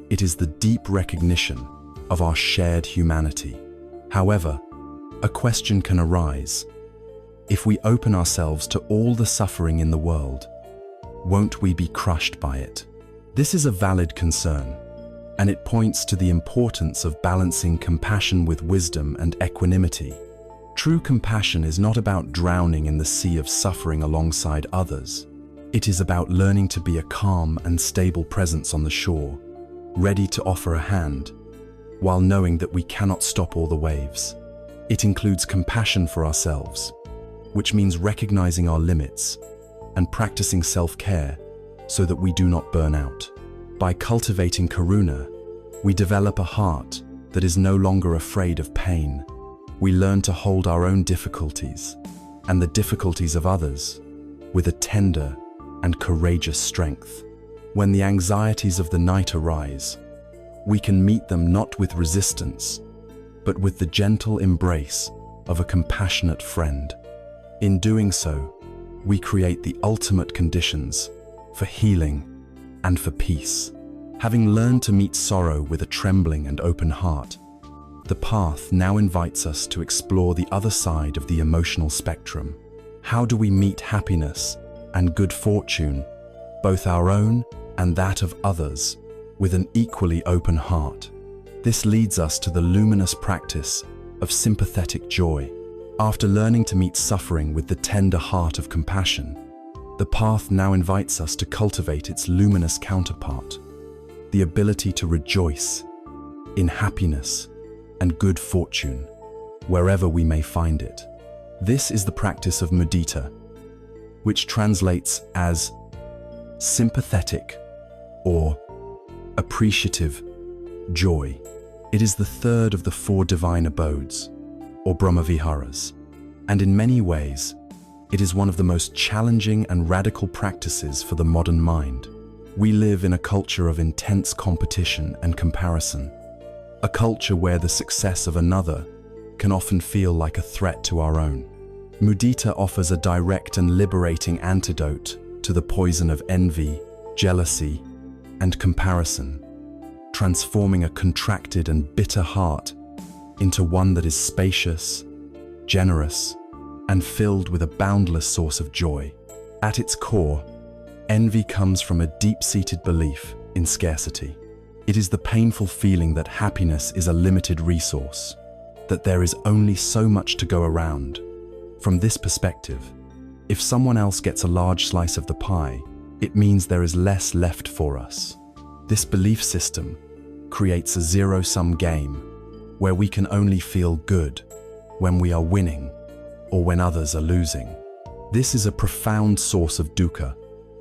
It is the deep recognition of our shared humanity. However, a question can arise. If we open ourselves to all the suffering in the world, won't we be crushed by it? This is a valid concern, and it points to the importance of balancing compassion with wisdom and equanimity. True compassion is not about drowning in the sea of suffering alongside others. It is about learning to be a calm and stable presence on the shore, ready to offer a hand, while knowing that we cannot stop all the waves. It includes compassion for ourselves, which means recognizing our limits and practicing self-care so that we do not burn out. By cultivating karuna, we develop a heart that is no longer afraid of pain. We learn to hold our own difficulties and the difficulties of others with a tender and courageous strength. When the anxieties of the night arise, we can meet them not with resistance, but with the gentle embrace of a compassionate friend. In doing so, we create the ultimate conditions for healing and for peace. Having learned to meet sorrow with a trembling and open heart, the path now invites us to explore the other side of the emotional spectrum. How do we meet happiness and good fortune, both our own and that of others, with an equally open heart? This leads us to the luminous practice of sympathetic joy. After learning to meet suffering with the tender heart of compassion, the path now invites us to cultivate its luminous counterpart, the ability to rejoice in happiness and good fortune, wherever we may find it. This is the practice of mudita, which translates as sympathetic or appreciative joy. It is the third of the 4 divine abodes, or Brahmaviharas, and in many ways, it is one of the most challenging and radical practices for the modern mind. We live in a culture of intense competition and comparison, a culture where the success of another can often feel like a threat to our own. Mudita offers a direct and liberating antidote to the poison of envy, jealousy, and comparison, transforming a contracted and bitter heart into one that is spacious, generous, and filled with a boundless source of joy. At its core, envy comes from a deep-seated belief in scarcity. It is the painful feeling that happiness is a limited resource, that there is only so much to go around. From this perspective, if someone else gets a large slice of the pie, it means there is less left for us. This belief system creates a zero-sum game where we can only feel good when we are winning or when others are losing. This is a profound source of dukkha,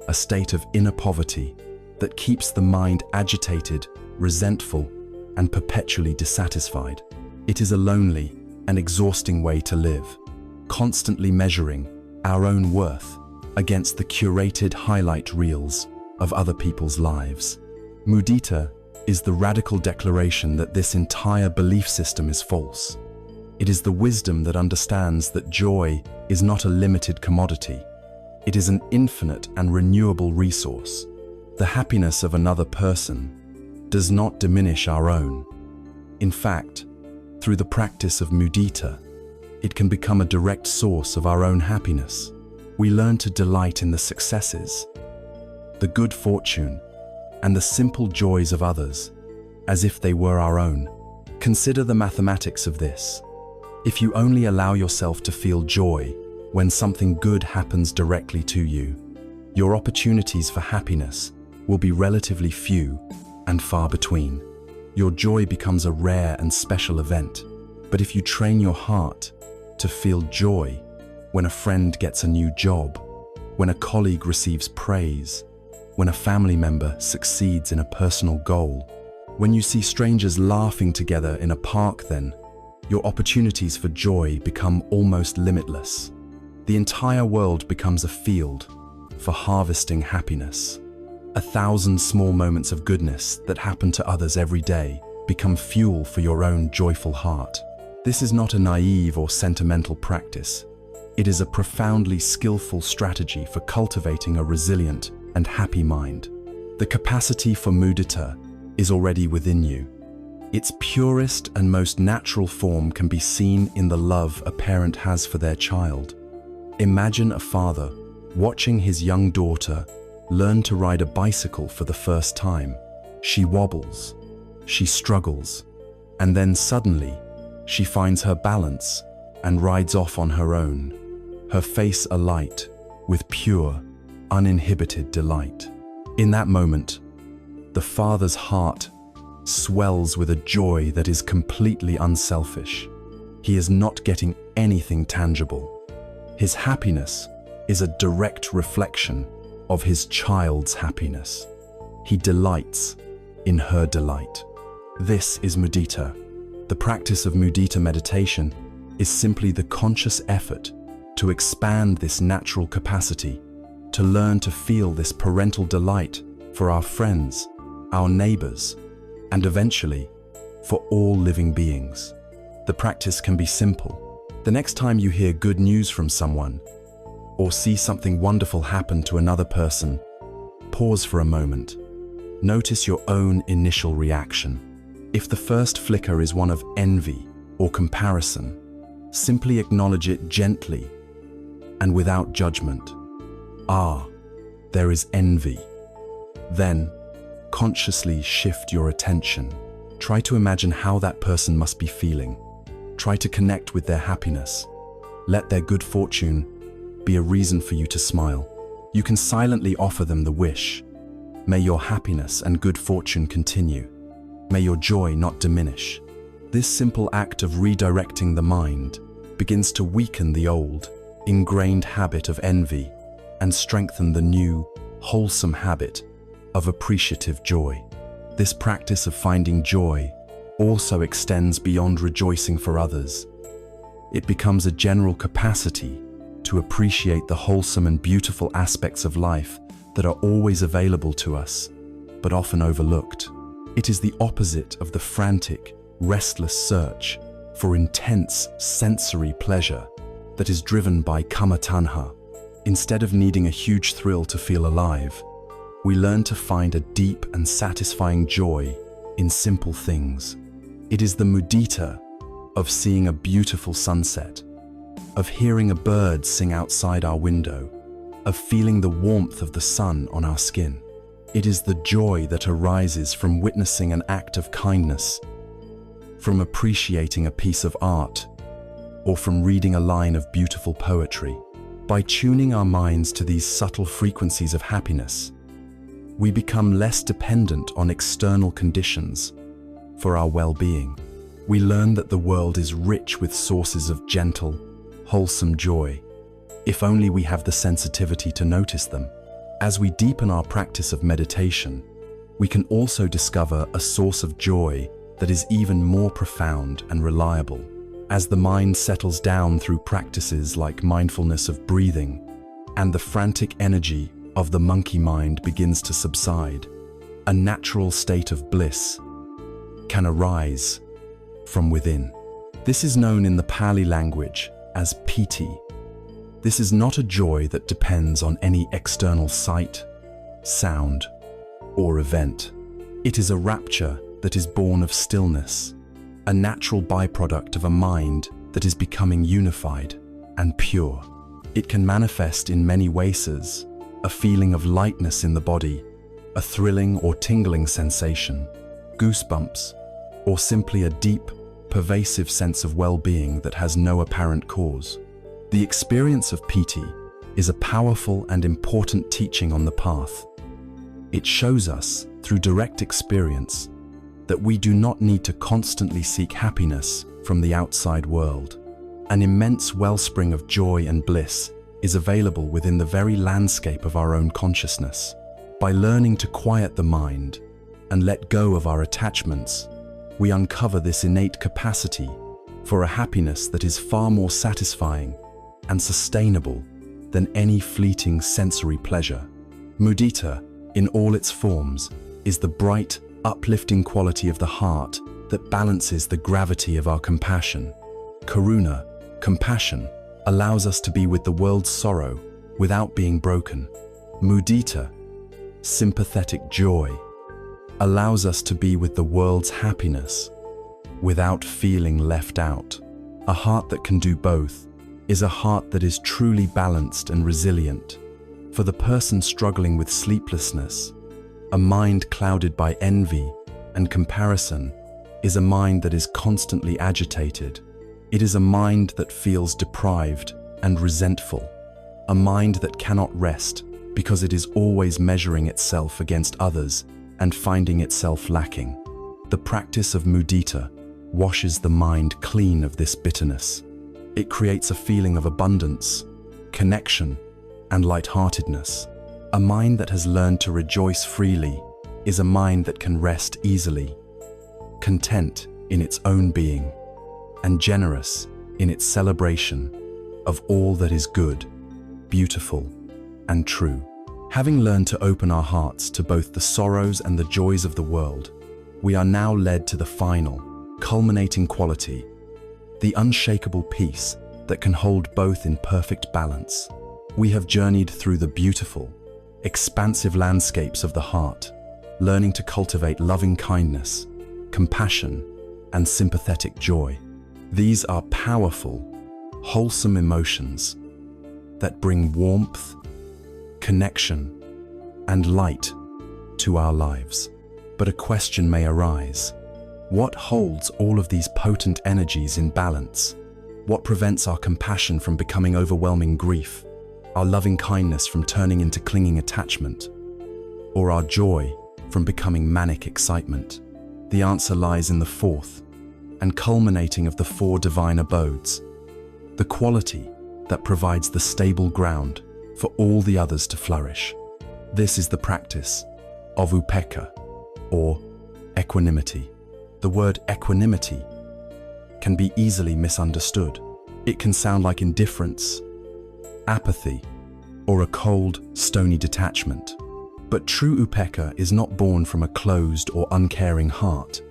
a state of inner poverty that keeps the mind agitated, resentful, and perpetually dissatisfied. It is a lonely and exhausting way to live, constantly measuring our own worth against the curated highlight reels of other people's lives. Mudita is the radical declaration that this entire belief system is false. It is the wisdom that understands that joy is not a limited commodity. It is an infinite and renewable resource. The happiness of another person does not diminish our own. In fact, through the practice of mudita, it can become a direct source of our own happiness. We learn to delight in the successes, the good fortune, and the simple joys of others, as if they were our own. Consider the mathematics of this. If you only allow yourself to feel joy when something good happens directly to you, your opportunities for happiness will be relatively few and far between. Your joy becomes a rare and special event. But if you train your heart to feel joy when a friend gets a new job, when a colleague receives praise, when a family member succeeds in a personal goal, when you see strangers laughing together in a park, then your opportunities for joy become almost limitless. The entire world becomes a field for harvesting happiness. 1,000 small moments of goodness that happen to others every day become fuel for your own joyful heart. This is not a naive or sentimental practice. It is a profoundly skillful strategy for cultivating a resilient and happy mind. The capacity for mudita is already within you. Its purest and most natural form can be seen in the love a parent has for their child. Imagine a father watching his young daughter learn to ride a bicycle for the first time. She wobbles, she struggles, and then suddenly she finds her balance and rides off on her own, her face alight with pure, uninhibited delight. In that moment, the father's heart swells with a joy that is completely unselfish. He is not getting anything tangible. His happiness is a direct reflection of his child's happiness. He delights in her delight. This is mudita. The practice of mudita meditation is simply the conscious effort to expand this natural capacity, to learn to feel this parental delight for our friends, our neighbors, and eventually for all living beings. The practice can be simple. The next time you hear good news from someone or see something wonderful happen to another person, pause for a moment. Notice your own initial reaction. If the first flicker is one of envy or comparison, simply acknowledge it gently and without judgment. Ah, there is envy. Then, consciously shift your attention. Try to imagine how that person must be feeling. Try to connect with their happiness. Let their good fortune be a reason for you to smile. You can silently offer them the wish. May your happiness and good fortune continue. May your joy not diminish. This simple act of redirecting the mind begins to weaken the old, ingrained habit of envy and strengthen the new, wholesome habit of appreciative joy. This practice of finding joy also extends beyond rejoicing for others. It becomes a general capacity to appreciate the wholesome and beautiful aspects of life that are always available to us, but often overlooked. It is the opposite of the frantic, restless search for intense sensory pleasure that is driven by kama tanha. Instead of needing a huge thrill to feel alive, we learn to find a deep and satisfying joy in simple things. It is the mudita of seeing a beautiful sunset, of hearing a bird sing outside our window, of feeling the warmth of the sun on our skin. It is the joy that arises from witnessing an act of kindness, from appreciating a piece of art, or from reading a line of beautiful poetry. By tuning our minds to these subtle frequencies of happiness, we become less dependent on external conditions for our well-being. We learn that the world is rich with sources of gentle, wholesome joy, if only we have the sensitivity to notice them. As we deepen our practice of meditation, we can also discover a source of joy that is even more profound and reliable. As the mind settles down through practices like mindfulness of breathing, and the frantic energy of the monkey mind begins to subside, a natural state of bliss can arise from within. This is known in the Pali language as piti. This is not a joy that depends on any external sight, sound, or event. It is a rapture that is born of stillness, a natural byproduct of a mind that is becoming unified and pure. It can manifest in many ways: a feeling of lightness in the body, a thrilling or tingling sensation, goosebumps, or simply a deep, pervasive sense of well-being that has no apparent cause. The experience of piti is a powerful and important teaching on the path. It shows us, through direct experience, that we do not need to constantly seek happiness from the outside world. An immense wellspring of joy and bliss is available within the very landscape of our own consciousness. By learning to quiet the mind and let go of our attachments, we uncover this innate capacity for a happiness that is far more satisfying and sustainable than any fleeting sensory pleasure. Mudita, in all its forms, is the bright, uplifting quality of the heart that balances the gravity of our compassion. Karuna, compassion, allows us to be with the world's sorrow without being broken. Mudita, sympathetic joy, allows us to be with the world's happiness without feeling left out. A heart that can do both is a heart that is truly balanced and resilient. For the person struggling with sleeplessness, a mind clouded by envy and comparison is a mind that is constantly agitated. It is a mind that feels deprived and resentful, a mind that cannot rest because it is always measuring itself against others and finding itself lacking. The practice of mudita washes the mind clean of this bitterness. It creates a feeling of abundance, connection, and lightheartedness. A mind that has learned to rejoice freely is a mind that can rest easily, content in its own being, and generous in its celebration of all that is good, beautiful, and true. Having learned to open our hearts to both the sorrows and the joys of the world, we are now led to the final, culminating quality, the unshakable peace that can hold both in perfect balance. We have journeyed through the beautiful, expansive landscapes of the heart, learning to cultivate loving kindness, compassion, and sympathetic joy. These are powerful, wholesome emotions that bring warmth, connection, and light to our lives. But a question may arise. What holds all of these potent energies in balance? What prevents our compassion from becoming overwhelming grief, our loving kindness from turning into clinging attachment, or our joy from becoming manic excitement? The answer lies in the fourth and culminating of the four divine abodes, the quality that provides the stable ground for all the others to flourish. This is the practice of upekkha, or equanimity. The word equanimity can be easily misunderstood. It can sound like indifference, apathy, or a cold, stony detachment. But true upekkha is not born from a closed or uncaring heart.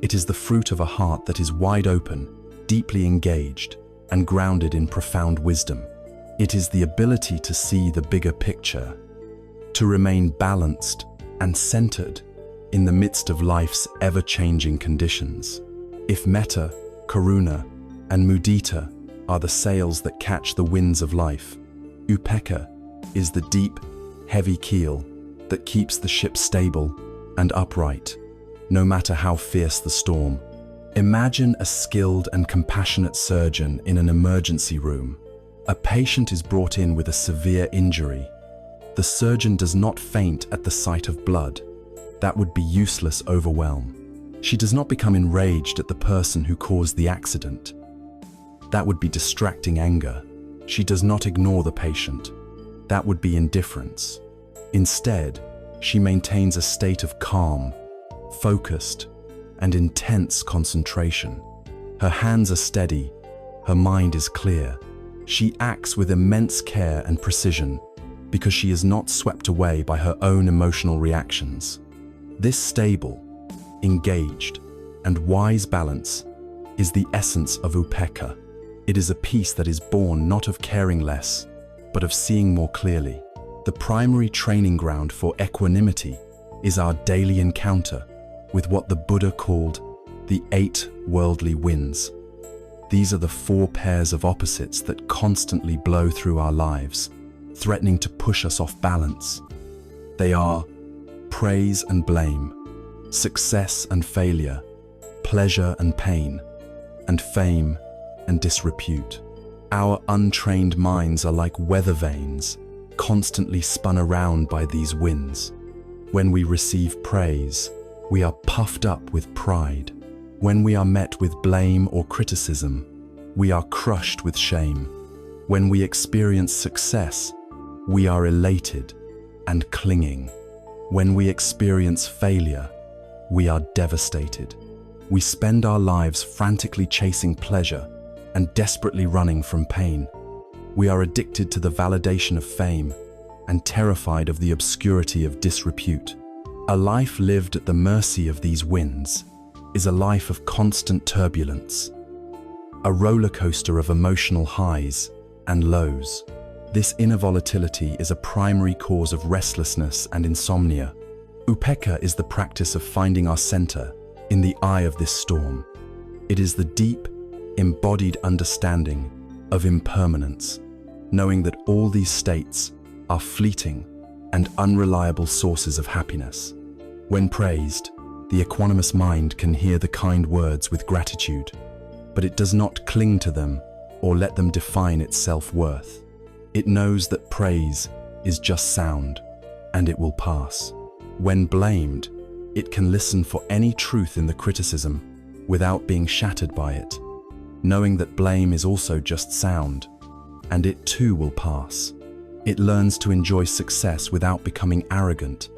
It is the fruit of a heart that is wide open, deeply engaged, and grounded in profound wisdom. It is the ability to see the bigger picture, to remain balanced and centered in the midst of life's ever-changing conditions. If metta, karuna, and mudita are the sails that catch the winds of life, upekkha is the deep, heavy keel that keeps the ship stable and upright, no matter how fierce the storm. Imagine a skilled and compassionate surgeon in an emergency room. A patient is brought in with a severe injury. The surgeon does not faint at the sight of blood. That would be useless overwhelm. She does not become enraged at the person who caused the accident. That would be distracting anger. She does not ignore the patient. That would be indifference. Instead, she maintains a state of calm, focused, and intense concentration. Her hands are steady, her mind is clear. She acts with immense care and precision because she is not swept away by her own emotional reactions. This stable, engaged, and wise balance is the essence of upekkha. It is a peace that is born not of caring less, but of seeing more clearly. The primary training ground for equanimity is our daily encounter with what the Buddha called the 8 worldly winds. These are the 4 pairs of opposites that constantly blow through our lives, threatening to push us off balance. They are praise and blame, success and failure, pleasure and pain, and fame and disrepute. Our untrained minds are like weather vanes, constantly spun around by these winds. When we receive praise, we are puffed up with pride. When we are met with blame or criticism, we are crushed with shame. When we experience success, we are elated and clinging. When we experience failure, we are devastated. We spend our lives frantically chasing pleasure and desperately running from pain. We are addicted to the validation of fame and terrified of the obscurity of disrepute. A life lived at the mercy of these winds is a life of constant turbulence, a roller coaster of emotional highs and lows. This inner volatility is a primary cause of restlessness and insomnia. Upekkha is the practice of finding our center in the eye of this storm. It is the deep, embodied understanding of impermanence, knowing that all these states are fleeting and unreliable sources of happiness. When praised, the equanimous mind can hear the kind words with gratitude, but it does not cling to them or let them define its self-worth. It knows that praise is just sound, and it will pass. When blamed, it can listen for any truth in the criticism without being shattered by it, knowing that blame is also just sound, and it too will pass. It learns to enjoy success without becoming arrogant,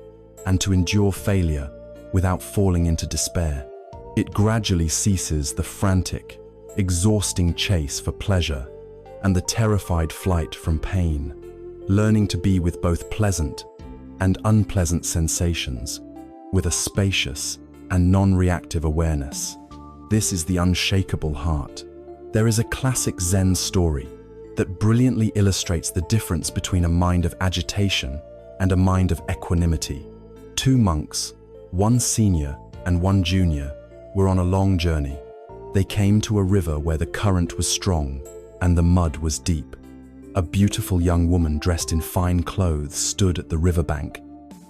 and to endure failure without falling into despair. It gradually ceases the frantic, exhausting chase for pleasure and the terrified flight from pain, learning to be with both pleasant and unpleasant sensations, with a spacious and non-reactive awareness. This is the unshakable heart. There is a classic Zen story that brilliantly illustrates the difference between a mind of agitation and a mind of equanimity. 2 monks, one senior and one junior, were on a long journey. They came to a river where the current was strong and the mud was deep. A beautiful young woman dressed in fine clothes stood at the riverbank,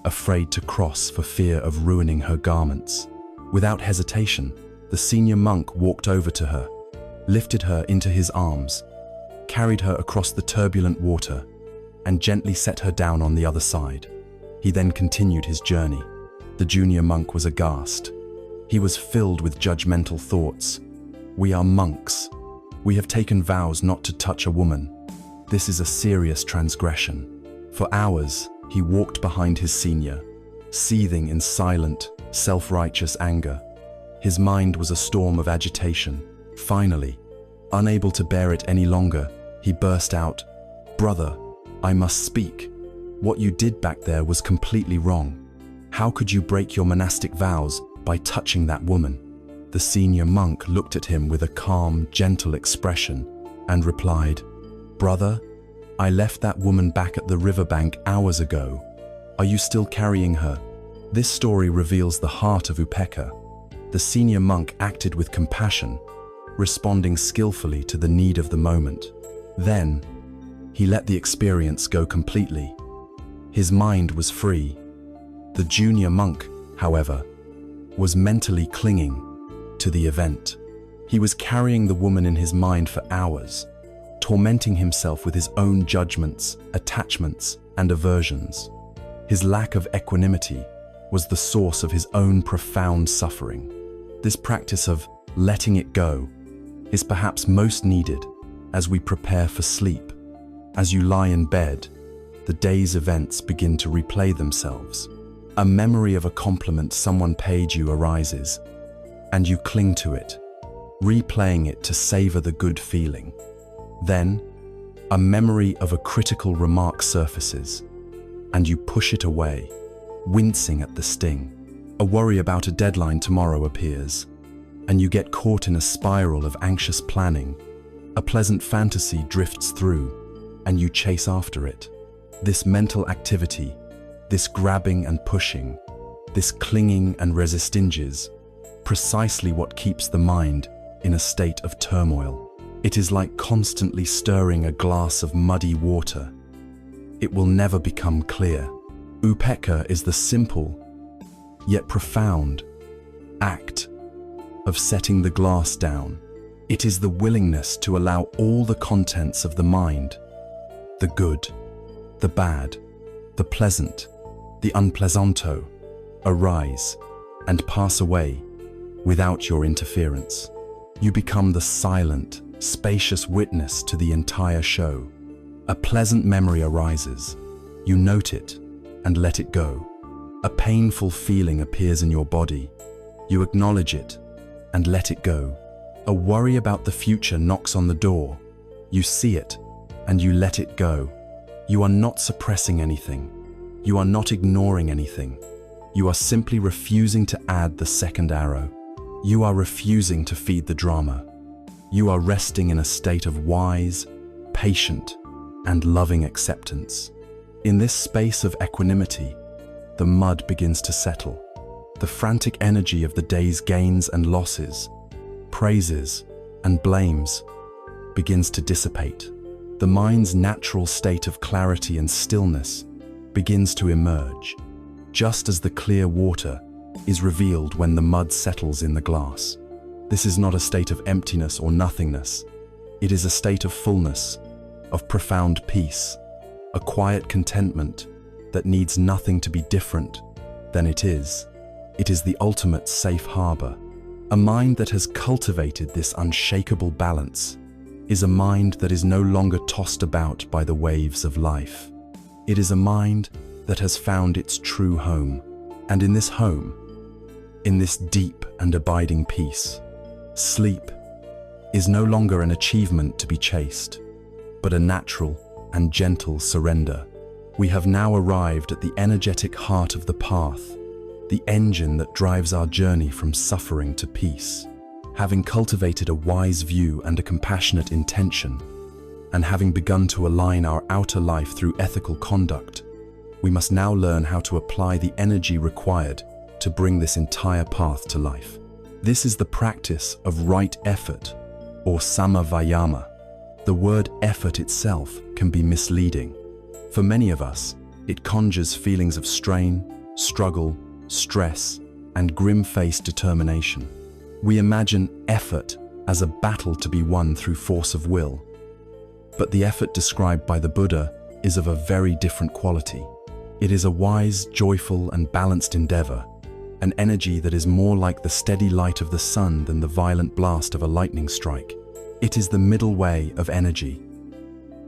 afraid to cross for fear of ruining her garments. Without hesitation, the senior monk walked over to her, lifted her into his arms, carried her across the turbulent water, and gently set her down on the other side. He then continued his journey. The junior monk was aghast. He was filled with judgmental thoughts. We are monks. We have taken vows not to touch a woman. This is a serious transgression. For hours, he walked behind his senior, seething in silent, self-righteous anger. His mind was a storm of agitation. Finally, unable to bear it any longer, he burst out, "Brother, I must speak. What you did back there was completely wrong. How could you break your monastic vows by touching that woman?" The senior monk looked at him with a calm, gentle expression and replied, "Brother, I left that woman back at the riverbank hours ago. Are you still carrying her?" This story reveals the heart of Upekkha. The senior monk acted with compassion, responding skillfully to the need of the moment. Then, he let the experience go completely. His mind was free. The junior monk, however, was mentally clinging to the event. He was carrying the woman in his mind for hours, tormenting himself with his own judgments, attachments, and aversions. His lack of equanimity was the source of his own profound suffering. This practice of letting it go is perhaps most needed as we prepare for sleep. As you lie in bed, the day's events begin to replay themselves. A memory of a compliment someone paid you arises, and you cling to it, replaying it to savor the good feeling. Then, a memory of a critical remark surfaces, and you push it away, wincing at the sting. A worry about a deadline tomorrow appears, and you get caught in a spiral of anxious planning. A pleasant fantasy drifts through, and you chase after it. This mental activity, this grabbing and pushing, This clinging and resistinges, precisely what keeps the mind in a state of turmoil. It is like constantly stirring a glass of muddy water. It will never become clear. Upekkha is the simple, yet profound, act of setting the glass down. It is the willingness to allow all the contents of the mind, the good, the bad, the pleasant, the unpleasanto, arise and pass away without your interference. You become the silent, spacious witness to the entire show. A pleasant memory arises. You note it and let it go. A painful feeling appears in your body. You acknowledge it and let it go. A worry about the future knocks on the door. You see it and you let it go. You are not suppressing anything. You are not ignoring anything. You are simply refusing to add the second arrow. You are refusing to feed the drama. You are resting in a state of wise, patient, and loving acceptance. In this space of equanimity, the mud begins to settle. The frantic energy of the day's gains and losses, praises and blames begins to dissipate. The mind's natural state of clarity and stillness begins to emerge, just as the clear water is revealed when the mud settles in the glass. This is not a state of emptiness or nothingness. It is a state of fullness, of profound peace, a quiet contentment that needs nothing to be different than it is. It is the ultimate safe harbor. A mind that has cultivated this unshakable balance is a mind that is no longer tossed about by the waves of life. It is a mind that has found its true home. And in this home, in this deep and abiding peace, sleep is no longer an achievement to be chased, but a natural and gentle surrender. We have now arrived at the energetic heart of the path, the engine that drives our journey from suffering to peace. Having cultivated a wise view and a compassionate intention, and having begun to align our outer life through ethical conduct, we must now learn how to apply the energy required to bring this entire path to life. This is the practice of right effort, or samavayama. The word effort itself can be misleading. For many of us, it conjures feelings of strain, struggle, stress, and grim-faced determination. We imagine effort as a battle to be won through force of will. But the effort described by the Buddha is of a very different quality. It is a wise, joyful, and balanced endeavor, an energy that is more like the steady light of the sun than the violent blast of a lightning strike. It is the middle way of energy,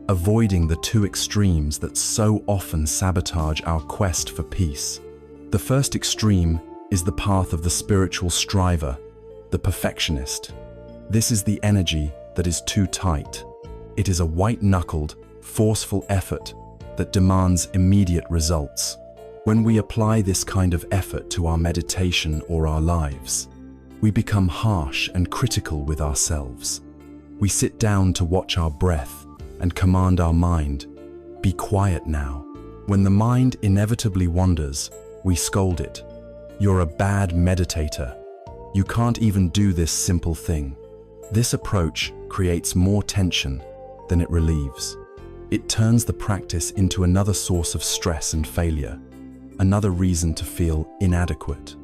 avoiding the two extremes that so often sabotage our quest for peace. The first extreme is the path of the spiritual striver, the perfectionist. This is the energy that is too tight. It is a white-knuckled, forceful effort that demands immediate results. When we apply this kind of effort to our meditation or our lives, we become harsh and critical with ourselves. We sit down to watch our breath and command our mind, "Be quiet now." When the mind inevitably wanders, we scold it. "You're a bad meditator. You can't even do this simple thing." This approach creates more tension than it relieves. It turns the practice into another source of stress and failure, another reason to feel inadequate.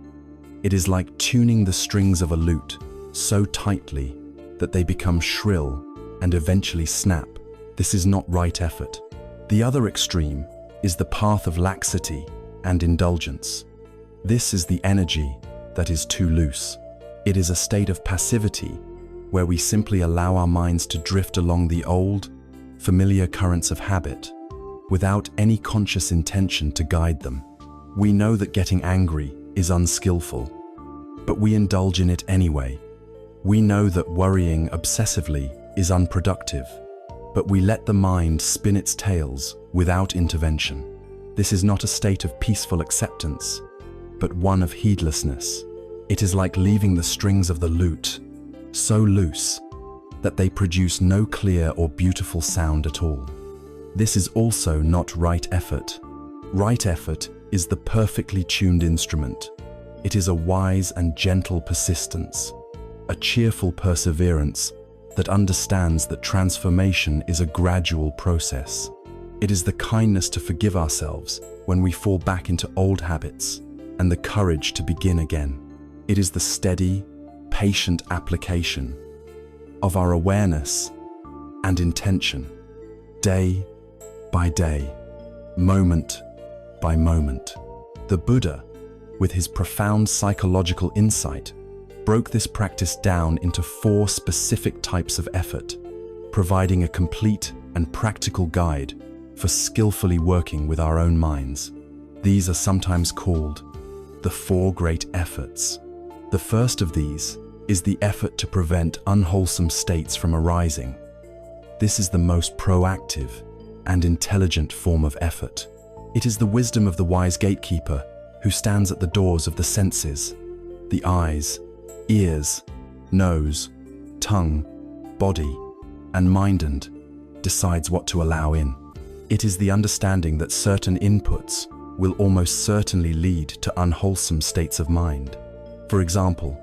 It is like tuning the strings of a lute so tightly that they become shrill and eventually snap. This is not right effort. The other extreme is the path of laxity and indulgence. This is the energy that is too loose. It is a state of passivity where we simply allow our minds to drift along the old, familiar currents of habit without any conscious intention to guide them. We know that getting angry is unskillful, but we indulge in it anyway. We know that worrying obsessively is unproductive, but we let the mind spin its tales without intervention. This is not a state of peaceful acceptance, but one of heedlessness. It is like leaving the strings of the lute so loose that they produce no clear or beautiful sound at all. This is also not right effort. Right effort is the perfectly tuned instrument. It is a wise and gentle persistence, a cheerful perseverance that understands that transformation is a gradual process. It is the kindness to forgive ourselves when we fall back into old habits and the courage to begin again. It is the steady, patient application of our awareness and intention, day by day, moment by moment. The Buddha, with his profound psychological insight, broke this practice down into 4 specific types of effort, providing a complete and practical guide for skillfully working with our own minds. These are sometimes called the 4 great efforts. The first of these is the effort to prevent unwholesome states from arising. This is the most proactive and intelligent form of effort. It is the wisdom of the wise gatekeeper who stands at the doors of the senses, the eyes, ears, nose, tongue, body, and mind, and decides what to allow in. It is the understanding that certain inputs will almost certainly lead to unwholesome states of mind. For example,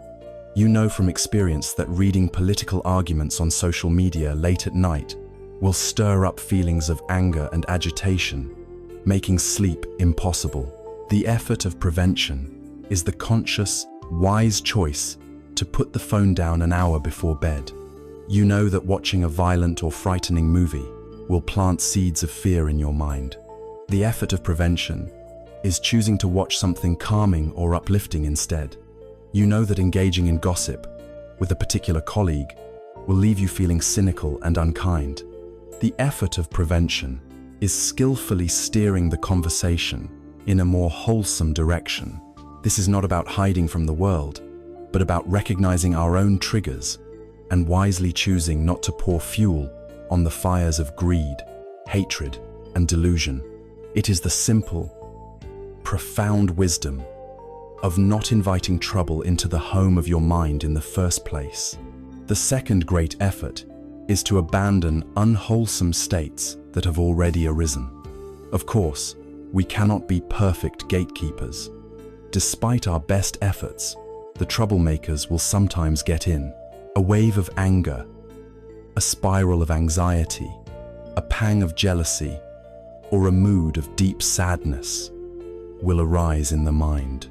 you know from experience that reading political arguments on social media late at night will stir up feelings of anger and agitation, making sleep impossible. The effort of prevention is the conscious, wise choice to put the phone down an hour before bed. You know that watching a violent or frightening movie will plant seeds of fear in your mind. The effort of prevention is choosing to watch something calming or uplifting instead. You know that engaging in gossip with a particular colleague will leave you feeling cynical and unkind. The effort of prevention is skillfully steering the conversation in a more wholesome direction. This is not about hiding from the world, but about recognizing our own triggers and wisely choosing not to pour fuel on the fires of greed, hatred, and delusion. It is the simple, profound wisdom of not inviting trouble into the home of your mind in the first place. The second great effort is to abandon unwholesome states that have already arisen. Of course, we cannot be perfect gatekeepers. Despite our best efforts, the troublemakers will sometimes get in. A wave of anger, a spiral of anxiety, a pang of jealousy, or a mood of deep sadness will arise in the mind.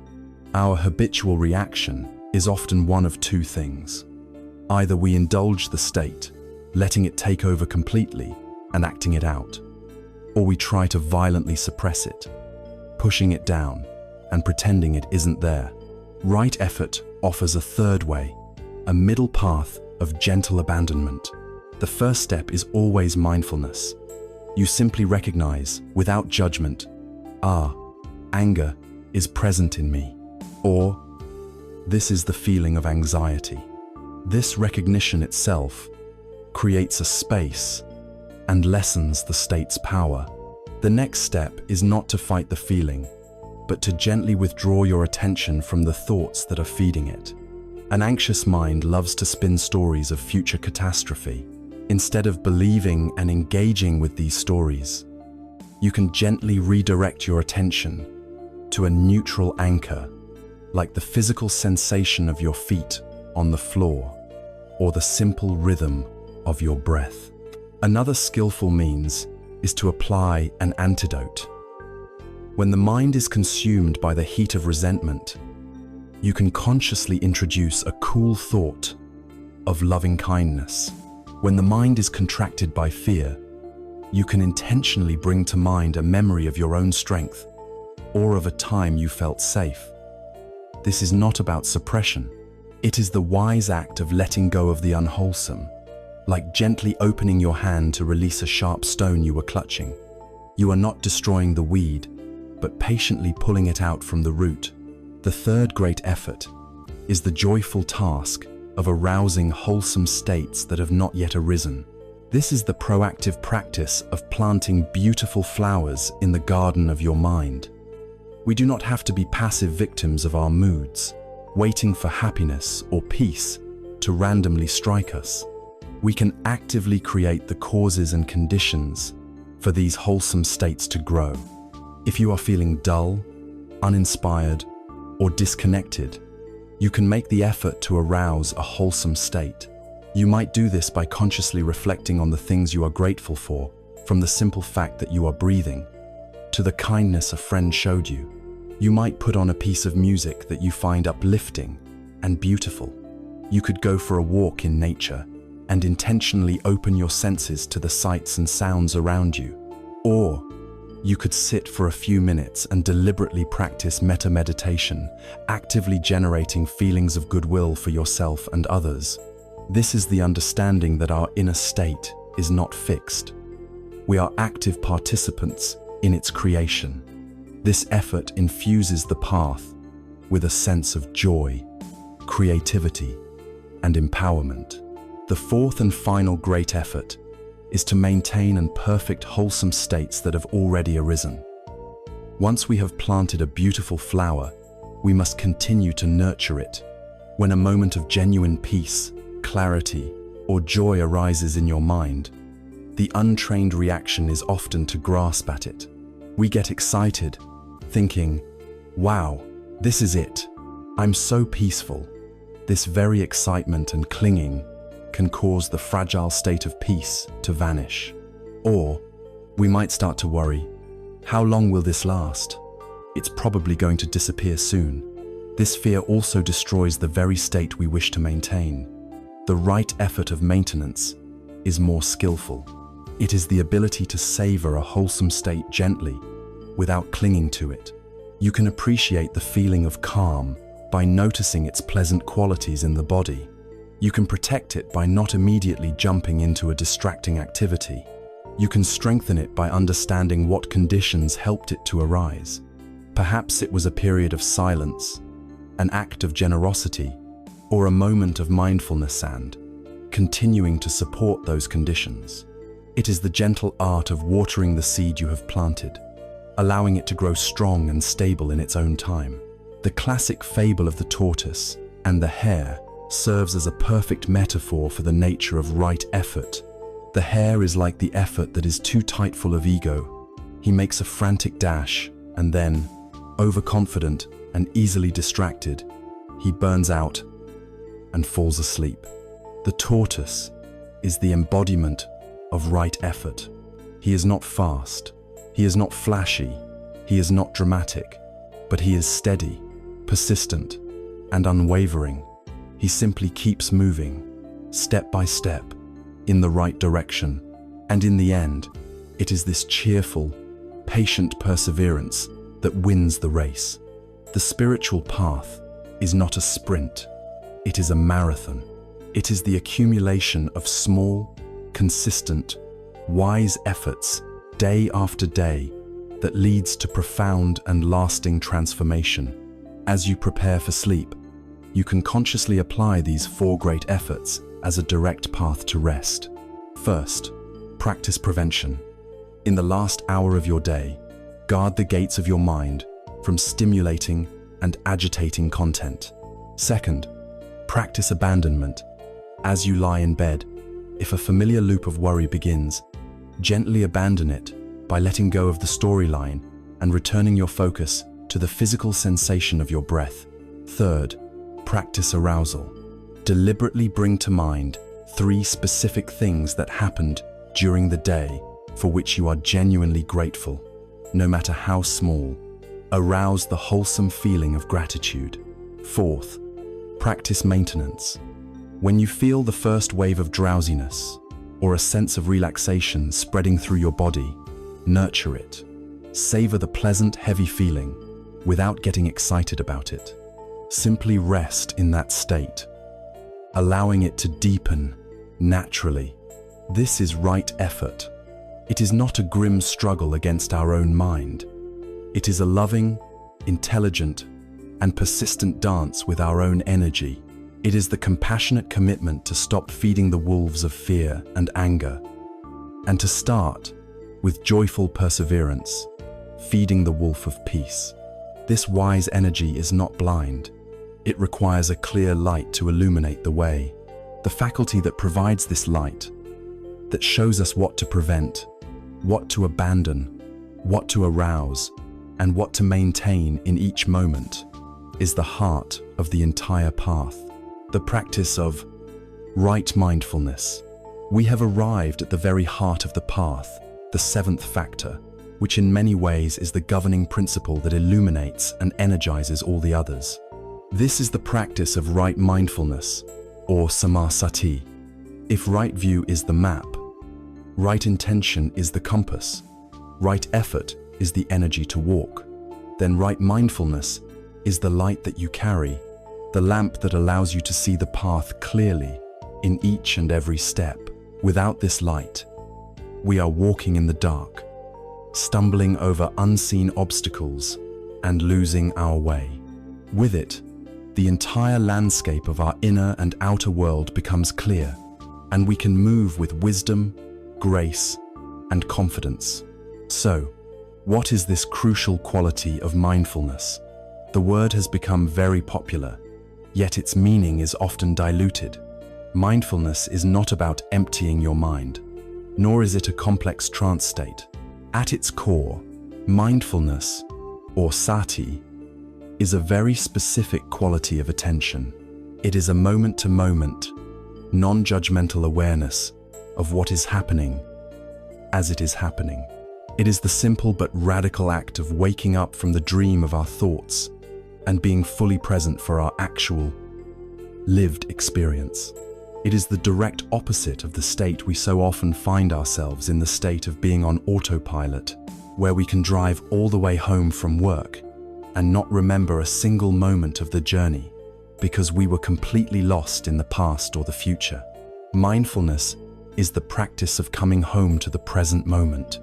Our habitual reaction is often one of 2 things. Either we indulge the state, letting it take over completely and acting it out, or we try to violently suppress it, pushing it down and pretending it isn't there. Right effort offers a third way, a middle path of gentle abandonment. The first step is always mindfulness. You simply recognize, without judgment, anger is present in me, or this is the feeling of anxiety. This recognition itself creates a space and lessens the state's power. The next step is not to fight the feeling, but to gently withdraw your attention from the thoughts that are feeding it. An anxious mind loves to spin stories of future catastrophe. Instead of believing and engaging with these stories, you can gently redirect your attention to a neutral anchor, like the physical sensation of your feet on the floor or the simple rhythm of your breath. Another skillful means is to apply an antidote. When the mind is consumed by the heat of resentment, you can consciously introduce a cool thought of loving kindness. When the mind is contracted by fear, you can intentionally bring to mind a memory of your own strength or of a time you felt safe. This is not about suppression. It is the wise act of letting go of the unwholesome, like gently opening your hand to release a sharp stone you were clutching. You are not destroying the weed, but patiently pulling it out from the root. The third great effort is the joyful task of arousing wholesome states that have not yet arisen. This is the proactive practice of planting beautiful flowers in the garden of your mind. We do not have to be passive victims of our moods, waiting for happiness or peace to randomly strike us. We can actively create the causes and conditions for these wholesome states to grow. If you are feeling dull, uninspired, or disconnected, you can make the effort to arouse a wholesome state. You might do this by consciously reflecting on the things you are grateful for, from the simple fact that you are breathing, to the kindness a friend showed you. You might put on a piece of music that you find uplifting and beautiful. You could go for a walk in nature and intentionally open your senses to the sights and sounds around you. Or you could sit for a few minutes and deliberately practice metta meditation, actively generating feelings of goodwill for yourself and others. This is the understanding that our inner state is not fixed. We are active participants in its creation. This effort infuses the path with a sense of joy, creativity, and empowerment. The fourth and final great effort is to maintain and perfect wholesome states that have already arisen. Once we have planted a beautiful flower, we must continue to nurture it. When a moment of genuine peace, clarity, or joy arises in your mind, the untrained reaction is often to grasp at it. We get excited, thinking, "Wow, this is it. I'm so peaceful." This very excitement and clinging can cause the fragile state of peace to vanish. Or we might start to worry, how long will this last? It's probably going to disappear soon. This fear also destroys the very state we wish to maintain. The right effort of maintenance is more skillful. It is the ability to savor a wholesome state gently, without clinging to it. You can appreciate the feeling of calm by noticing its pleasant qualities in the body. You can protect it by not immediately jumping into a distracting activity. You can strengthen it by understanding what conditions helped it to arise. Perhaps it was a period of silence, an act of generosity, or a moment of mindfulness, and continuing to support those conditions. It is the gentle art of watering the seed you have planted, allowing it to grow strong and stable in its own time. The classic fable of the tortoise and the hare serves as a perfect metaphor for the nature of right effort. The hare is like the effort that is too tight, full of ego. He makes a frantic dash, and then, overconfident and easily distracted, he burns out and falls asleep. The tortoise is the embodiment of right effort. He is not fast, he is not flashy, he is not dramatic, but he is steady, persistent, and unwavering. He simply keeps moving, step by step, in the right direction. And in the end, it is this cheerful, patient perseverance that wins the race. The spiritual path is not a sprint, it is a marathon. It is the accumulation of small, consistent, wise efforts day after day that leads to profound and lasting transformation. As you prepare for sleep, you can consciously apply these 4 great efforts as a direct path to rest. First, practice prevention. In the last hour of your day, guard the gates of your mind from stimulating and agitating content. Second, practice abandonment. As you lie in bed, if a familiar loop of worry begins, gently abandon it by letting go of the storyline and returning your focus to the physical sensation of your breath. Third, practice arousal. Deliberately bring to mind 3 specific things that happened during the day for which you are genuinely grateful, no matter how small. Arouse the wholesome feeling of gratitude. Fourth, practice maintenance. When you feel the first wave of drowsiness or a sense of relaxation spreading through your body, nurture it. Savor the pleasant, heavy feeling without getting excited about it. Simply rest in that state, allowing it to deepen naturally. This is right effort. It is not a grim struggle against our own mind. It is a loving, intelligent, and persistent dance with our own energy. It is the compassionate commitment to stop feeding the wolves of fear and anger, and to start, with joyful perseverance, feeding the wolf of peace. This wise energy is not blind. It requires a clear light to illuminate the way. The faculty that provides this light, that shows us what to prevent, what to abandon, what to arouse, and what to maintain in each moment is the heart of the entire path. The practice of right mindfulness. We have arrived at the very heart of the path, the seventh factor, which in many ways is the governing principle that illuminates and energizes all the others. This is the practice of right mindfulness, or samasati. If right view is the map, right intention is the compass, right effort is the energy to walk, then right mindfulness is the light that you carry, the lamp that allows you to see the path clearly in each and every step. Without this light, we are walking in the dark, stumbling over unseen obstacles and losing our way. With it, the entire landscape of our inner and outer world becomes clear, and we can move with wisdom, grace, and confidence. So, what is this crucial quality of mindfulness? The word has become very popular, yet its meaning is often diluted. Mindfulness is not about emptying your mind, nor is it a complex trance state. At its core, mindfulness, or sati, is a very specific quality of attention. It is a moment-to-moment, non-judgmental awareness of what is happening as it is happening. It is the simple but radical act of waking up from the dream of our thoughts and being fully present for our actual, lived experience. It is the direct opposite of the state we so often find ourselves in, the state of being on autopilot, where we can drive all the way home from work and not remember a single moment of the journey because we were completely lost in the past or the future. Mindfulness is the practice of coming home to the present moment,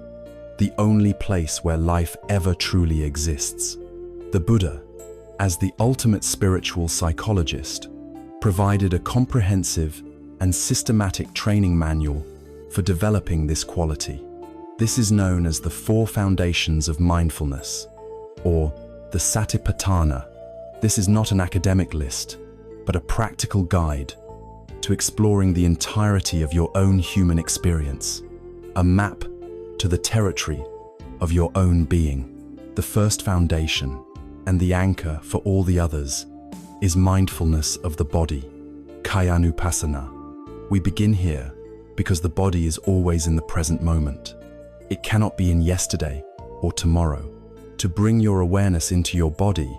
the only place where life ever truly exists. The Buddha, as the ultimate spiritual psychologist, provided a comprehensive and systematic training manual for developing this quality. This is known as the 4 foundations of mindfulness, or the Satipatthana. This is not an academic list, but a practical guide to exploring the entirety of your own human experience, a map to the territory of your own being. The first foundation, and the anchor for all the others, is mindfulness of the body, kayanupassana. We begin here because the body is always in the present moment. It cannot be in yesterday or tomorrow. To bring your awareness into your body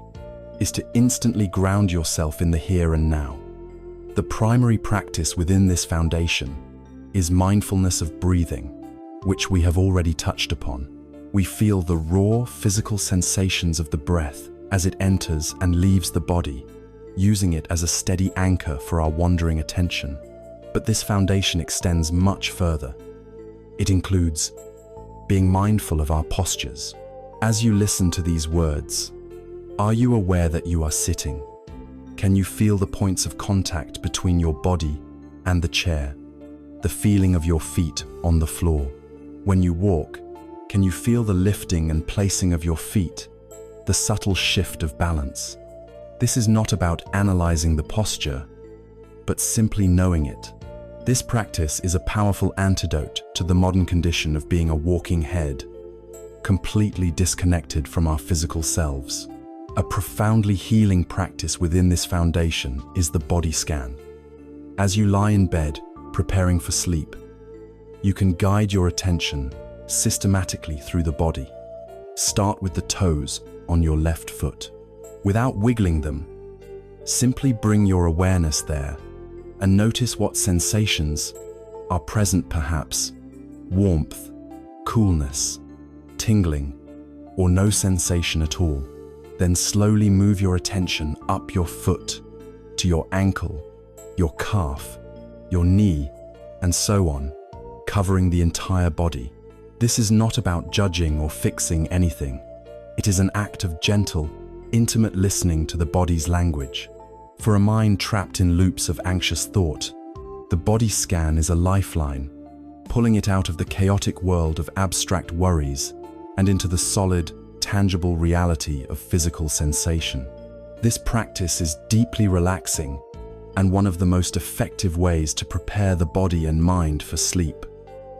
is to instantly ground yourself in the here and now. The primary practice within this foundation is mindfulness of breathing, which we have already touched upon. We feel the raw physical sensations of the breath as it enters and leaves the body, using it as a steady anchor for our wandering attention. But this foundation extends much further. It includes being mindful of our postures. As you listen to these words, are you aware that you are sitting? Can you feel the points of contact between your body and the chair? The feeling of your feet on the floor? When you walk, can you feel the lifting and placing of your feet? The subtle shift of balance? This is not about analyzing the posture, but simply knowing it. This practice is a powerful antidote to the modern condition of being a walking head, completely disconnected from our physical selves. A profoundly healing practice within this foundation is the body scan. As you lie in bed, preparing for sleep, you can guide your attention systematically through the body. Start with the toes on your left foot. Without wiggling them, simply bring your awareness there and notice what sensations are present, perhaps warmth, coolness, tingling, or no sensation at all. Then slowly move your attention up your foot to your ankle, your calf, your knee, and so on, covering the entire body. This is not about judging or fixing anything. It is an act of gentle, intimate listening to the body's language. For a mind trapped in loops of anxious thought, the body scan is a lifeline, pulling it out of the chaotic world of abstract worries and into the solid, tangible reality of physical sensation. This practice is deeply relaxing and one of the most effective ways to prepare the body and mind for sleep.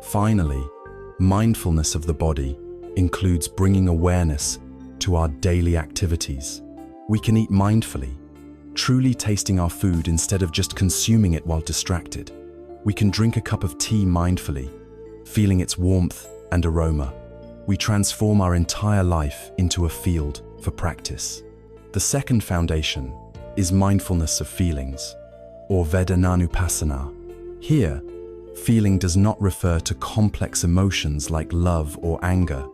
Finally, mindfulness of the body includes bringing awareness to our daily activities. We can eat mindfully, truly tasting our food instead of just consuming it while distracted. We can drink a cup of tea mindfully, feeling its warmth and aroma. We transform our entire life into a field for practice. The second foundation is mindfulness of feelings, or Vedananupasana. Here, feeling does not refer to complex emotions like love or anger,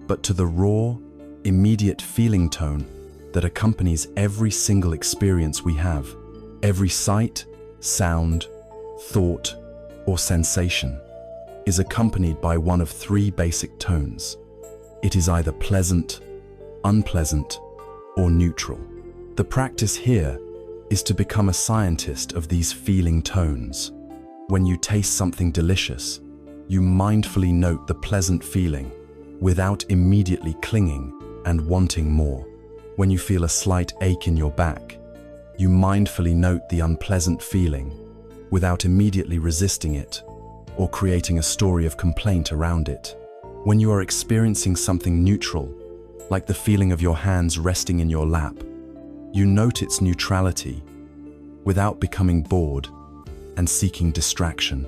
but to the raw, immediate feeling tone that accompanies every single experience we have. Every sight, sound, thought, or sensation is accompanied by one of three basic tones. It is either pleasant, unpleasant, or neutral. The practice here is to become a scientist of these feeling tones. When you taste something delicious, you mindfully note the pleasant feeling without immediately clinging and wanting more. When you feel a slight ache in your back, you mindfully note the unpleasant feeling without immediately resisting it or creating a story of complaint around it. When you are experiencing something neutral, like the feeling of your hands resting in your lap, you note its neutrality without becoming bored and seeking distraction.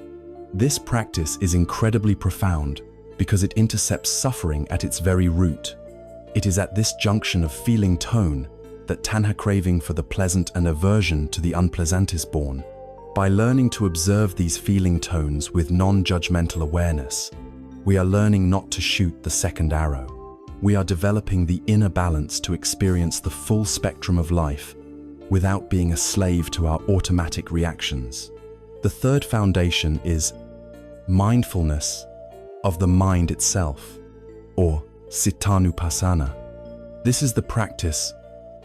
This practice is incredibly profound because it intercepts suffering at its very root. It is at this junction of feeling tone that tanha craving for the pleasant and aversion to the unpleasant is born. By learning to observe these feeling tones with non-judgmental awareness, we are learning not to shoot the second arrow. We are developing the inner balance to experience the full spectrum of life without being a slave to our automatic reactions. The third foundation is mindfulness of the mind itself, or Sittanupasana. This is the practice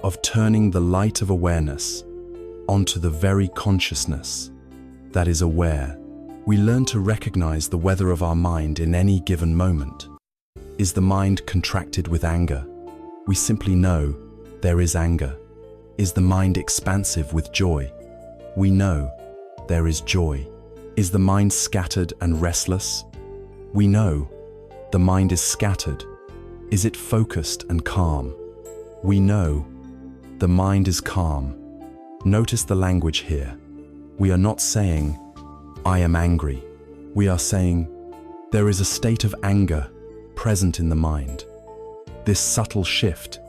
of turning the light of awareness onto the very consciousness that is aware. We learn to recognize the weather of our mind in any given moment. Is the mind contracted with anger? We simply know there is anger. Is the mind expansive with joy? We know there is joy. Is the mind scattered and restless? We know the mind is scattered. Is it focused and calm? We know the mind is calm. Notice the language here. We are not saying, I am angry. We are saying, there is a state of anger present in the mind. This subtle shift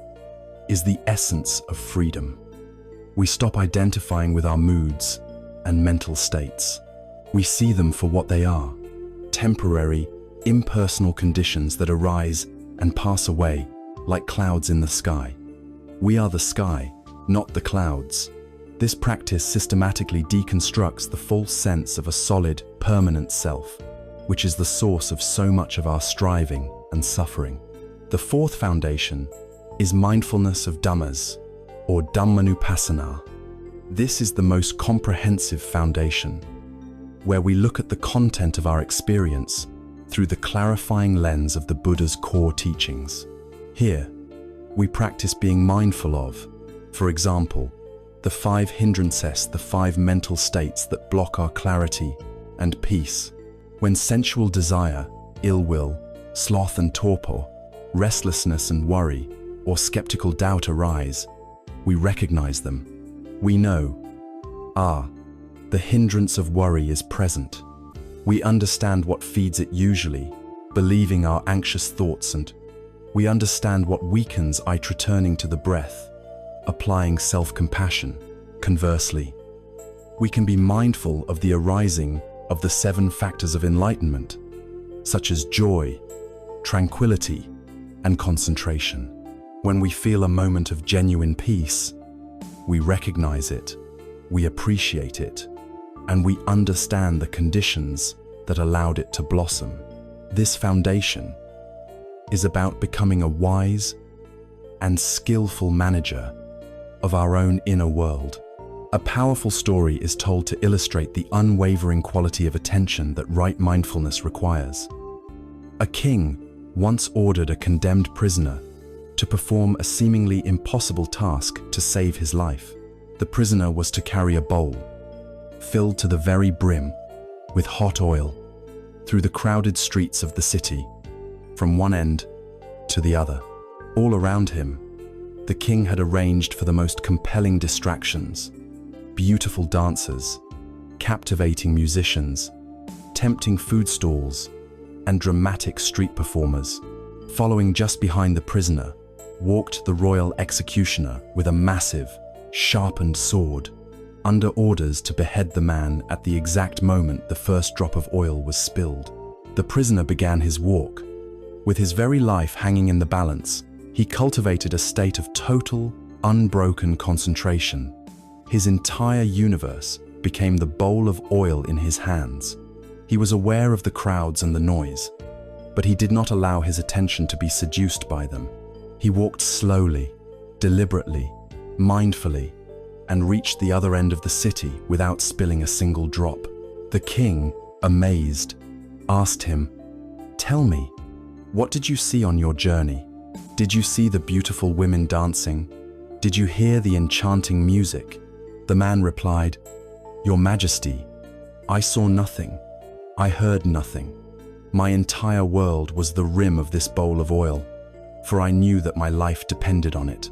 is the essence of freedom. We stop identifying with our moods and mental states. We see them for what they are, temporary, impersonal conditions that arise and pass away like clouds in the sky. We are the sky, not the clouds. This practice systematically deconstructs the false sense of a solid, permanent self, which is the source of so much of our striving and suffering. The fourth foundation is mindfulness of dhammas, or Dhammanupasana. This is the most comprehensive foundation, where we look at the content of our experience through the clarifying lens of the Buddha's core teachings. Here, we practice being mindful of, for example, the 5 hindrances, the 5 mental states that block our clarity and peace. When sensual desire, ill will, sloth and torpor, restlessness and worry, or skeptical doubt arise, we recognize them. We know, the hindrance of worry is present. We understand what feeds it usually, believing our anxious thoughts, and we understand what weakens it, returning to the breath, applying self-compassion. Conversely, we can be mindful of the arising of the 7 factors of enlightenment, such as joy, tranquility, and concentration. When we feel a moment of genuine peace, we recognize it, we appreciate it, and we understand the conditions that allowed it to blossom. This foundation is about becoming a wise and skillful manager of our own inner world. A powerful story is told to illustrate the unwavering quality of attention that right mindfulness requires. A king once ordered a condemned prisoner to perform a seemingly impossible task to save his life. The prisoner was to carry a bowl filled to the very brim with hot oil through the crowded streets of the city, from one end to the other. All around him, the king had arranged for the most compelling distractions: beautiful dancers, captivating musicians, tempting food stalls, and dramatic street performers. Following just behind the prisoner walked the royal executioner with a massive, sharpened sword, under orders to behead the man at the exact moment the first drop of oil was spilled. The prisoner began his walk. With his very life hanging in the balance, he cultivated a state of total, unbroken concentration. His entire universe became the bowl of oil in his hands. He was aware of the crowds and the noise, but he did not allow his attention to be seduced by them. He walked slowly, deliberately, mindfully, and reached the other end of the city without spilling a single drop. The king, amazed, asked him, "Tell me, what did you see on your journey? Did you see the beautiful women dancing? Did you hear the enchanting music?" The man replied, "Your Majesty, I saw nothing. I heard nothing. My entire world was the rim of this bowl of oil, for I knew that my life depended on it."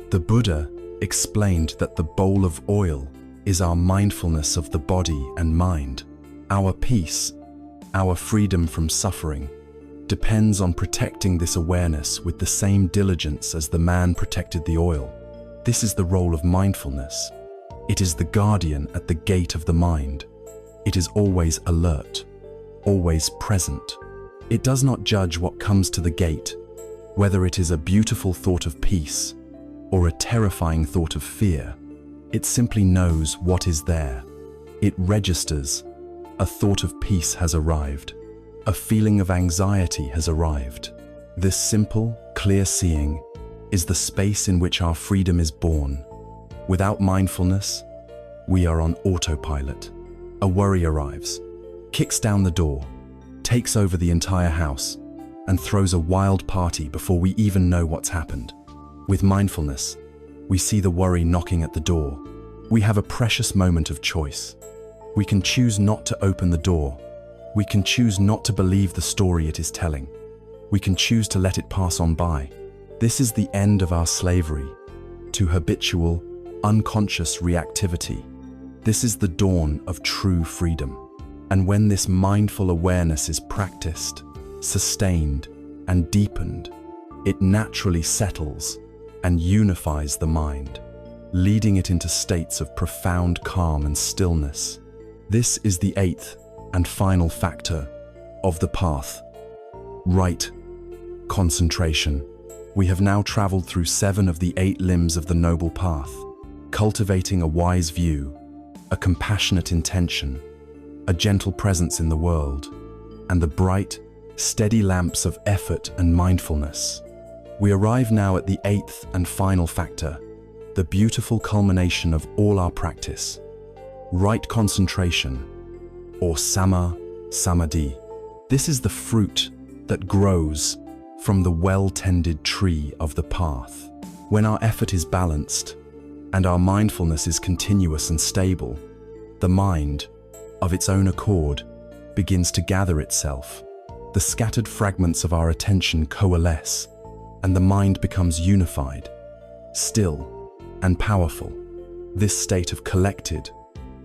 The Buddha explained that the bowl of oil is our mindfulness of the body and mind. Our peace, our freedom from suffering, depends on protecting this awareness with the same diligence as the man protected the oil. This is the role of mindfulness. It is the guardian at the gate of the mind. It is always alert, always present. It does not judge what comes to the gate, whether it is a beautiful thought of peace or a terrifying thought of fear. It simply knows what is there. It registers. A thought of peace has arrived. A feeling of anxiety has arrived. This simple, clear seeing is the space in which our freedom is born. Without mindfulness, we are on autopilot. A worry arrives, kicks down the door, takes over the entire house, and throws a wild party before we even know what's happened. With mindfulness, we see the worry knocking at the door. We have a precious moment of choice. We can choose not to open the door. We can choose not to believe the story it is telling. We can choose to let it pass on by. This is the end of our slavery to habitual, unconscious reactivity. This is the dawn of true freedom. And when this mindful awareness is practiced, sustained, and deepened, it naturally settles and unifies the mind, leading it into states of profound calm and stillness. This is the eighth and final factor of the path: right concentration. We have now traveled through 7 of the 8 limbs of the noble path, cultivating a wise view, a compassionate intention, a gentle presence in the world, and the bright, steady lamps of effort and mindfulness. We arrive now at the 8th and final factor, the beautiful culmination of all our practice: right concentration, or samadhi. This is the fruit that grows from the well-tended tree of the path. When our effort is balanced and our mindfulness is continuous and stable, the mind, of its own accord, begins to gather itself. The scattered fragments of our attention coalesce, and the mind becomes unified, still, and powerful. This state of collected,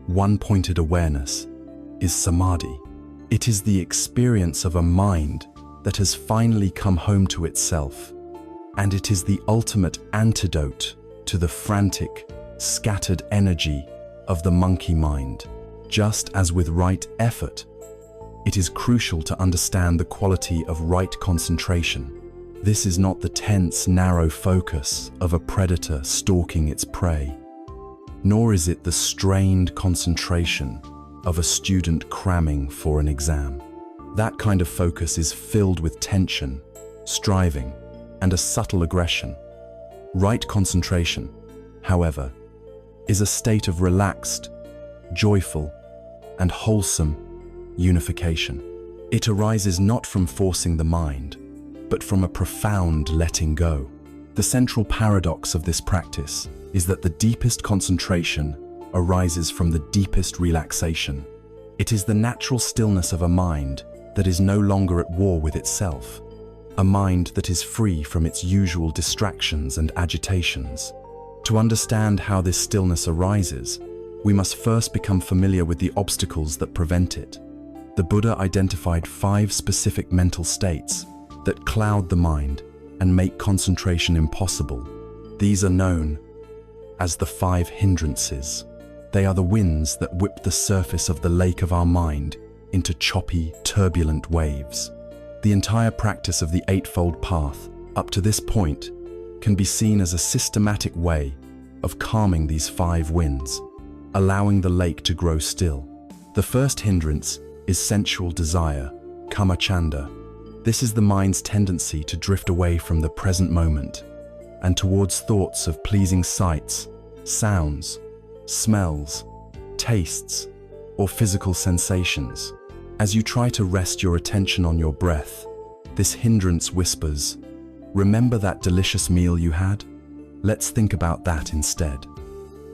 one-pointed awareness is samadhi. It is the experience of a mind that has finally come home to itself, and it is the ultimate antidote to the frantic, scattered energy of the monkey mind. Just as with right effort, it is crucial to understand the quality of right concentration. This is not the tense, narrow focus of a predator stalking its prey, nor is it the strained concentration of a student cramming for an exam. That kind of focus is filled with tension, striving, and a subtle aggression. Right concentration, however, is a state of relaxed, joyful, and wholesome unification. It arises not from forcing the mind, but from a profound letting go. The central paradox of this practice is that the deepest concentration arises from the deepest relaxation. It is the natural stillness of a mind that is no longer at war with itself. a mind that is free from its usual distractions and agitations. To understand how this stillness arises, we must first become familiar with the obstacles that prevent it. The Buddha identified 5 specific mental states that cloud the mind and make concentration impossible. These are known as the 5 hindrances. They are the winds that whip the surface of the lake of our mind into choppy, turbulent waves. The entire practice of the Eightfold Path, up to this point, can be seen as a systematic way of calming these 5 winds, allowing the lake to grow still. The first hindrance is sensual desire, kamachanda. This is the mind's tendency to drift away from the present moment and towards thoughts of pleasing sights, sounds, smells, tastes, or physical sensations. As you try to rest your attention on your breath, this hindrance whispers, "Remember that delicious meal you had? Let's think about that instead."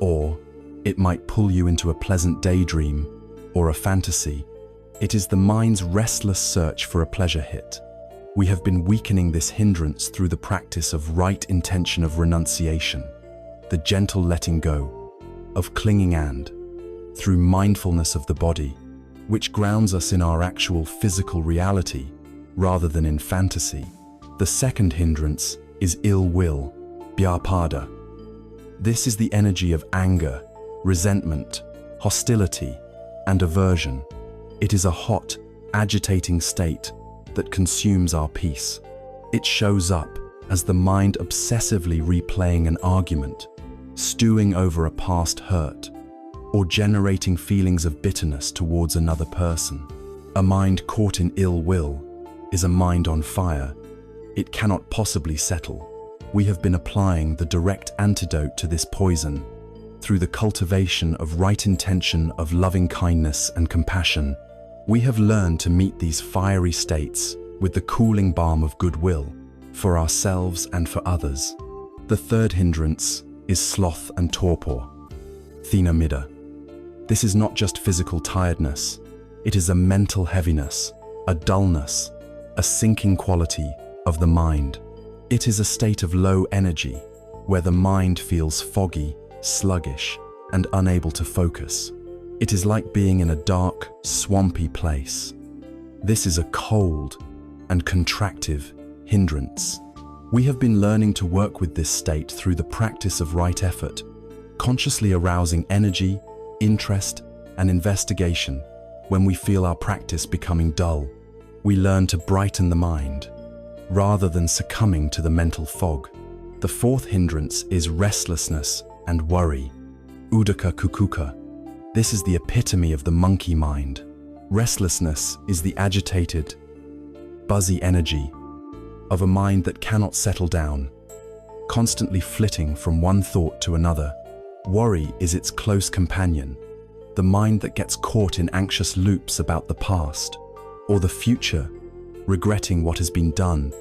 Or it might pull you into a pleasant daydream or a fantasy. It is the mind's restless search for a pleasure hit. We have been weakening this hindrance through the practice of right intention of renunciation, the gentle letting go of clinging, and through mindfulness of the body, which grounds us in our actual physical reality rather than in fantasy. The second hindrance is ill will, vyapada. This is the energy of anger, resentment, hostility, and aversion. It is a hot, agitating state that consumes our peace. It shows up as the mind obsessively replaying an argument, stewing over a past hurt, or generating feelings of bitterness towards another person. A mind caught in ill will is a mind on fire. It cannot possibly settle. We have been applying the direct antidote to this poison through the cultivation of right intention of loving kindness and compassion. We have learned to meet these fiery states with the cooling balm of goodwill for ourselves and for others. The third hindrance is sloth and torpor, thinamida. This is not just physical tiredness, it is a mental heaviness, a dullness, a sinking quality of the mind. It is a state of low energy where the mind feels foggy, sluggish, and unable to focus. It is like being in a dark, swampy place. This is a cold and contractive hindrance. We have been learning to work with this state through the practice of right effort, consciously arousing energy, interest, and investigation. When we feel our practice becoming dull, we learn to brighten the mind, rather than succumbing to the mental fog. The fourth hindrance is restlessness and worry, uddhaka kukuka. This is the epitome of the monkey mind. Restlessness is the agitated, buzzy energy of a mind that cannot settle down, constantly flitting from one thought to another. Worry is its close companion, the mind that gets caught in anxious loops about the past or the future, regretting what has been done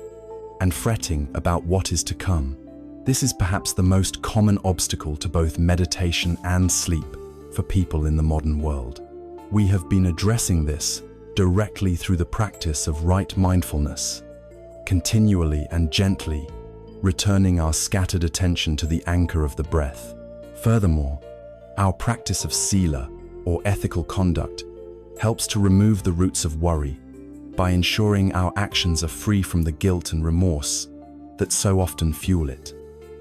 and fretting about what is to come. This is perhaps the most common obstacle to both meditation and sleep for people in the modern world. We have been addressing this directly through the practice of right mindfulness, continually and gently returning our scattered attention to the anchor of the breath. Furthermore, our practice of sila, or ethical conduct, helps to remove the roots of worry by ensuring our actions are free from the guilt and remorse that so often fuel it.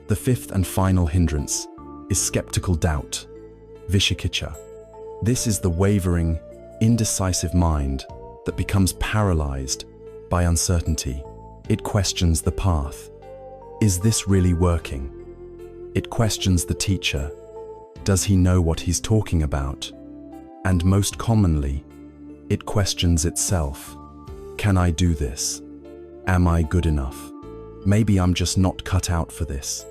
The fifth and final hindrance is skeptical doubt, vicikiccha. This is the wavering, indecisive mind that becomes paralyzed by uncertainty. It questions the path. Is this really working? It questions the teacher. Does he know what he's talking about? And most commonly, it questions itself. Can I do this? Am I good enough? Maybe I'm just not cut out for this.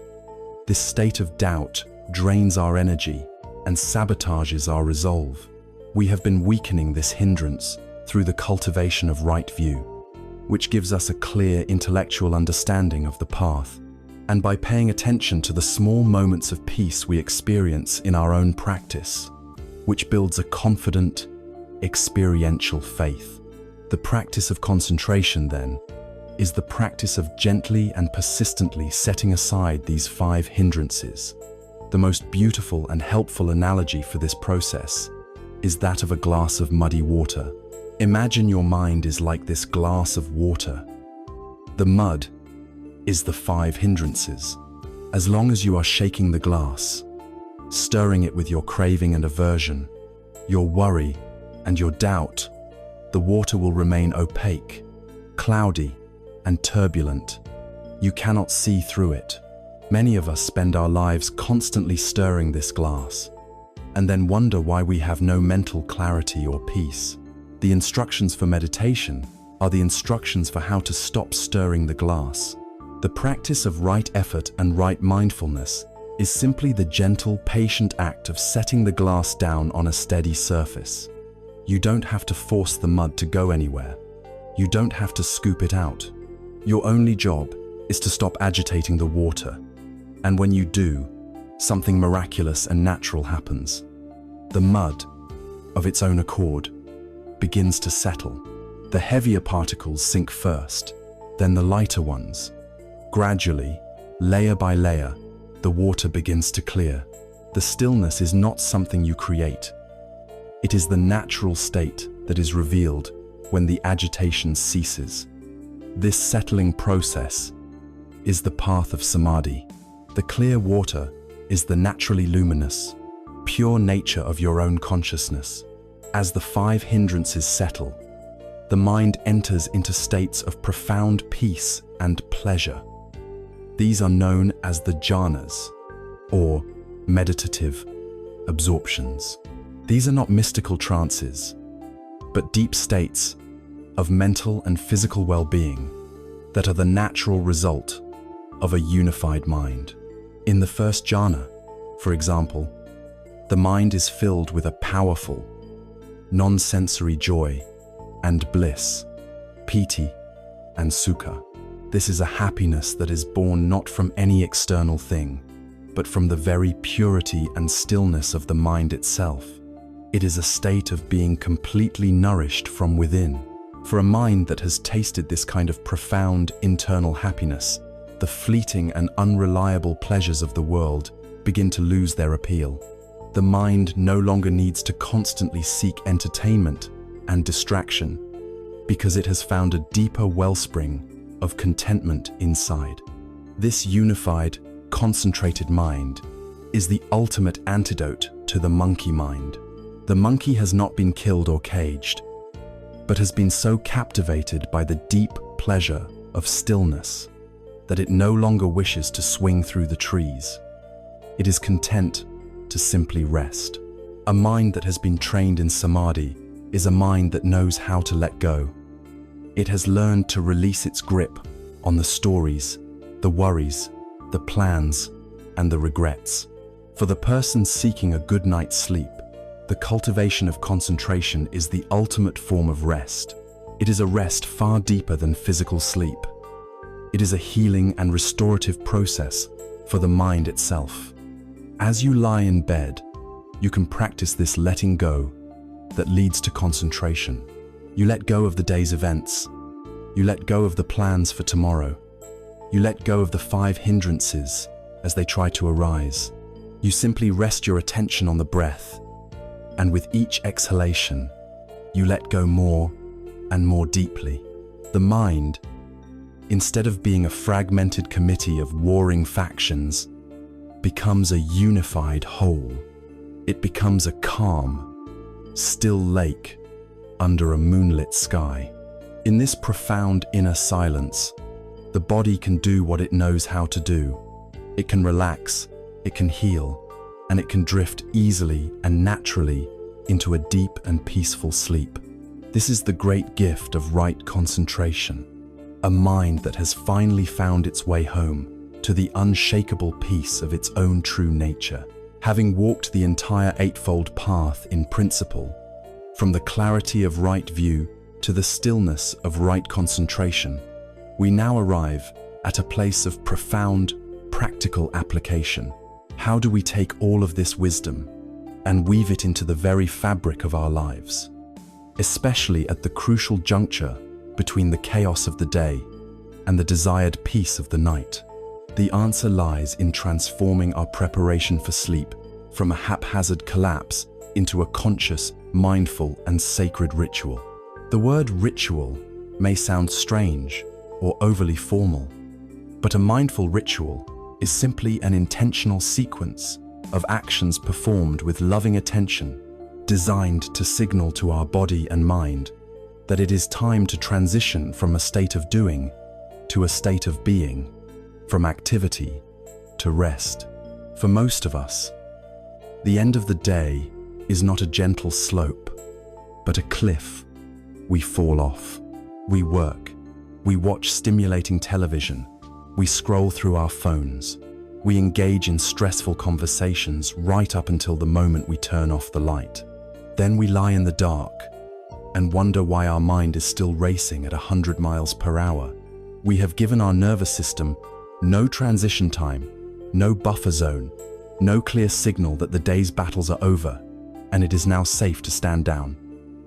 This state of doubt drains our energy and sabotages our resolve. We have been weakening this hindrance through the cultivation of right view, which gives us a clear intellectual understanding of the path, and by paying attention to the small moments of peace we experience in our own practice, which builds a confident, experiential faith. The practice of concentration, then, is the practice of gently and persistently setting aside these 5 hindrances. The most beautiful and helpful analogy for this process is that of a glass of muddy water. Imagine your mind is like this glass of water. The mud is the 5 hindrances. As long as you are shaking the glass, stirring it with your craving and aversion, your worry and your doubt, the water will remain opaque, cloudy, and turbulent. You cannot see through it. Many of us spend our lives constantly stirring this glass, and then wonder why we have no mental clarity or peace. The instructions for meditation are the instructions for how to stop stirring the glass. The practice of right effort and right mindfulness is simply the gentle, patient act of setting the glass down on a steady surface. You don't have to force the mud to go anywhere. You don't have to scoop it out. Your only job is to stop agitating the water. And when you do, something miraculous and natural happens. The mud, of its own accord, begins to settle. The heavier particles sink first, then the lighter ones. Gradually, layer by layer, the water begins to clear. The stillness is not something you create. It is the natural state that is revealed when the agitation ceases. This settling process is the path of samadhi. The clear water is the naturally luminous, pure nature of your own consciousness. As the 5 hindrances settle, the mind enters into states of profound peace and pleasure. These are known as the jhanas, or meditative absorptions. These are not mystical trances, but deep states of mental and physical well-being that are the natural result of a unified mind. In the first jhana, for example, the mind is filled with a powerful, non-sensory joy and bliss, piti and sukha. This is a happiness that is born not from any external thing, but from the very purity and stillness of the mind itself. It is a state of being completely nourished from within. For a mind that has tasted this kind of profound internal happiness, the fleeting and unreliable pleasures of the world begin to lose their appeal. The mind no longer needs to constantly seek entertainment and distraction because it has found a deeper wellspring of contentment inside. This unified, concentrated mind is the ultimate antidote to the monkey mind. The monkey has not been killed or caged, but has been so captivated by the deep pleasure of stillness that it no longer wishes to swing through the trees. It is content to simply rest. A mind that has been trained in samadhi is a mind that knows how to let go. It has learned to release its grip on the stories, the worries, the plans, and the regrets. For the person seeking a good night's sleep, the cultivation of concentration is the ultimate form of rest. It is a rest far deeper than physical sleep. It is a healing and restorative process for the mind itself. As you lie in bed, you can practice this letting go that leads to concentration. You let go of the day's events. You let go of the plans for tomorrow. You let go of the 5 hindrances as they try to arise. You simply rest your attention on the breath, and with each exhalation, you let go more and more deeply. The mind, instead of being a fragmented committee of warring factions, becomes a unified whole. It becomes a calm, still lake under a moonlit sky. In this profound inner silence, the body can do what it knows how to do. It can relax, it can heal, and it can drift easily and naturally into a deep and peaceful sleep. This is the great gift of right concentration, a mind that has finally found its way home to the unshakable peace of its own true nature. Having walked the entire eightfold path in principle, from the clarity of right view to the stillness of right concentration, we now arrive at a place of profound, practical application. How do we take all of this wisdom and weave it into the very fabric of our lives, especially at the crucial juncture between the chaos of the day and the desired peace of the night? The answer lies in transforming our preparation for sleep from a haphazard collapse into a conscious, mindful, and sacred ritual. The word ritual may sound strange or overly formal, but a mindful ritual is simply an intentional sequence of actions performed with loving attention, designed to signal to our body and mind that it is time to transition from a state of doing to a state of being, from activity to rest. For most of us, the end of the day is not a gentle slope, but a cliff. We fall off. We work. We watch stimulating television. We scroll through our phones. We engage in stressful conversations right up until the moment we turn off the light. Then we lie in the dark and wonder why our mind is still racing at 100 miles per hour. We have given our nervous system no transition time, no buffer zone, no clear signal that the day's battles are over, and it is now safe to stand down.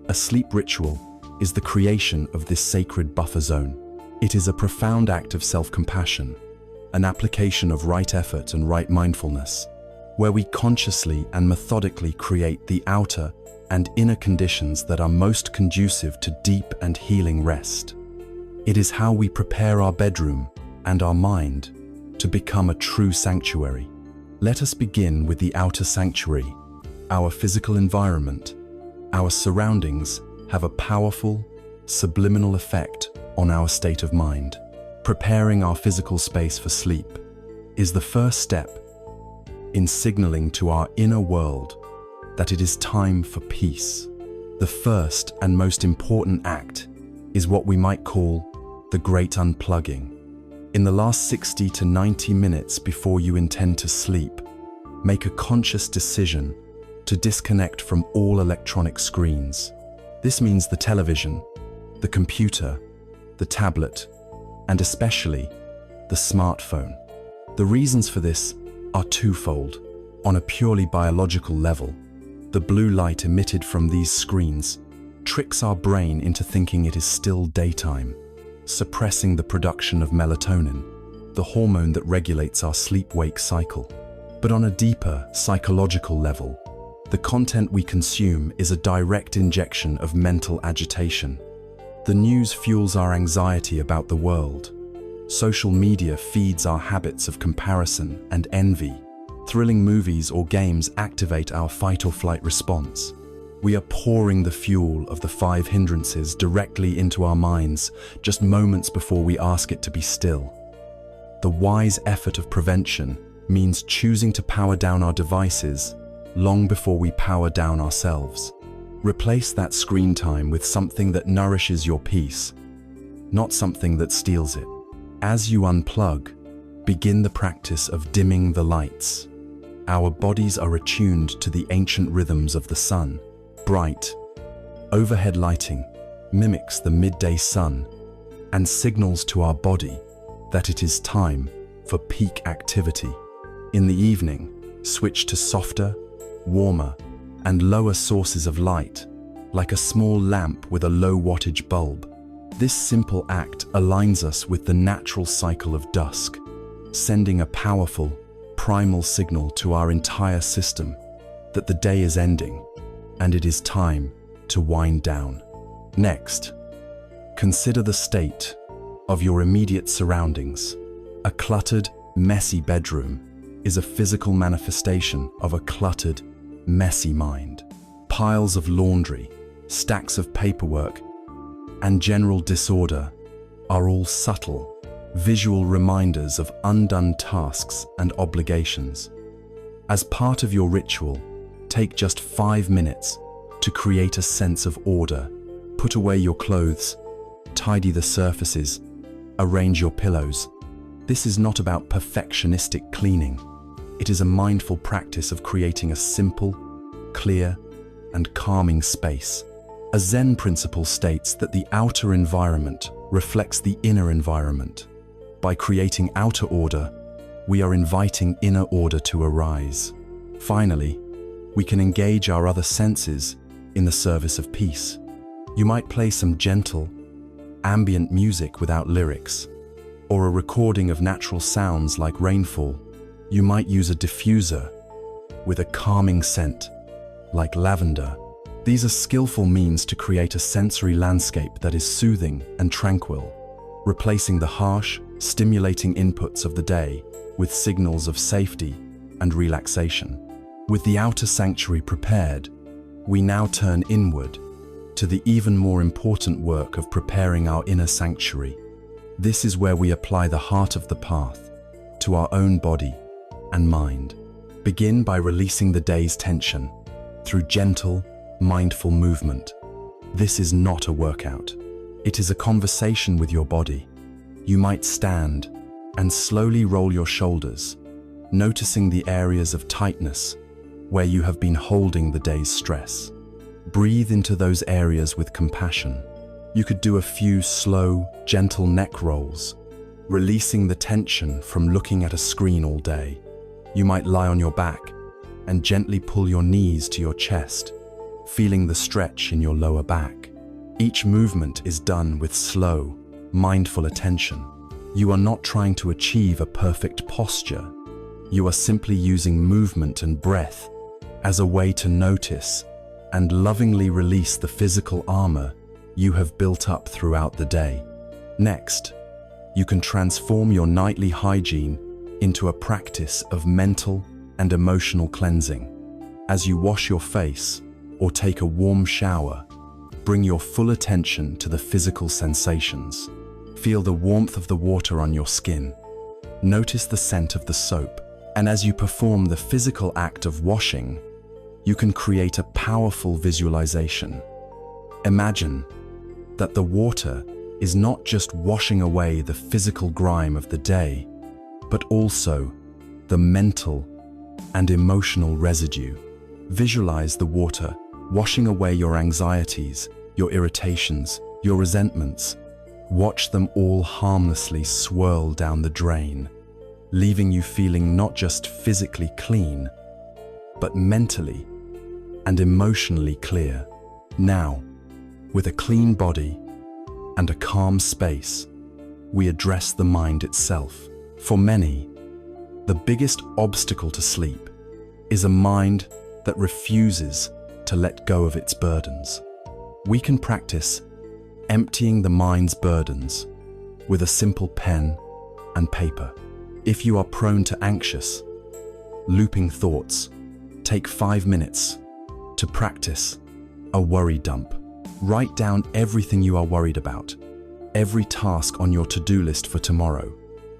A sleep ritual is the creation of this sacred buffer zone. It is a profound act of self-compassion, an application of right effort and right mindfulness, where we consciously and methodically create the outer and inner conditions that are most conducive to deep and healing rest. It is how we prepare our bedroom and our mind to become a true sanctuary. Let us begin with the outer sanctuary. Our physical environment, our surroundings have a powerful, subliminal effect on our state of mind. Preparing our physical space for sleep is the first step in signaling to our inner world that it is time for peace. The first and most important act is what we might call the great unplugging. In the last 60 to 90 minutes before you intend to sleep, make a conscious decision to disconnect from all electronic screens. This means the television, the computer, the tablet, and especially the smartphone. The reasons for this are twofold. On a purely biological level, the blue light emitted from these screens tricks our brain into thinking it is still daytime, suppressing the production of melatonin, the hormone that regulates our sleep-wake cycle. But on a deeper psychological level, the content we consume is a direct injection of mental agitation. The news fuels our anxiety about the world. Social media feeds our habits of comparison and envy. Thrilling movies or games activate our fight or flight response. We are pouring the fuel of the 5 hindrances directly into our minds just moments before we ask it to be still. The wise effort of prevention means choosing to power down our devices long before we power down ourselves. Replace that screen time with something that nourishes your peace, not something that steals it. As you unplug, begin the practice of dimming the lights. Our bodies are attuned to the ancient rhythms of the sun. Bright, overhead lighting mimics the midday sun and signals to our body that it is time for peak activity. In the evening, switch to softer, warmer, and lower sources of light, like a small lamp with a low wattage bulb. This simple act aligns us with the natural cycle of dusk, sending a powerful, primal signal to our entire system that the day is ending and it is time to wind down. Next, consider the state of your immediate surroundings. A cluttered, messy bedroom is a physical manifestation of a cluttered, messy mind. Piles of laundry, stacks of paperwork, and general disorder are all subtle, visual reminders of undone tasks and obligations. As part of your ritual, take just 5 minutes to create a sense of order. Put away your clothes, tidy the surfaces, arrange your pillows. This is not about perfectionistic cleaning. It is a mindful practice of creating a simple, clear, and calming space. A Zen principle states that the outer environment reflects the inner environment. By creating outer order, we are inviting inner order to arise. Finally, we can engage our other senses in the service of peace. You might play some gentle, ambient music without lyrics, or a recording of natural sounds like rainfall. You might use a diffuser with a calming scent like lavender. These are skillful means to create a sensory landscape that is soothing and tranquil, replacing the harsh, stimulating inputs of the day with signals of safety and relaxation. With the outer sanctuary prepared, we now turn inward to the even more important work of preparing our inner sanctuary. This is where we apply the heart of the path to our own body and mind. Begin by releasing the day's tension through gentle, mindful movement. This is not a workout. It is a conversation with your body. You might stand and slowly roll your shoulders, noticing the areas of tightness where you have been holding the day's stress. Breathe into those areas with compassion. You could do a few slow, gentle neck rolls, releasing the tension from looking at a screen all day. You might lie on your back and gently pull your knees to your chest, feeling the stretch in your lower back. Each movement is done with slow, mindful attention. You are not trying to achieve a perfect posture. You are simply using movement and breath as a way to notice and lovingly release the physical armor you have built up throughout the day. Next, you can transform your nightly hygiene into a practice of mental and emotional cleansing. As you wash your face or take a warm shower, bring your full attention to the physical sensations. Feel the warmth of the water on your skin. Notice the scent of the soap. And as you perform the physical act of washing, you can create a powerful visualization. Imagine that the water is not just washing away the physical grime of the day, but also the mental and emotional residue. Visualize the water washing away your anxieties, your irritations, your resentments. Watch them all harmlessly swirl down the drain, leaving you feeling not just physically clean, but mentally and emotionally clear. Now, with a clean body and a calm space, we address the mind itself. For many, the biggest obstacle to sleep is a mind that refuses to let go of its burdens. We can practice emptying the mind's burdens with a simple pen and paper. If you are prone to anxious, looping thoughts, take 5 minutes to practice a worry dump. Write down everything you are worried about, every task on your to-do list for tomorrow,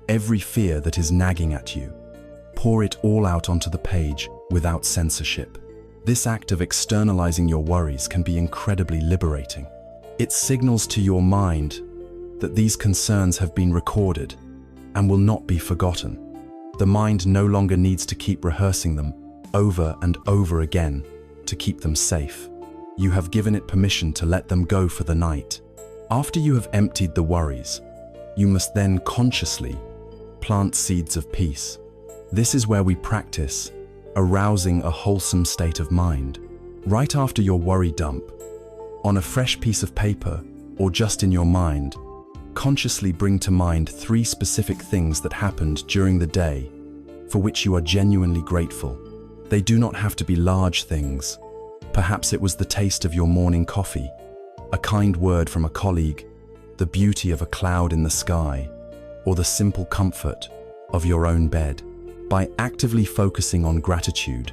every fear that is nagging at you. Pour it all out onto the page without censorship. This act of externalizing your worries can be incredibly liberating. It signals to your mind that these concerns have been recorded and will not be forgotten. The mind no longer needs to keep rehearsing them over and over again to keep them safe. You have given it permission to let them go for the night. After you have emptied the worries, you must then consciously plant seeds of peace. This is where we practice arousing a wholesome state of mind. Right after your worry dump, on a fresh piece of paper or just in your mind, consciously bring to mind 3 specific things that happened during the day for which you are genuinely grateful. They do not have to be large things. Perhaps it was the taste of your morning coffee, a kind word from a colleague, the beauty of a cloud in the sky, or the simple comfort of your own bed. By actively focusing on gratitude,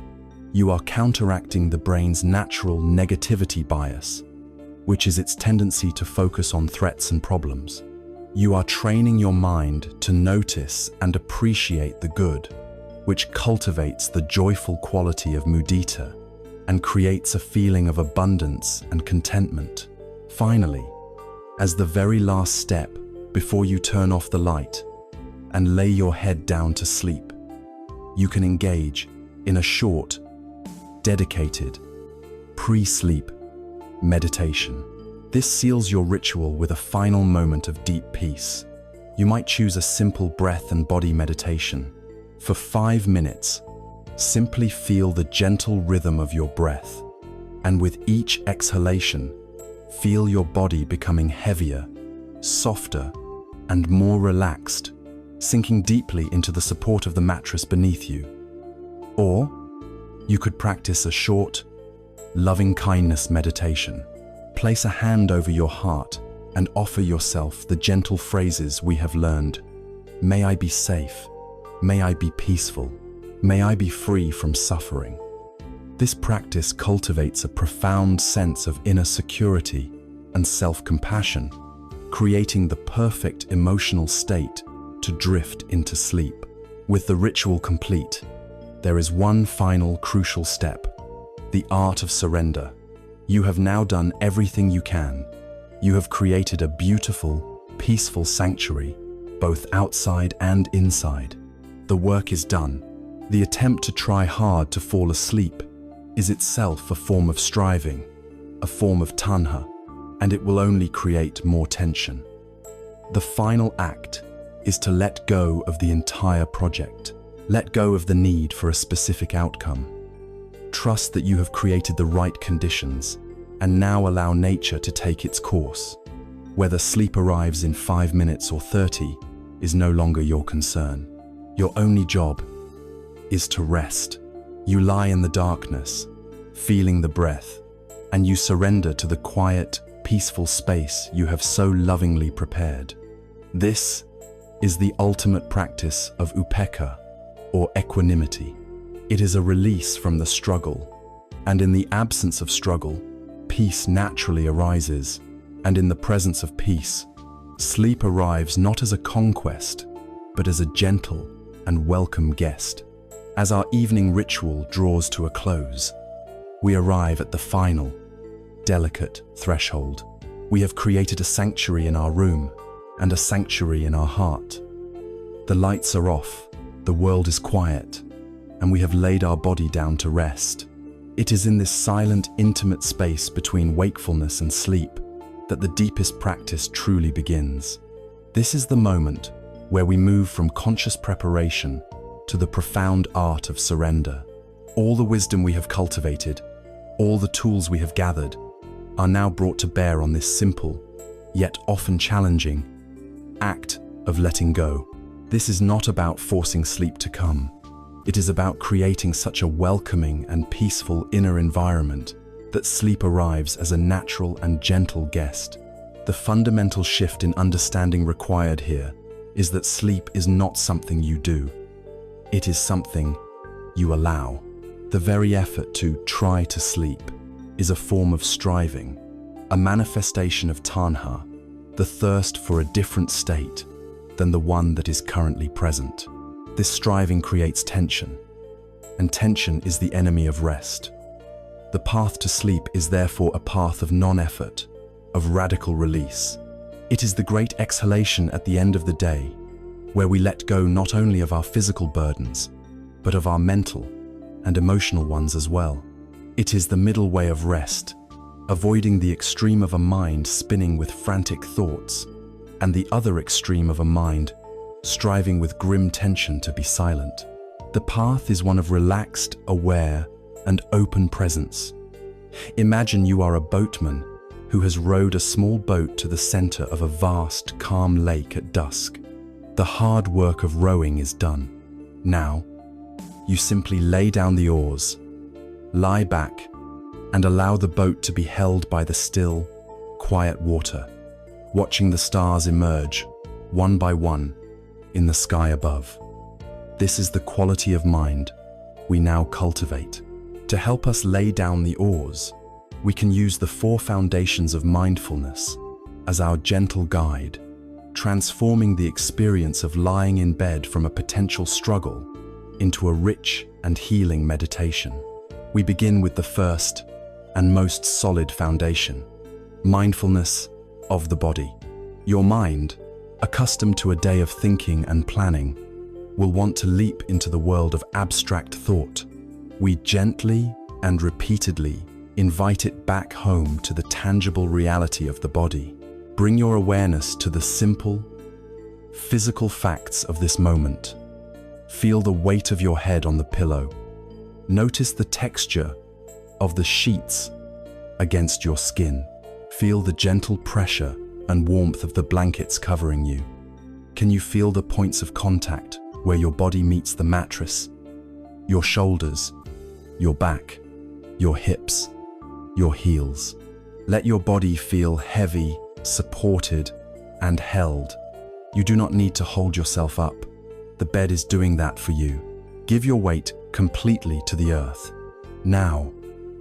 you are counteracting the brain's natural negativity bias, which is its tendency to focus on threats and problems. You are training your mind to notice and appreciate the good, which cultivates the joyful quality of mudita and creates a feeling of abundance and contentment. Finally, as the very last step before you turn off the light and lay your head down to sleep, you can engage in a short, dedicated, pre-sleep meditation. This seals your ritual with a final moment of deep peace. You might choose a simple breath and body meditation. For 5 minutes, simply feel the gentle rhythm of your breath, and with each exhalation, feel your body becoming heavier, softer, and more relaxed, sinking deeply into the support of the mattress beneath you. Or you could practice a short, loving-kindness meditation. Place a hand over your heart and offer yourself the gentle phrases we have learned. May I be safe. May I be peaceful. May I be free from suffering. This practice cultivates a profound sense of inner security and self-compassion, creating the perfect emotional state to drift into sleep. With the ritual complete, there is one final crucial step: the art of surrender. You have now done everything you can. You have created a beautiful, peaceful sanctuary, both outside and inside. The work is done. The attempt to try hard to fall asleep is itself a form of striving, a form of tanha, and it will only create more tension. The final act is to let go of the entire project. Let go of the need for a specific outcome. Trust that you have created the right conditions, and now allow nature to take its course. Whether sleep arrives in 5 minutes or 30 is no longer your concern. Your only job is to rest. You lie in the darkness, feeling the breath, and you surrender to the quiet, peaceful space you have so lovingly prepared. This is the ultimate practice of upekkha, or equanimity. It is a release from the struggle, and in the absence of struggle, peace naturally arises, and in the presence of peace, sleep arrives not as a conquest, but as a gentle and welcome guest. As our evening ritual draws to a close, we arrive at the final, delicate threshold. We have created a sanctuary in our room and a sanctuary in our heart. The lights are off, the world is quiet, and we have laid our body down to rest. It is in this silent, intimate space between wakefulness and sleep that the deepest practice truly begins. This is the moment where we move from conscious preparation to the profound art of surrender. All the wisdom we have cultivated, all the tools we have gathered, are now brought to bear on this simple, yet often challenging, act of letting go. This is not about forcing sleep to come. It is about creating such a welcoming and peaceful inner environment that sleep arrives as a natural and gentle guest. The fundamental shift in understanding required here is that sleep is not something you do. It is something you allow. The very effort to try to sleep is a form of striving, a manifestation of tanha, the thirst for a different state than the one that is currently present. This striving creates tension, and tension is the enemy of rest. The path to sleep is therefore a path of non-effort, of radical release. It is the great exhalation at the end of the day, where we let go not only of our physical burdens, but of our mental and emotional ones as well. It is the middle way of rest, avoiding the extreme of a mind spinning with frantic thoughts, and the other extreme of a mind striving with grim tension to be silent. The path is one of relaxed, aware, and open presence. Imagine you are a boatman who has rowed a small boat to the center of a vast, calm lake at dusk. The hard work of rowing is done. Now, you simply lay down the oars, lie back, and allow the boat to be held by the still, quiet water, watching the stars emerge, one by one, in the sky above. This is the quality of mind we now cultivate. To help us lay down the oars, we can use the 4 foundations of mindfulness as our gentle guide, transforming the experience of lying in bed from a potential struggle into a rich and healing meditation. We begin with the first and most solid foundation, mindfulness of the body. Your mind, accustomed to a day of thinking and planning, will want to leap into the world of abstract thought. We gently and repeatedly invite it back home to the tangible reality of the body. Bring your awareness to the simple, physical facts of this moment. Feel the weight of your head on the pillow. Notice the texture of the sheets against your skin. Feel the gentle pressure and warmth of the blankets covering you. Can you feel the points of contact where your body meets the mattress? Your shoulders, your back, your hips, your heels. Let your body feel heavy, supported, and held. You do not need to hold yourself up. The bed is doing that for you. Give your weight completely to the earth. Now,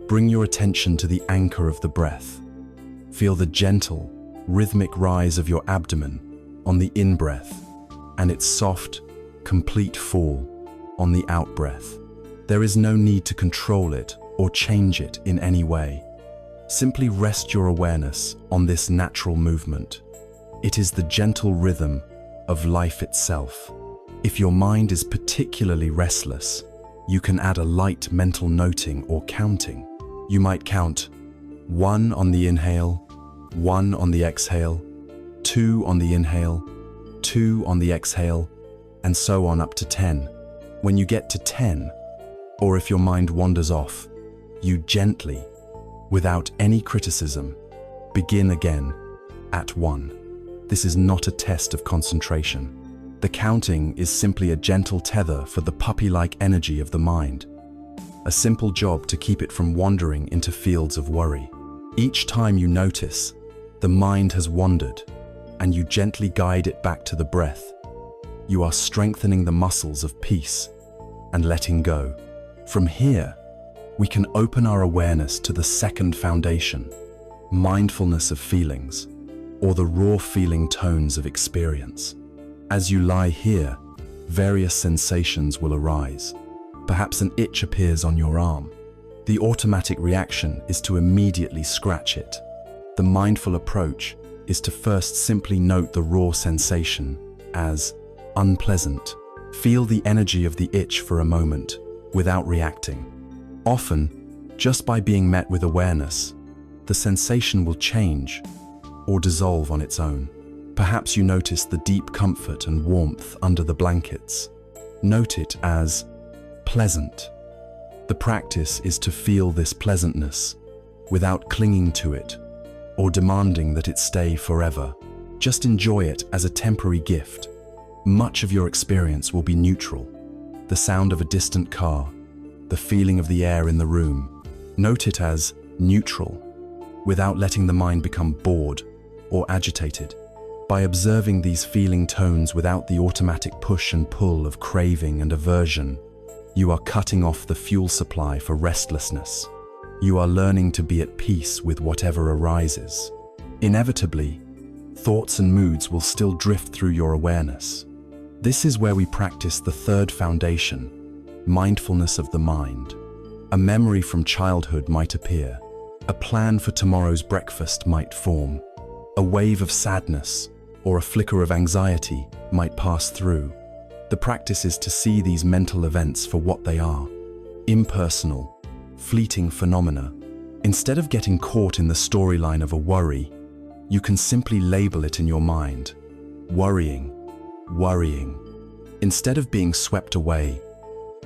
bring your attention to the anchor of the breath. Feel the gentle, rhythmic rise of your abdomen on the in-breath and its soft, complete fall on the out-breath. There is no need to control it or change it in any way. Simply rest your awareness on this natural movement. It is the gentle rhythm of life itself. If your mind is particularly restless, you can add a light mental noting or counting. You might count 1 on the inhale, 1 on the exhale, 2 on the inhale, 2 on the exhale, and so on up to 10. When you get to 10, or if your mind wanders off, you gently, without any criticism, begin again at 1. This is not a test of concentration. The counting is simply a gentle tether for the puppy-like energy of the mind, a simple job to keep it from wandering into fields of worry. Each time you notice the mind has wandered and you gently guide it back to the breath, you are strengthening the muscles of peace and letting go. From here, we can open our awareness to the second foundation, mindfulness of feelings, or the raw feeling tones of experience. As you lie here, various sensations will arise. Perhaps an itch appears on your arm. The automatic reaction is to immediately scratch it. The mindful approach is to first simply note the raw sensation as unpleasant. Feel the energy of the itch for a moment without reacting. Often, just by being met with awareness, the sensation will change or dissolve on its own. Perhaps you notice the deep comfort and warmth under the blankets. Note it as pleasant. The practice is to feel this pleasantness without clinging to it or demanding that it stay forever. Just enjoy it as a temporary gift. Much of your experience will be neutral. The sound of a distant car, the feeling of the air in the room. Note it as neutral, without letting the mind become bored or agitated. By observing these feeling tones without the automatic push and pull of craving and aversion, you are cutting off the fuel supply for restlessness. You are learning to be at peace with whatever arises. Inevitably, thoughts and moods will still drift through your awareness. This is where we practice the third foundation, mindfulness of the mind. A memory from childhood might appear. A plan for tomorrow's breakfast might form. A wave of sadness or a flicker of anxiety might pass through. The practice is to see these mental events for what they are, impersonal, fleeting phenomena. Instead of getting caught in the storyline of a worry, you can simply label it in your mind. Worrying, worrying. Instead of being swept away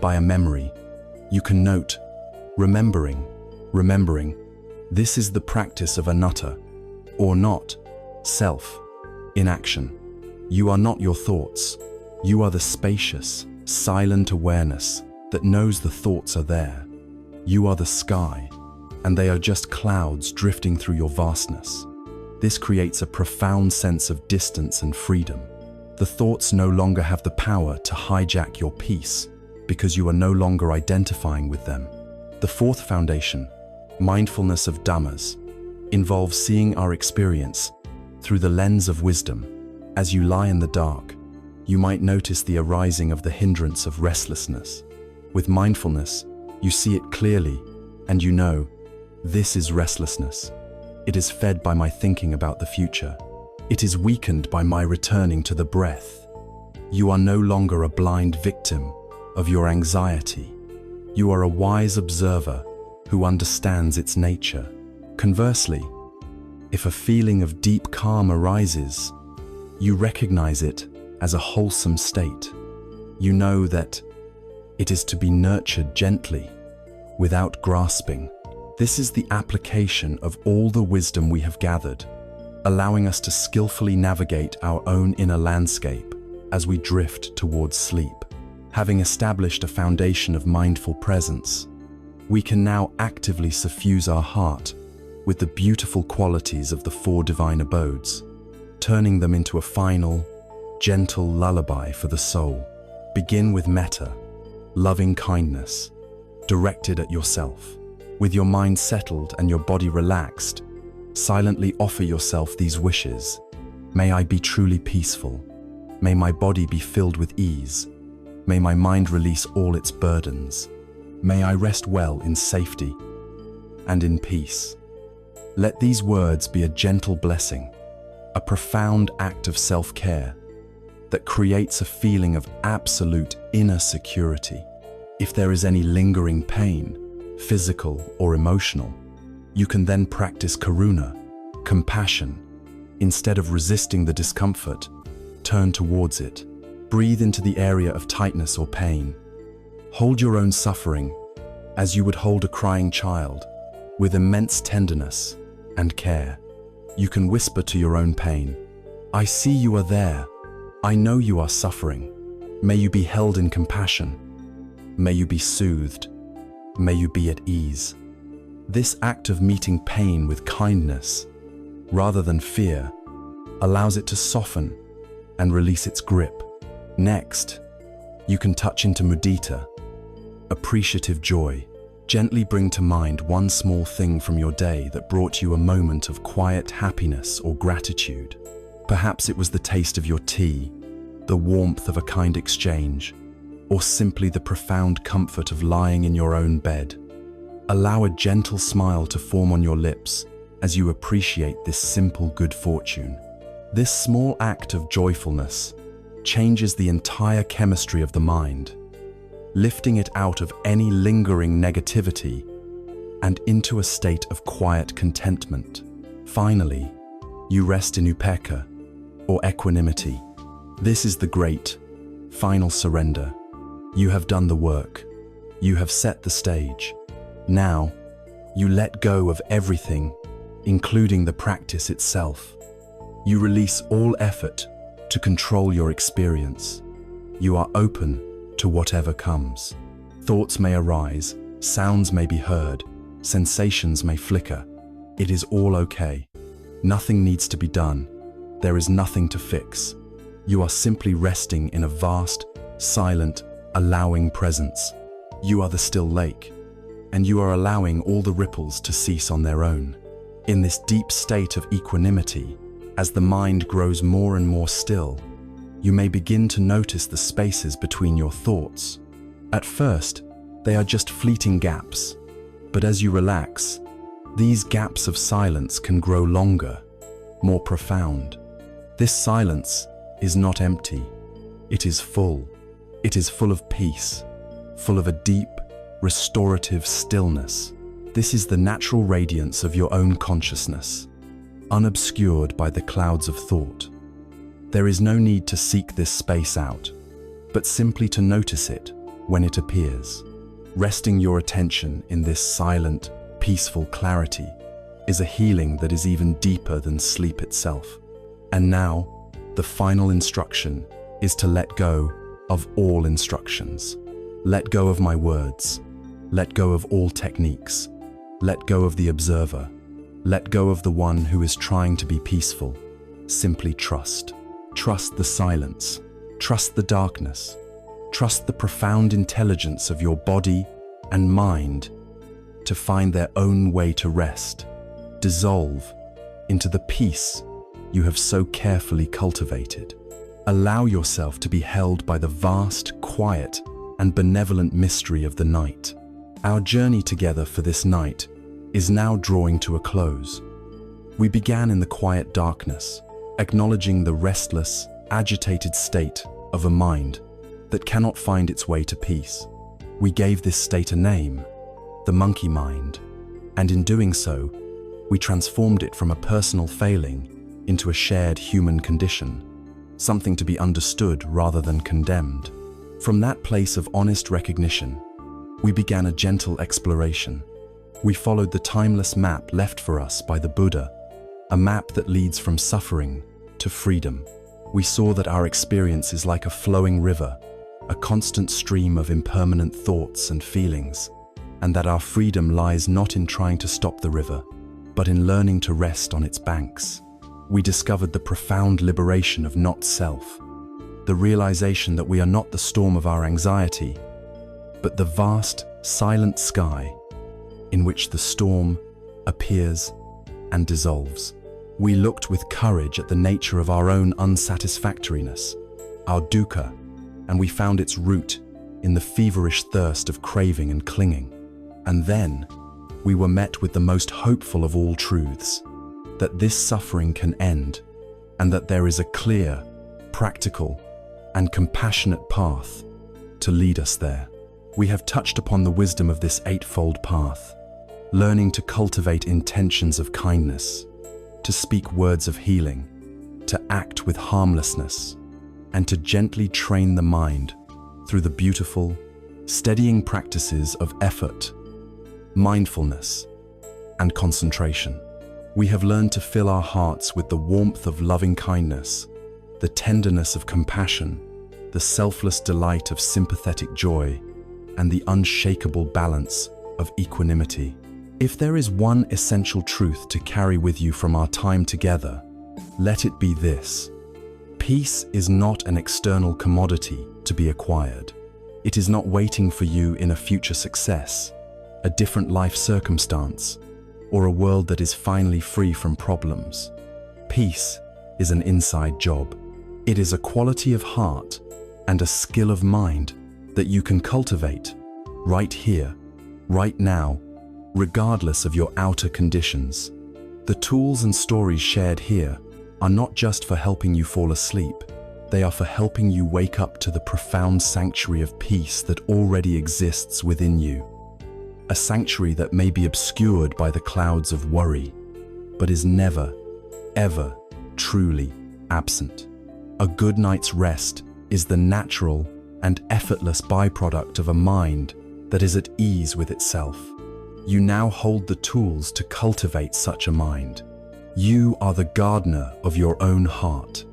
by a memory, you can note, remembering, remembering. This is the practice of anatta, or not, self, in action. You are not your thoughts. You are the spacious, silent awareness that knows the thoughts are there. You are the sky, and they are just clouds drifting through your vastness. This creates a profound sense of distance and freedom. The thoughts no longer have the power to hijack your peace because you are no longer identifying with them. The fourth foundation, mindfulness of dhammas, involves seeing our experience through the lens of wisdom. As you lie in the dark, you might notice the arising of the hindrance of restlessness. With mindfulness, you see it clearly, and you know, this is restlessness. It is fed by my thinking about the future. It is weakened by my returning to the breath. You are no longer a blind victim of your anxiety. You are a wise observer who understands its nature. Conversely, if a feeling of deep calm arises, you recognize it as a wholesome state. You know that it is to be nurtured gently, without grasping. This is the application of all the wisdom we have gathered, allowing us to skillfully navigate our own inner landscape as we drift towards sleep. Having established a foundation of mindful presence, we can now actively suffuse our heart with the beautiful qualities of the four divine abodes, turning them into a final, gentle lullaby for the soul. Begin with metta, loving kindness, directed at yourself. With your mind settled and your body relaxed, silently offer yourself these wishes. May I be truly peaceful. May my body be filled with ease. May my mind release all its burdens. May I rest well in safety and in peace. Let these words be a gentle blessing, a profound act of self-care that creates a feeling of absolute inner security. If there is any lingering pain, physical or emotional, you can then practice karuna, compassion. Instead of resisting the discomfort, turn towards it. Breathe into the area of tightness or pain. Hold your own suffering as you would hold a crying child, with immense tenderness and care. You can whisper to your own pain, "I see you are there. I know you are suffering. May you be held in compassion. May you be soothed. May you be at ease." This act of meeting pain with kindness, rather than fear, allows it to soften and release its grip. Next, you can touch into mudita, appreciative joy. Gently bring to mind one small thing from your day that brought you a moment of quiet happiness or gratitude. Perhaps it was the taste of your tea, the warmth of a kind exchange, or simply the profound comfort of lying in your own bed. Allow a gentle smile to form on your lips as you appreciate this simple good fortune. This small act of joyfulness changes the entire chemistry of the mind, lifting it out of any lingering negativity and into a state of quiet contentment. Finally, you rest in upekkha, or equanimity. This is the great, final surrender. You have done the work. You have set the stage. Now, you let go of everything, including the practice itself. You release all effort to control your experience. You are open to whatever comes. Thoughts may arise, sounds may be heard, sensations may flicker. It is all okay. Nothing needs to be done. There is nothing to fix. You are simply resting in a vast, silent, allowing presence. You are the still lake, and you are allowing all the ripples to cease on their own. In this deep state of equanimity, as the mind grows more and more still, you may begin to notice the spaces between your thoughts. At first, they are just fleeting gaps, but as you relax, these gaps of silence can grow longer, more profound. This silence is not empty. It is full. It is full of peace, full of a deep, restorative stillness. This is the natural radiance of your own consciousness, unobscured by the clouds of thought. There is no need to seek this space out, but simply to notice it when it appears. Resting your attention in this silent, peaceful clarity is a healing that is even deeper than sleep itself. And now, the final instruction is to let go of all instructions. Let go of my words. Let go of all techniques. Let go of the observer. Let go of the one who is trying to be peaceful. Simply trust. Trust the silence. Trust the darkness. Trust the profound intelligence of your body and mind to find their own way to rest. Dissolve into the peace you have so carefully cultivated. Allow yourself to be held by the vast, quiet, and benevolent mystery of the night. Our journey together for this night is now drawing to a close. We began in the quiet darkness, acknowledging the restless, agitated state of a mind that cannot find its way to peace. We gave this state a name, the monkey mind, and in doing so, we transformed it from a personal failing into a shared human condition, something to be understood rather than condemned. From that place of honest recognition, we began a gentle exploration. We followed the timeless map left for us by the Buddha, a map that leads from suffering to freedom. We saw that our experience is like a flowing river, a constant stream of impermanent thoughts and feelings, and that our freedom lies not in trying to stop the river, but in learning to rest on its banks. We discovered the profound liberation of not self, the realization that we are not the storm of our anxiety, but the vast, silent sky in which the storm appears and dissolves. We looked with courage at the nature of our own unsatisfactoriness, our dukkha, and we found its root in the feverish thirst of craving and clinging. And then we were met with the most hopeful of all truths, that this suffering can end, and that there is a clear, practical, and compassionate path to lead us there. We have touched upon the wisdom of this eightfold path, learning to cultivate intentions of kindness, to speak words of healing, to act with harmlessness, and to gently train the mind through the beautiful, steadying practices of effort, mindfulness, and concentration. We have learned to fill our hearts with the warmth of loving kindness, the tenderness of compassion, the selfless delight of sympathetic joy, and the unshakable balance of equanimity. If there is one essential truth to carry with you from our time together, let it be this: peace is not an external commodity to be acquired. It is not waiting for you in a future success, a different life circumstance, or a world that is finally free from problems. Peace is an inside job. It is a quality of heart and a skill of mind that you can cultivate right here, right now, regardless of your outer conditions. The tools and stories shared here are not just for helping you fall asleep. They are for helping you wake up to the profound sanctuary of peace that already exists within you. A sanctuary that may be obscured by the clouds of worry, but is never, ever truly absent. A good night's rest is the natural and effortless byproduct of a mind that is at ease with itself. You now hold the tools to cultivate such a mind. You are the gardener of your own heart.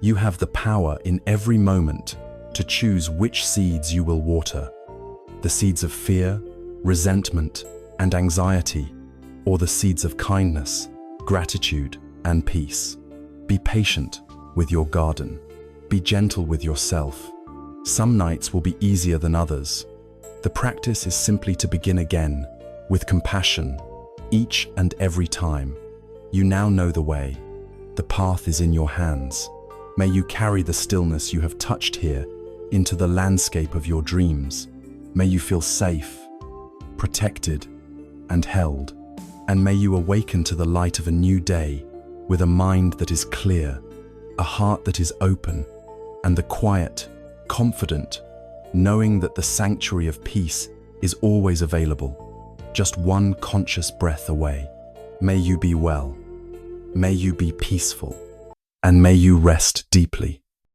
You have the power in every moment to choose which seeds you will water: the seeds of fear, resentment, and anxiety, or the seeds of kindness, gratitude, and peace. Be patient with your garden. Be gentle with yourself. Some nights will be easier than others. The practice is simply to begin again, with compassion, each and every time. You now know the way. The path is in your hands. May you carry the stillness you have touched here into the landscape of your dreams. May you feel safe, protected, and held. And may you awaken to the light of a new day with a mind that is clear, a heart that is open, and the quiet, confident, knowing that the sanctuary of peace is always available, just one conscious breath away. May you be well, may you be peaceful, and may you rest deeply.